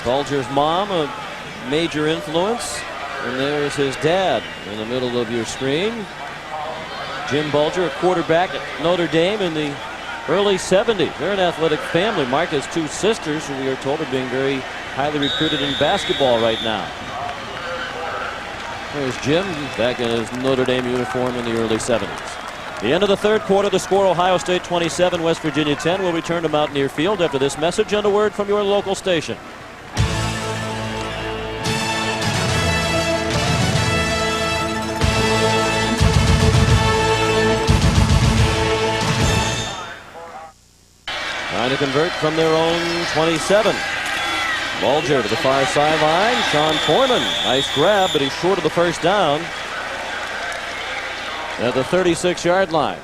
Bulger's mom, a major influence, and there's his dad in the middle of your screen. Jim Bulger, a quarterback at Notre Dame in the early 70s. They're an athletic family. Mark has 2 sisters who we are told are being very highly recruited in basketball right now. There's Jim back in his Notre Dame uniform in the early 70s. The end of the third quarter, the score Ohio State 27, West Virginia 10. We'll return to Mountaineer Field after this message and a word from your local station. Trying to convert from their own 27. Bulger to the far sideline. Sean Foreman, nice grab, but he's short of the first down at the 36-yard line.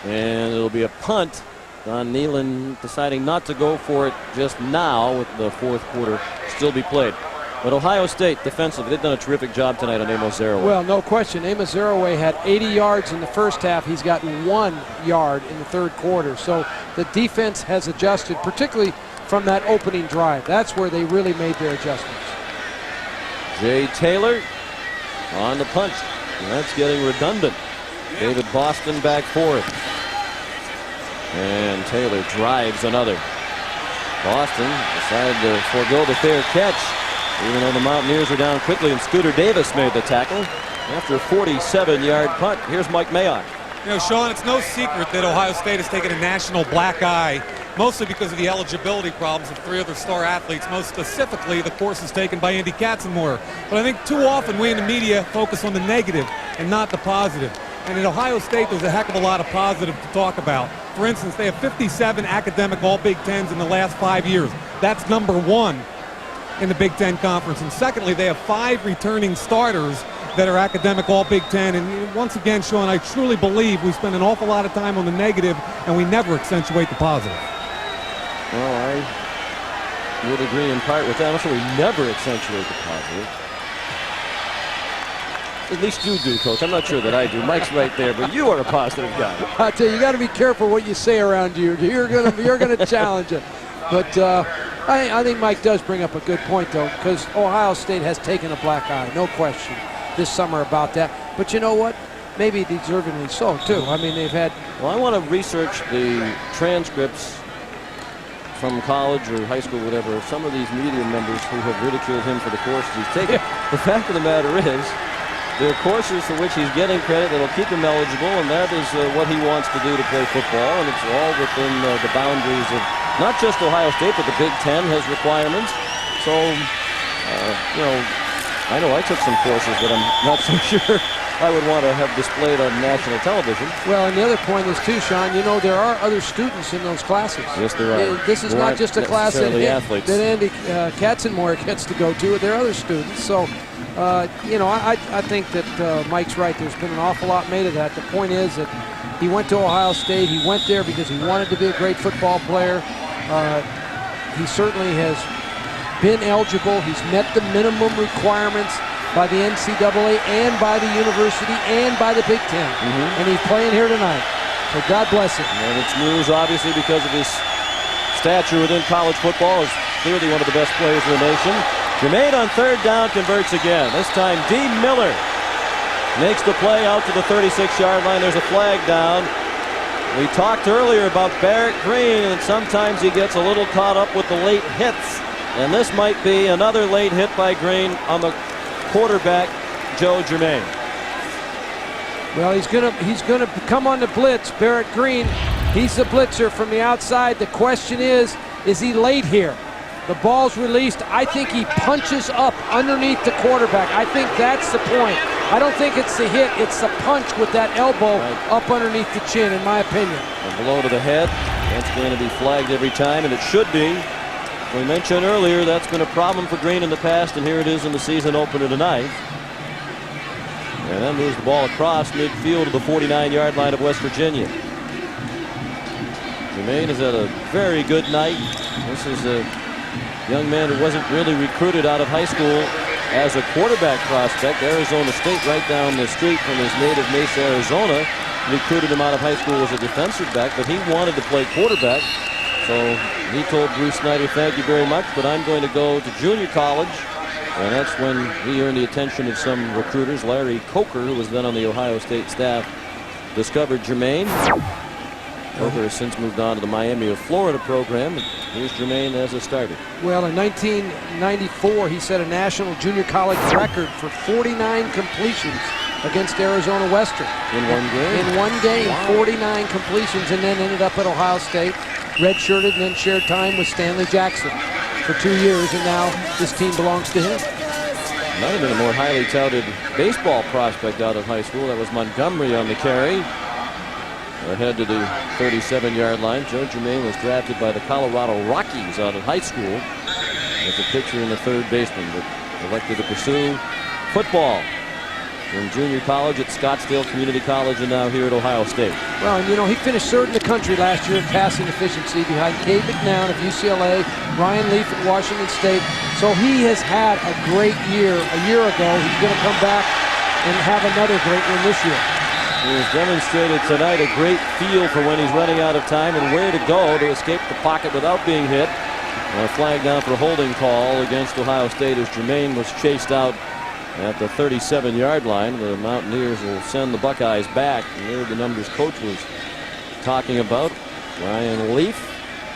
And it'll be a punt. Don Nealon deciding not to go for it just now with the fourth quarter still be played. But Ohio State defensively, they've done a terrific job tonight on Amos Zaraway. Well, no question. Amos Zaraway had 80 yards in the first half. He's gotten 1 yard in the third quarter. So the defense has adjusted, particularly from that opening drive. That's where they really made their adjustments. Jay Taylor on the punt. And that's getting redundant. David Boston back for it. And Taylor drives another. Boston decided to forego the fair catch, even though the Mountaineers are down quickly, and Scooter Davis made the tackle after a 47-yard punt. Here's Mike Mayock. You know, Sean, it's no secret that Ohio State has taken a national black eye, mostly because of the eligibility problems of 3 other star athletes, most specifically the courses taken by Andy Katzenmoyer. But I think too often we in the media focus on the negative and not the positive. And at Ohio State, there's a heck of a lot of positive to talk about. For instance, they have 57 academic All-Big Tens in the last 5 years. That's number 1 in the Big Ten Conference. And secondly, they have 5 returning starters that are academic All-Big Ten. And once again, Sean, I truly believe we spend an awful lot of time on the negative and we never accentuate the positive. Well, I would agree in part with that. I'm sure we never accentuate the positive. At least you do, Coach. I'm not sure that I do. Mike's right there, but you are a positive guy. I tell you, you got to be careful what you say around you. You're gonna challenge it. But I think Mike does bring up a good point, though, because Ohio State has taken a black eye, no question, this summer about that. But you know what? Maybe deservingly so, too. I mean, they've had... Well, I want to research the transcripts from college or high school, whatever, of some of these media members who have ridiculed him for the courses he's taken. The fact of the matter is, there are courses for which he's getting credit that will keep him eligible, and that is what he wants to do to play football, and it's all within the boundaries of not just Ohio State, but the Big Ten has requirements. So, you know, I know I took some courses that I'm not so sure I would want to have displayed on national television. Well, and the other point is, too, Sean, you know, there are other students in those classes. Yes, there are. This is not just a class that Andy Katzenmoyer gets to go to. There are other students. So, you know, I think that Mike's right. There's been an awful lot made of that. The point is that he went to Ohio State. He went there because he wanted to be a great football player. He certainly has been eligible. He's met the minimum requirements by the NCAA and by the university and by the Big Ten. And he's playing here tonight. So God bless him. And it's news, obviously, because of his stature within college football. Is clearly one of the best players in the nation. Jermaine on third down converts again. This time D. Miller makes the play out to the 36-yard line. There's a flag down. We talked earlier about Barrett Green, and sometimes he gets a little caught up with the late hits. And this might be another late hit by Green on the quarterback, Joe Germain. Well, he's gonna come on the blitz. Barrett Green, he's the blitzer from the outside. The question is he late here? The ball's released. I think he punches up underneath the quarterback. I think that's the point. I don't think it's the hit. It's the punch with that elbow up underneath the chin, in my opinion. A blow to the head. That's going to be flagged every time, and it should be. We mentioned earlier that's been a problem for Green in the past, and here it is in the season opener tonight. And that moves the ball across midfield to the 49-yard line of West Virginia. Jermaine has had a very good night. This is a young man who wasn't really recruited out of high school as a quarterback prospect. Arizona State, right down the street from his native Mesa, Arizona, recruited him out of high school as a defensive back, but he wanted to play quarterback. So he told Bruce Snyder, thank you very much, but I'm going to go to junior college. And that's when he earned the attention of some recruiters. Larry Coker, who was then on the Ohio State staff, discovered Jermaine. Coker has since moved on to the Miami of Florida program. Here's Jermaine as a starter. Well, in 1994, he set a national junior college record for 49 completions against Arizona Western. In one game? In one game, wow. 49 completions, and then ended up at Ohio State, redshirted, and then shared time with Stanley Jackson for 2 years, and now this team belongs to him. Might have been a more highly touted baseball prospect out of high school. That was Montgomery on the carry. Ahead to the 37-yard line. Joe Germain was drafted by the Colorado Rockies out of high school as a pitcher and a third baseman, but elected to pursue football from junior college at Scottsdale Community College and now here at Ohio State. Well, and you know, he finished third in the country last year in passing efficiency behind Cade McNown of UCLA, Ryan Leaf at Washington State. So he has had a great year. A year ago, he's going to come back and have another great one this year. He has demonstrated tonight a great feel for when he's running out of time and where to go to escape the pocket without being hit. A flag down for a holding call against Ohio State as Germain was chased out at the 37-yard line. The Mountaineers will send the Buckeyes back. And there are the numbers coach was talking about. Ryan Leaf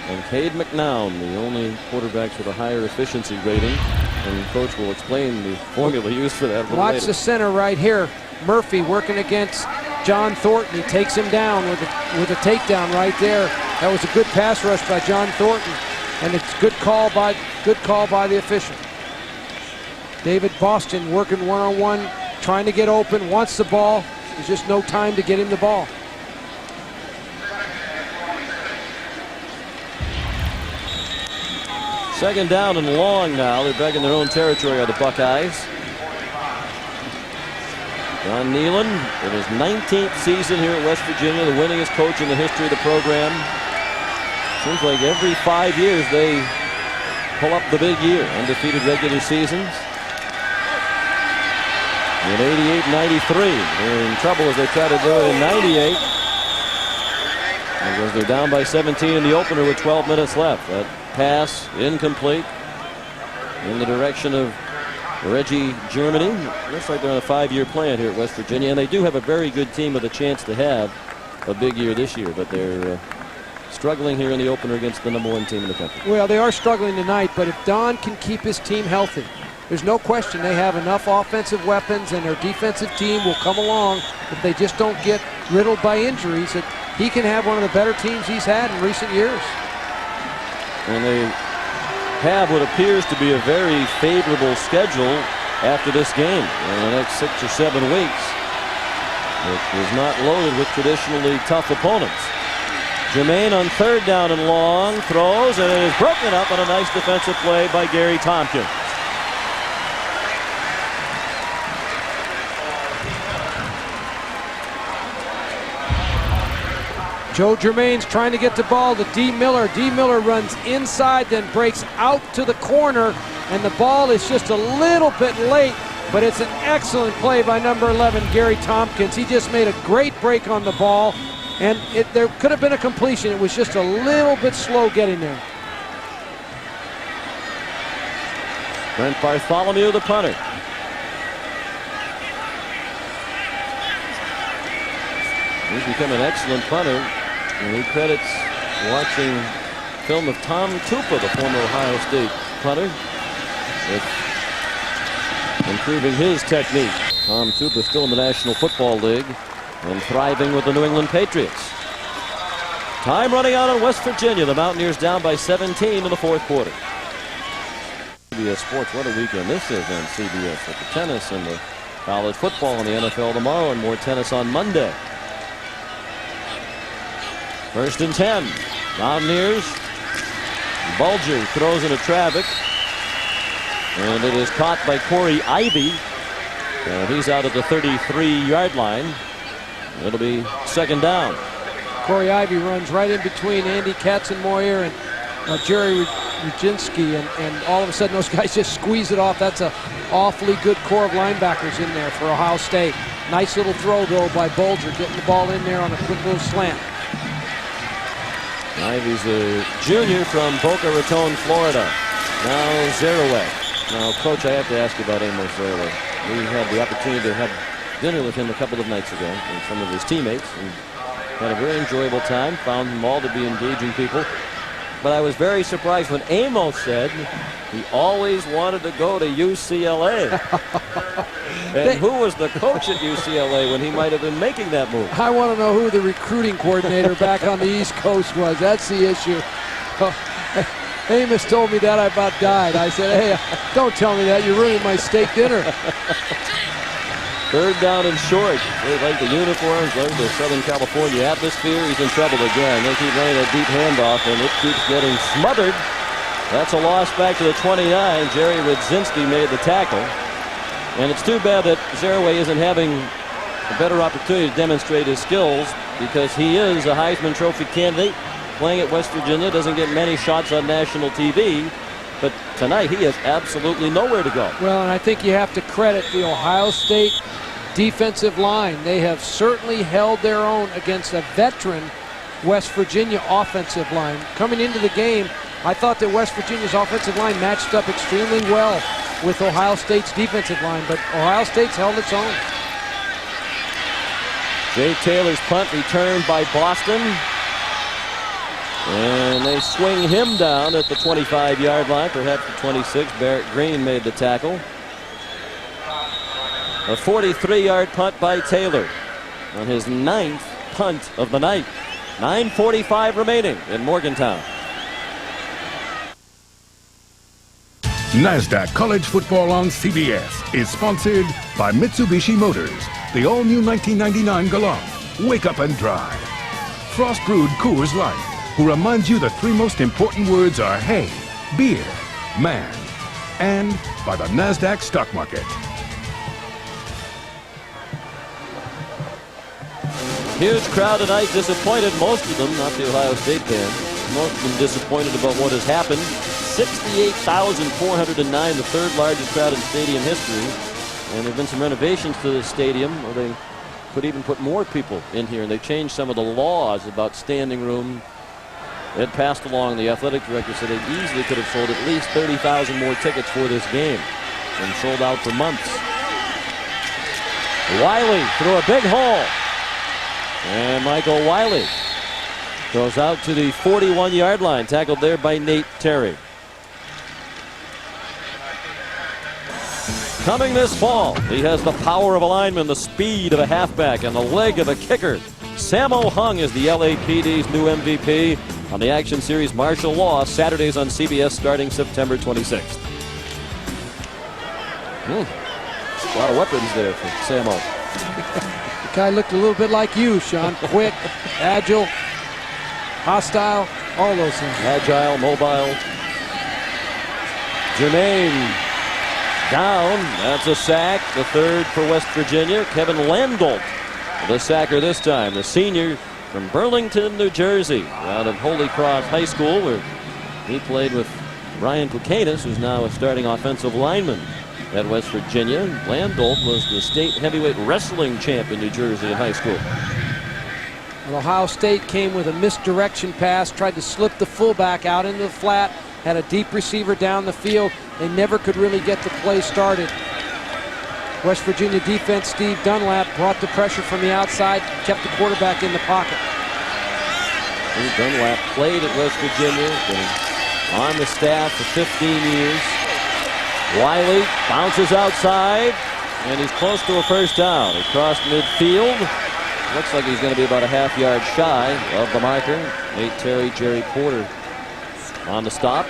and Cade McNown, the only quarterbacks with a higher efficiency rating. And coach will explain the formula used for that. Watch the center right here. Murphy working against John Thornton. He takes him down with a takedown right there. That was a good pass rush by John Thornton, and it's good call by the official. David Boston working one-on-one, trying to get open, wants the ball. There's just no time to get him the ball. Second down and long now. They're back in their own territory, are the Buckeyes. John Nealon in his 19th season here at West Virginia, the winningest coach in the history of the program. Seems like every 5 years they pull up the big year. Undefeated regular seasons. In 88 and 93, they're in trouble as they try to do it in 98. Because they're down by 17 in the opener with 12 minutes left. That pass incomplete in the direction of Reggie Germany. Looks like they're on a 5-year plan here at West Virginia, and they do have a very good team with a chance to have a big year this year, but they're struggling here in the opener against the #1 team in the country. Well, they are struggling tonight, but if Don can keep his team healthy, there's no question they have enough offensive weapons, and their defensive team will come along if they just don't get riddled by injuries. That he can have one of the better teams he's had in recent years. And they have what appears to be a very favorable schedule after this game in the next 6 or 7 weeks. It is not loaded with traditionally tough opponents. Germain on third down and long throws, and it is broken up on a nice defensive play by Gary Tompkins. Joe Germain's trying to get the ball to D. Miller. D. Miller runs inside, then breaks out to the corner, and the ball is just a little bit late, but it's an excellent play by number 11, Gary Tompkins. He just made a great break on the ball, and there could have been a completion. It was just a little bit slow getting there. Brent Bartholomew, the punter. He's become an excellent punter. And he credits watching film of Tom Tupa, the former Ohio State punter, with improving his technique. Tom Tupa still in the National Football League and thriving with the New England Patriots. Time running out on West Virginia. The Mountaineers down by 17 in the fourth quarter. CBS Sports, what a weekend this is on CBS with the tennis and the college football and the NFL tomorrow, and more tennis on Monday. First and 10. Mountaineers. Bulger throws into traffic. And it is caught by Corey Ivy. And he's out at the 33-yard line. It'll be second down. Corey Ivy runs right in between Andy Katzenmoyer and Jerry Rudzinski, and all of a sudden those guys just squeeze it off. That's an awfully good core of linebackers in there for Ohio State. Nice little throw, though, by Bulger, getting the ball in there on a quick little slant. Ivy's a junior from Boca Raton, Florida. Now Zeraway. Now, Coach, I have to ask you about Amos Zeraway. We had the opportunity to have dinner with him a couple of nights ago and some of his teammates, and had a very enjoyable time. Found them all to be engaging people. but I was very surprised when Amos said he always wanted to go to UCLA. And who was the coach at UCLA when he might have been making that move? I want to know who the recruiting coordinator back on the East Coast was. That's the issue. Amos told me that, I about died. I said, hey, don't tell me that. You're ruining my steak dinner. Third down and short. They like the uniforms, like the Southern California atmosphere. He's in trouble again. They keep running a deep handoff, and it keeps getting smothered. That's a loss back to the 29. Jerry Rudzinski made the tackle. And it's too bad that Zaraway isn't having a better opportunity to demonstrate his skills, because he is a Heisman Trophy candidate. Playing at West Virginia, doesn't get many shots on national TV. But tonight, he has absolutely nowhere to go. Well, and I think you have to credit the Ohio State defensive line. They have certainly held their own against a veteran West Virginia offensive line. Coming into the game, I thought that West Virginia's offensive line matched up extremely well with Ohio State's defensive line, but Ohio State's held its own. Jay Taylor's punt returned by Boston. And they swing him down at the 25-yard line, perhaps the 26. Barrett Green made the tackle. A 43-yard punt by Taylor on his 9th punt of the night. 9:45 remaining in Morgantown. NASDAQ College Football on CBS is sponsored by Mitsubishi Motors, the all-new 1999 Galant. Wake up and drive. Frost Brewed Coors Light, who reminds you the three most important words are hay, beer, man, and by the NASDAQ stock market. Huge crowd tonight, disappointed, most of them, not the Ohio State fans, most of them disappointed about what has happened. 68,409, the third largest crowd in stadium history. And there have been some renovations to the stadium, where they could even put more people in here, and they changed some of the laws about standing room. Ed passed along, the athletic director said they easily could have sold at least 30,000 more tickets for this game, and sold out for months. Wiley through a big hole. And Michael Wiley goes out to the 41-yard line, tackled there by Nate Terry. Coming this fall, he has the power of a lineman, the speed of a halfback, and the leg of a kicker. Sammo Hung is the LAPD's new MVP on the action series Martial Law, Saturdays on CBS starting September 26th. A lot of weapons there for Sammo. The guy looked a little bit like you, Sean. Quick, agile, hostile, all those things. Agile, mobile. Jermaine down. That's a sack. The third for West Virginia. Kevin Landolt, the sacker this time. The senior from Burlington, New Jersey, out of Holy Cross High School, where he played with Ryan Pukanis, who's now a starting offensive lineman at West Virginia. Landolt was the state heavyweight wrestling champ in New Jersey in high school. And Ohio State came with a misdirection pass, tried to slip the fullback out into the flat, had a deep receiver down the field. They never could really get the play started. West Virginia defense, Steve Dunlap, brought the pressure from the outside, kept the quarterback in the pocket. Steve Dunlap played at West Virginia, been on the staff for 15 years. Wiley bounces outside, and he's close to a first down. He crossed midfield. Looks like he's going to be about a half-yard shy of the marker. Nate Terry, Jerry Porter on the stop.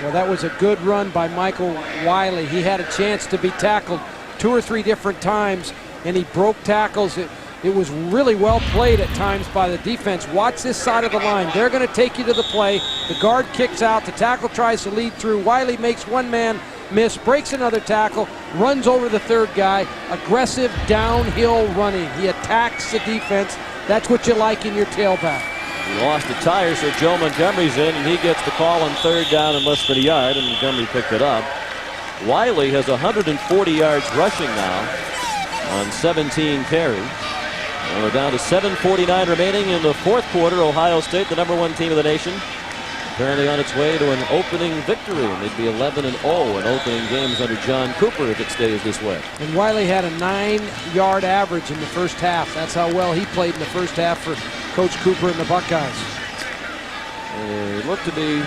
Well, that was a good run by Michael Wiley. He had a chance to be tackled 2 or 3 different times, and he broke tackles. It was really well played at times by the defense. Watch this side of the line. They're going to take you to the play. The guard kicks out. The tackle tries to lead through. Wiley makes one man miss, breaks another tackle, runs over the third guy. Aggressive downhill running. He attacks the defense. That's what you like in your tailback. He lost a tire, so Joe Montgomery's in, and he gets the call on third down in less than a yard, and Montgomery picked it up. Wiley has 140 yards rushing now on 17 carries. And we're down to 7:49 remaining in the fourth quarter. Ohio State, the #1 team of the nation, apparently on its way to an opening victory. And they'd be 11-0 in opening games under John Cooper if it stays this way. And Wiley had a 9-yard average in the first half. That's how well he played in the first half for Coach Cooper and the Buckeyes. They look to be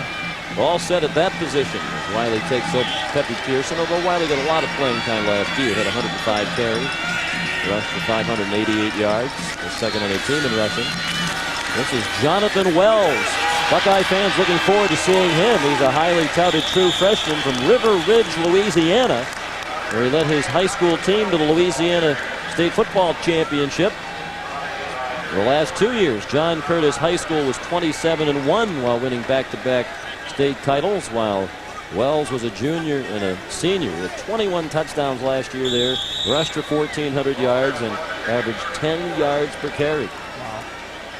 all set at that position as Wiley takes up Pepe Pearson, although Wiley got a lot of playing time last year. Had 105 carries, rushed for 588 yards, the second on the team in rushing. This is Jonathan Wells. Buckeye fans looking forward to seeing him. He's a highly touted true freshman from River Ridge, Louisiana, where he led his high school team to the Louisiana State Football Championship. The last 2 years, John Curtis High School was 27-1 while winning back-to-back state titles, while Wells was a junior and a senior with 21 touchdowns last year there, rushed for 1,400 yards and averaged 10 yards per carry.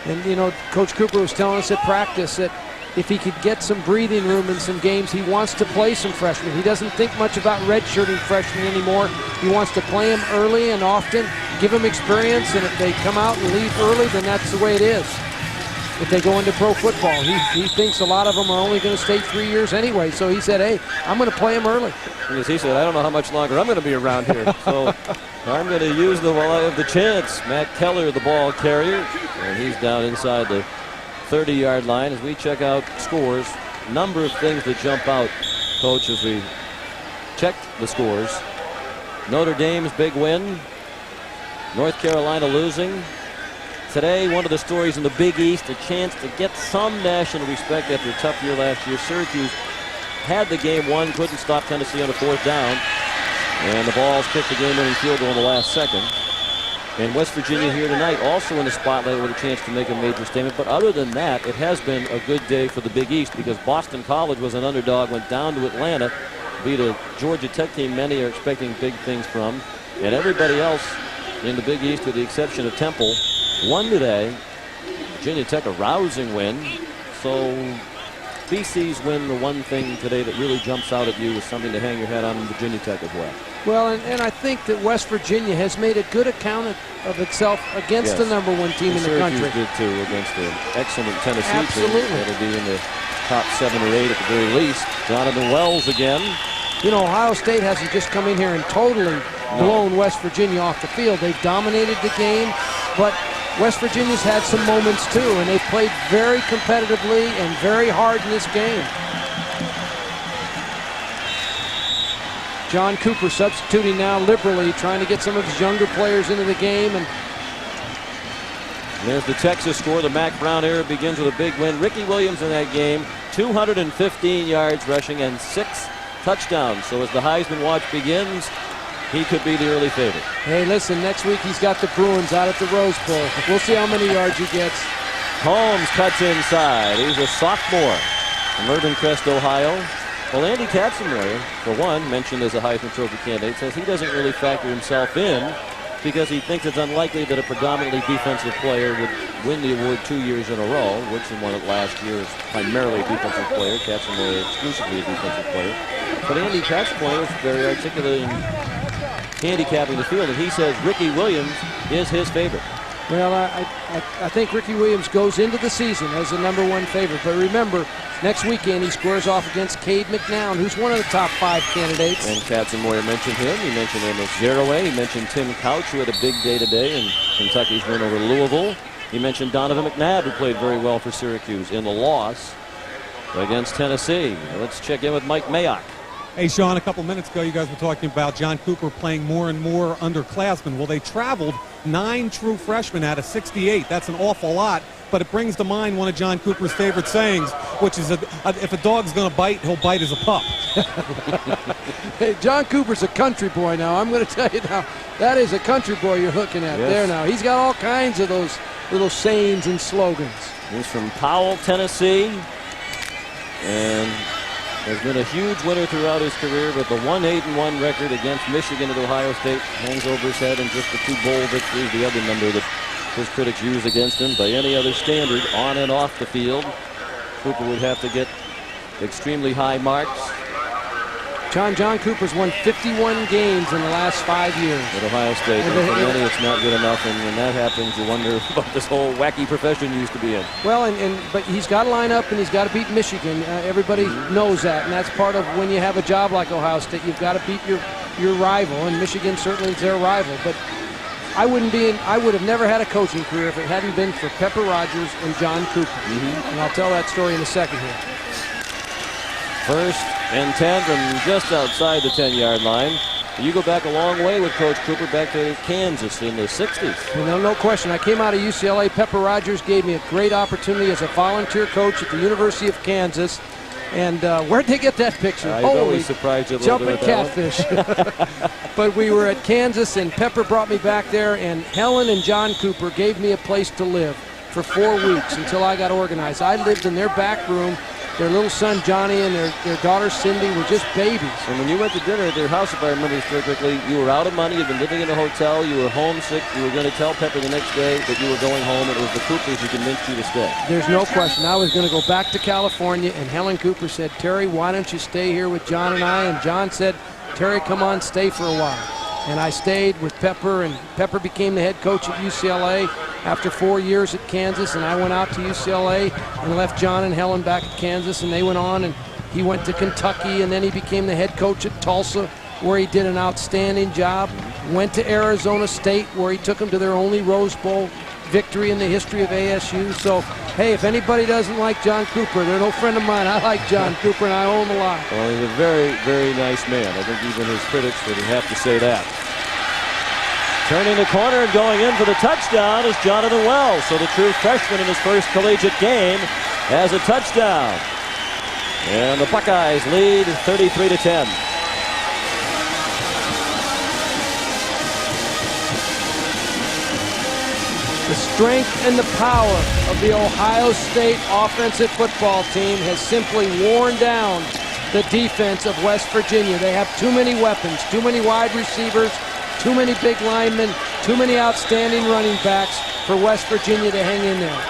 And, you know, Coach Cooper was telling us at practice that if he could get some breathing room in some games, he wants to play some freshmen. He doesn't think much about redshirting freshmen anymore. He wants to play them early and often, give them experience, and if they come out and leave early, then that's the way it is. If they go into pro football, he thinks a lot of them are only going to stay 3 years anyway. So he said, hey, I'm going to play them early. Because he said, I don't know how much longer I'm going to be around here. So I'm going to use them while I have the chance. Matt Keller, the ball carrier, and he's down inside the 30-yard line as we check out scores. Number of things that jump out, Coach, as we checked the scores. Notre Dame's big win. North Carolina losing. Today, one of the stories in the Big East, a chance to get some national respect after a tough year last year. Syracuse had the game won, couldn't stop Tennessee on a 4th down. And the Vols kicked the game-winning field goal in the last second. And West Virginia here tonight also in the spotlight with a chance to make a major statement. But other than that, it has been a good day for the Big East because Boston College was an underdog, went down to Atlanta, beat a Georgia Tech team many are expecting big things from. And everybody else in the Big East, with the exception of Temple, won today. Virginia Tech a rousing win. So BC's win, the one thing today that really jumps out at you is something to hang your hat on in Virginia Tech as well. Well, and I think that West Virginia has made a good account of itself against the #1 team in the country. Syracuse did too against the excellent Tennessee Absolutely. team. That'll be in the top 7 or 8 at the very least. Jonathan Wells again. You know, Ohio State hasn't just come in here and totally blown West Virginia off the field. They've dominated the game, but West Virginia's had some moments too, and they played very competitively and very hard in this game. John Cooper substituting now liberally, trying to get some of his younger players into the game. And there's the Texas score. The Mac Brown era begins with a big win. Ricky Williams in that game, 215 yards rushing and 6 touchdowns. So as the Heisman watch begins, he could be the early favorite. Hey, listen, next week he's got the Bruins out at the Rose Bowl. We'll see how many yards he gets. Holmes cuts inside. He's a sophomore from Urban Crest, Ohio. Well, Andy Katzenmoyer, for one, mentioned as a Heisman Trophy candidate, says he doesn't really factor himself in because he thinks it's unlikely that a predominantly defensive player would win the award 2 years in a row. Woodson won it last year as primarily a defensive player. Katzenmoyer exclusively a defensive player. But Andy Katzenmoyer is very articulate in handicapping the field, and he says Ricky Williams is his favorite. Well, I think Ricky Williams goes into the season as the #1 favorite. But remember, next weekend he squares off against Cade McNown, who's one of the top 5 candidates. And Katzenmoyer mentioned him. He mentioned Amos Zeraway. He mentioned Tim Couch, who had a big day today in Kentucky's win over Louisville. He mentioned Donovan McNabb, who played very well for Syracuse in the loss against Tennessee. Now let's check in with Mike Mayock. Hey, Sean, a couple minutes ago you guys were talking about John Cooper playing more and more underclassmen. Well, they traveled 9 true freshmen out of 68. That's an awful lot, but it brings to mind one of John Cooper's favorite sayings, which is if a dog's going to bite, he'll bite as a pup. Hey, John Cooper's a country boy now. I'm going to tell you now, that is a country boy you're looking at there now. He's got all kinds of those little sayings and slogans. He's from Powell, Tennessee, and has been a huge winner throughout his career, but the 1-8-1 record against Michigan at Ohio State hangs over his head, and just the 2 bowl victories, the other number that his critics use against him. By any other standard, on and off the field, Cooper would have to get extremely high marks. John Cooper's won 51 games in the last 5 years. At Ohio State, and for many it's not good enough, and when that happens, you wonder what this whole wacky profession used to be in. Well, but he's got to line up and he's got to beat Michigan. Everybody knows that, and that's part of when you have a job like Ohio State. You've got to beat your rival, and Michigan certainly is their rival. But I would have never had a coaching career if it hadn't been for Pepper Rogers and John Cooper. And I'll tell that story in a second here. 1st and 10 from just outside the 10-yard line. You go back a long way with Coach Cooper, back to Kansas in the 60s. You know, no question. I came out of UCLA. Pepper Rogers gave me a great opportunity as a volunteer coach at the University of Kansas. And where'd they get that picture? I've Holy, always surprised you a little jumping bit with catfish. But we were at Kansas, and Pepper brought me back there, and Helen and John Cooper gave me a place to live for 4 weeks until I got organized. I lived in their back room. Their little son Johnny and their daughter Cindy were just babies. And when you went to dinner at their house, if I remember correctly, you were out of money, you'd been living in a hotel, you were homesick, you were going to tell Pepper the next day that you were going home. It was the Coopers who convinced you to stay. There's no question. I was going to go back to California, and Helen Cooper said, Terry, why don't you stay here with John and I? And John said, Terry, come on, stay for a while. And I stayed with Pepper, and Pepper became the head coach at UCLA after 4 years at Kansas, and I went out to UCLA and left John and Helen back at Kansas, and they went on, and he went to Kentucky, and then he became the head coach at Tulsa, where he did an outstanding job. Went to Arizona State, where he took them to their only Rose Bowl victory in the history of ASU. So, hey, if anybody doesn't like John Cooper, they're no friend of mine. I like John Cooper, and I owe him a lot. Well, he's a very, very nice man. I think even his critics would have to say that. Turning the corner and going in for the touchdown is Jonathan Wells. So the true freshman in his first collegiate game has a touchdown. And the Buckeyes lead 33-10. The strength and the power of the Ohio State offensive football team has simply worn down the defense of West Virginia. They have too many weapons, too many wide receivers, too many big linemen, too many outstanding running backs for West Virginia to hang in there.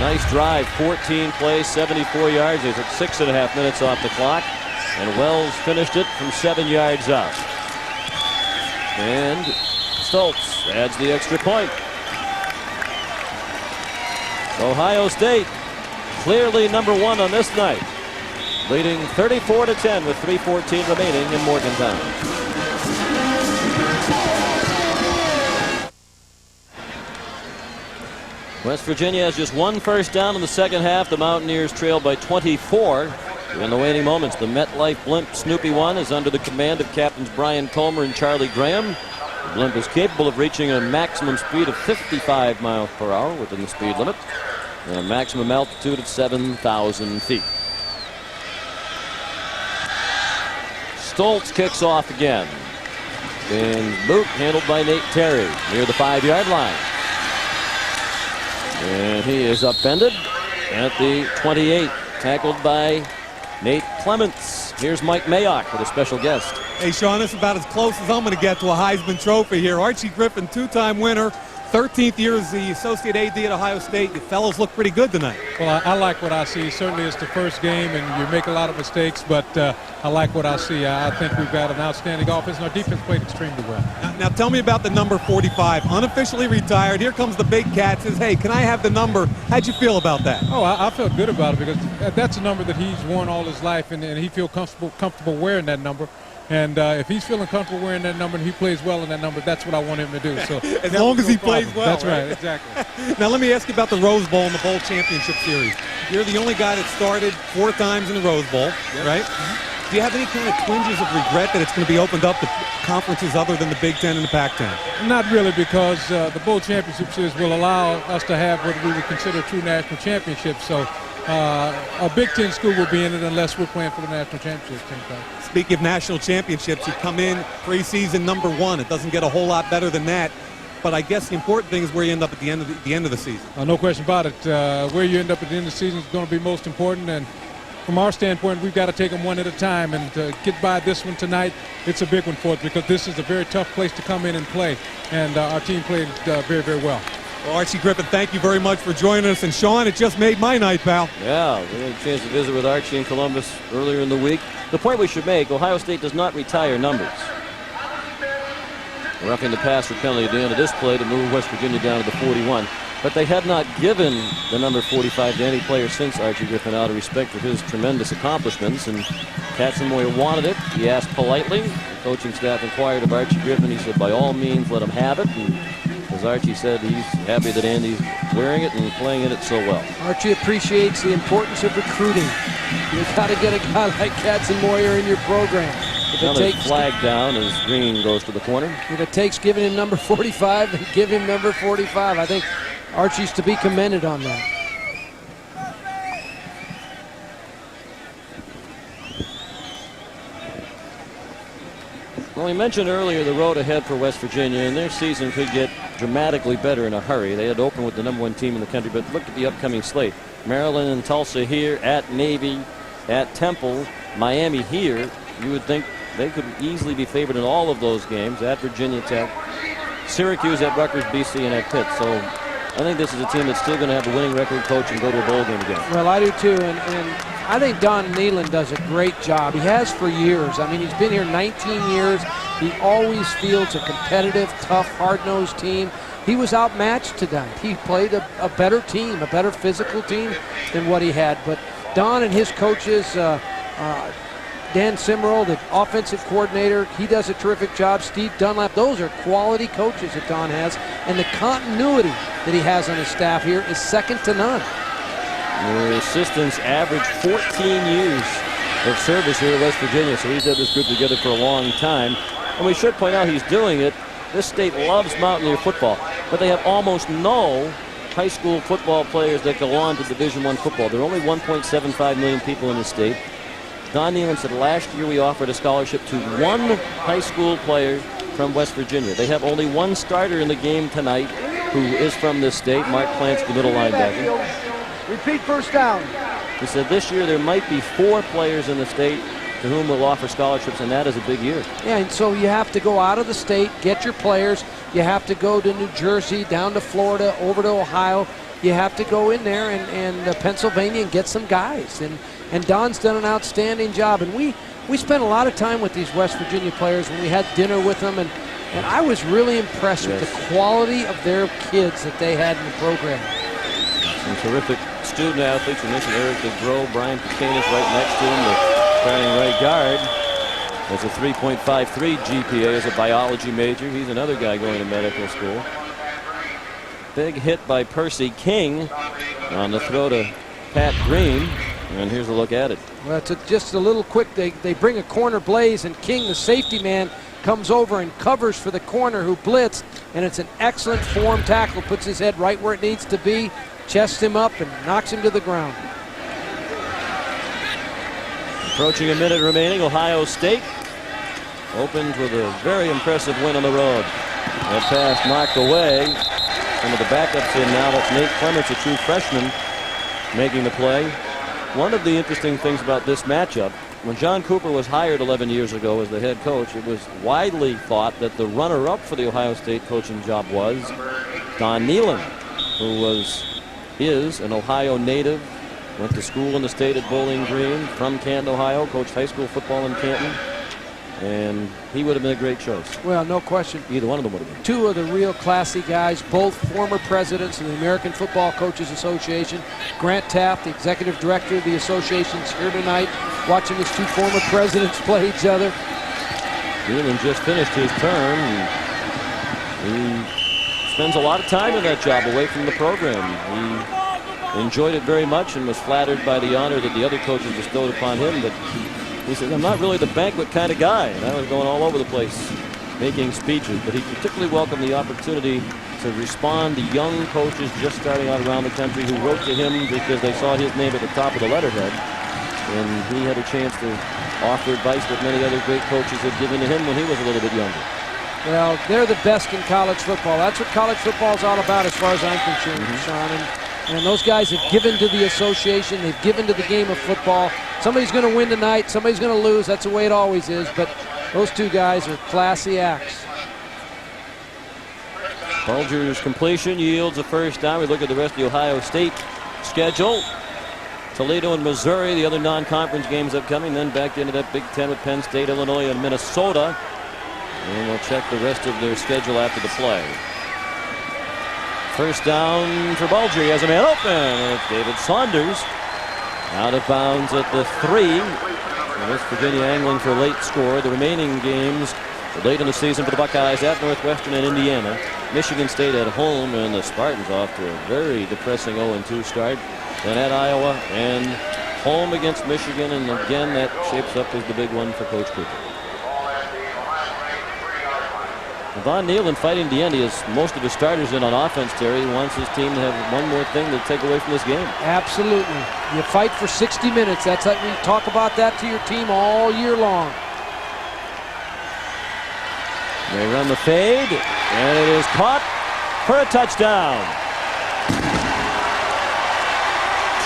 Nice drive, 14 plays, 74 yards. They took 6.5 minutes off the clock, and Wells finished it from 7 yards out. And Stoltz adds the extra point. Ohio State clearly number one on this night, leading 34-10 with 3:14 remaining in Morgantown. West Virginia has just one first down in the second half. The Mountaineers trail by 24. In the waning moments, the MetLife Blimp Snoopy 1 is under the command of Captains Brian Comer and Charlie Graham. The Blimp is capable of reaching a maximum speed of 55 miles per hour within the speed limit and a maximum altitude of 7,000 feet. Stoltz kicks off again. And boot handled by Nate Terry near the 5-yard line. And he is upended at the 28, tackled by Nate Clements. Here's Mike Mayock with a special guest. Hey, Sean, this is about as close as I'm going to get to a Heisman Trophy here. Archie Griffin, two-time winner, 13th year as the Associate AD at Ohio State. You fellows look pretty good tonight. Well, I like what I see. Certainly it's the first game, and you make a lot of mistakes, but I like what I see. I think we've got an outstanding offense, and our defense played extremely well. Now tell me about the number 45, unofficially retired. Here comes the big cat, says, hey, can I have the number? How'd you feel about that? Oh, I felt good about it because that's a number that he's worn all his life, and he feels comfortable wearing that number. And if he's feeling comfortable wearing that number and he plays well in that number, that's what I want him to do. So as long as he plays well. That's right, exactly. Now let me ask you about the Rose Bowl and the Bowl Championship Series. You're the only guy that started 4 times in the Rose Bowl, right? Do you have any kind of twinges of regret that it's going to be opened up to conferences other than the Big Ten and the Pac-10? Not really, because the Bowl Championship Series will allow us to have what we would consider true national championships. So a Big Ten school will be in it unless we're playing for the national championship team. Speaking of national championships, you come in preseason number 1. It doesn't get a whole lot better than that. But I guess the important thing is where you end up at the end of the season. No question about it. Where you end up at the end of the season is going to be most important. And from our standpoint, we've got to take them one at a time. And to get by this one tonight, it's a big one for us because this is a very tough place to come in and play. And our team played very, very well. Well, Archie Griffin, thank you very much for joining us. And, Sean, it just made my night, pal. Yeah, we had a chance to visit with Archie in Columbus earlier in the week. The point we should make, Ohio State does not retire numbers. Roughing the passer penalty at the end of this play to move West Virginia down to the 41. But they had not given the number 45 to any player since Archie Griffin, out of respect for his tremendous accomplishments. And Katzenmoyer wanted it. He asked politely. The coaching staff inquired of Archie Griffin. He said, by all means, let him have it. And as Archie said, he's happy that Andy's wearing it and playing in it so well. Archie appreciates the importance of recruiting. You've got to get a guy like Katzenmoyer in your program. If it takes flag down as Green goes to the corner. If it takes giving him number 45, then give him number 45. I think Archie's to be commended on that. Well, we mentioned earlier the road ahead for West Virginia, and their season could get dramatically better in a hurry. They had to open with the #1 team in the country, but look at the upcoming slate. Maryland and Tulsa here, at Navy, at Temple, Miami here. You would think they could easily be favored in all of those games, at Virginia Tech, Syracuse, at Rutgers, BC, and at Pitt. So I think this is a team that's still going to have a winning record, coach, and go to a bowl game again. Well, I do too, and I think Don Nehlen does a great job. He has for years. I mean, he's been here 19 years. He always fields a competitive, tough, hard-nosed team. He was outmatched tonight. He played a better team, a better physical team than what he had. But Don and his coaches, Dan Simmerl, the offensive coordinator, he does a terrific job. Steve Dunlap, those are quality coaches that Don has. And the continuity that he has on his staff here is second to none. The assistants average 14 years of service here at West Virginia, so he's had this group together for a long time. And we should point out he's doing it. This state loves Mountaineer football, but they have almost no high school football players that go on to Division I football. There are only 1.75 million people in the state. Don Nehlen said last year we offered a scholarship to one high school player from West Virginia. They have only one starter in the game tonight who is from this state, Mark Plants, the middle linebacker. Repeat first down. He said this year there might be 4 players in the state to whom we'll offer scholarships, and that is a big year. Yeah, and so you have to go out of the state, get your players. You have to go to New Jersey, down to Florida, over to Ohio. You have to go in there and Pennsylvania and get some guys. And Don's done an outstanding job. And we spent a lot of time with these West Virginia players when we had dinner with them. And I was really impressed with the quality of their kids that they had in the program. Some terrific student athletes. We mentioned Eric DeGros, Brian Pecanis right next to him, the starting right guard. Has a 3.53 GPA as a biology major. He's another guy going to medical school. Big hit by Percy King on the throw to Pat Green. And here's a look at it. Well, it's just a little quick. They bring a corner blaze, and King, the safety man, comes over and covers for the corner who blitzed. And it's an excellent form tackle. Puts his head right where it needs to be, chests him up, and knocks him to the ground. Approaching a minute remaining, Ohio State opens with a very impressive win on the road. That pass knocked away. Some of the backups in now. That's Nate Clements, a true freshman, making the play. One of the interesting things about this matchup, when John Cooper was hired 11 years ago as the head coach, it was widely thought that the runner-up for the Ohio State coaching job was Don Nehlen, who is an Ohio native, went to school in the state at Bowling Green, from Canton, Ohio, coached high school football in Canton, and he would have been a great choice. Well, no question. Either one of them would have been. Two of the real classy guys, both former presidents of the American Football Coaches Association. Grant Taft, the executive director of the association's here tonight, watching his two former presidents play each other. Nehlen just finished his term. He spends a lot of time in that job away from the program. He enjoyed it very much and was flattered by the honor that the other coaches bestowed upon him. But he said, I'm not really the banquet kind of guy. And I was going all over the place making speeches. But he particularly welcomed the opportunity to respond to young coaches just starting out around the country who wrote to him because they saw his name at the top of the letterhead. And he had a chance to offer advice that many other great coaches had given to him when he was a little bit younger. Well, they're the best in college football. That's what college football is all about as far as I'm concerned, Sean. And those guys have given to the association. They've given to the game of football. Somebody's going to win tonight. Somebody's going to lose. That's the way it always is. But those two guys are classy acts. Bulger's completion yields a first down. We look at the rest of the Ohio State schedule. Toledo and Missouri, the other non-conference games upcoming. Then back into that Big Ten with Penn State, Illinois, and Minnesota. And we'll check the rest of their schedule after the play. First down for Bulger. He has a man open. It's David Saunders. Out of bounds at the 3. West Virginia angling for a late score. The remaining games late in the season for the Buckeyes at Northwestern and Indiana. Michigan State at home, and the Spartans off to a very depressing 0-2 start. Then at Iowa and home against Michigan, and again that shapes up as the big one for Coach Cooper. Von Nealon fighting the end. He has most of his starters in on offense, Terry. He wants his team to have one more thing to take away from this game. Absolutely. You fight for 60 minutes. That's like we talk about that to your team all year long. They run the fade, and it is caught for a touchdown.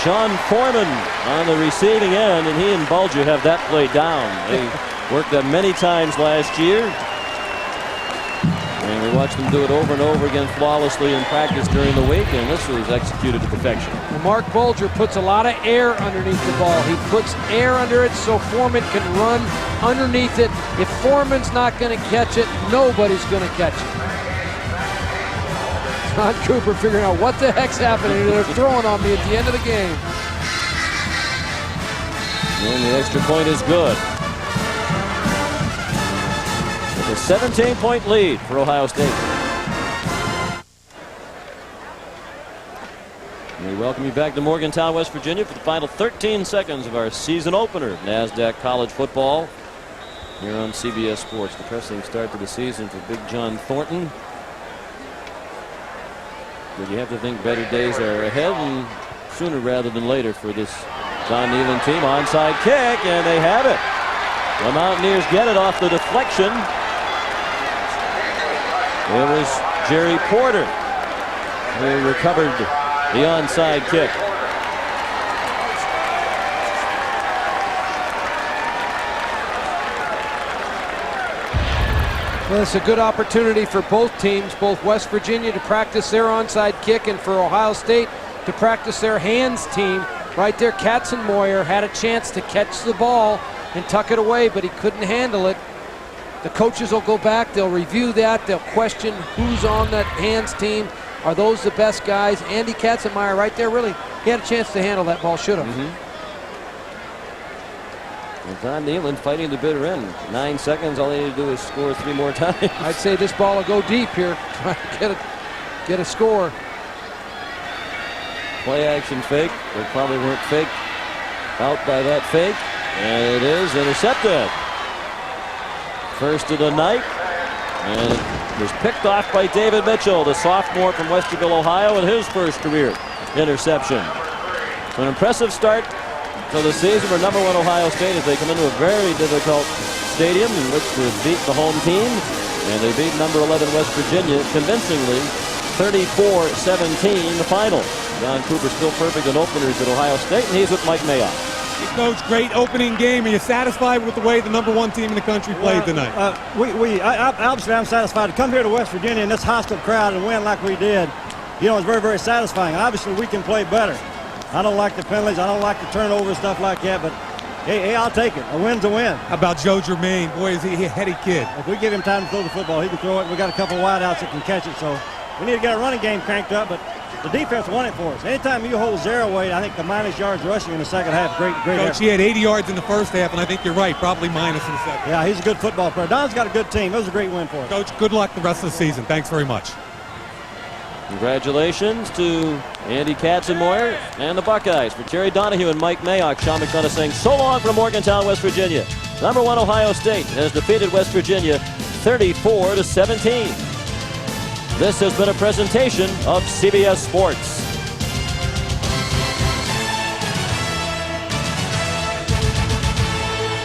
Sean Foreman on the receiving end, and he and Bulger have that play down. They worked that many times last year. And we watched them do it over and over again flawlessly in practice during the week, and this was executed to perfection. Well, Mark Bulger puts a lot of air underneath the ball. He puts air under it so Foreman can run underneath it. If Foreman's not going to catch it, nobody's going to catch it. John Cooper figuring out what the heck's happening. They're throwing on me at the end of the game. And the extra point is good. A 17-point lead for Ohio State. We welcome you back to Morgantown, West Virginia for the final 13 seconds of our season opener, NASDAQ College Football, here on CBS Sports. Depressing start to the season for Big John Thornton. But you have to think better days are ahead, and sooner rather than later for this Don Nealon team. Onside kick, and they have it. The Mountaineers get it off the deflection. It was Jerry Porter who recovered the onside kick. Well, it's a good opportunity for both teams, both West Virginia to practice their onside kick and for Ohio State to practice their hands team. Right there, Katzenmoyer had a chance to catch the ball and tuck it away, but he couldn't handle it. The coaches will go back, they'll review that, they'll question who's on that hands team. Are those the best guys? Andy Katzenmoyer right there, really, he had a chance to handle that ball, should have. And Don Nealon fighting the bitter end. 9 seconds, all they need to do is score 3 more times. I'd say this ball will go deep here, try to get a score. Play action fake, they probably weren't faked out by that fake, and it is intercepted. First of the night, and it was picked off by David Mitchell, the sophomore from Westerville, Ohio, in his first career interception. An impressive start for the season for #1 Ohio State as they come into a very difficult stadium in which to beat the home team, and they beat #11 West Virginia convincingly, 34-17 the final. John Cooper still perfect in openers at Ohio State, and he's with Mike Mayock. Coach, great opening game. Are you satisfied with the way the #1 team in the country played tonight? Obviously, I'm satisfied to come here to West Virginia in this hostile crowd and win like we did. You know, it's very, very satisfying. Obviously, we can play better. I don't like the penalties. I don't like the turnover, stuff like that. But hey, I'll take it. A win's a win. How about Joe Germain? Boy, is he a heady kid. If we give him time to throw the football, he can throw it. We got a couple of wideouts that can catch it. So we need to get our running game cranked up. But the defense won it for us. Anytime you hold zero weight, I think the minus yards rushing in the second half, great Coach, effort. he had 80 yards in the first half, and I think you're right, probably minus in the second. Yeah, he's a good football player. Don's got a good team. It was a great win for us. Coach, good luck the rest of the season. Thanks very much. Congratulations to Andy Katzenmoyer and the Buckeyes. For Terry Donahue and Mike Mayock, Sean McDonough saying so long from Morgantown, West Virginia. #1 Ohio State has defeated West Virginia 34-17. This has been a presentation of CBS Sports.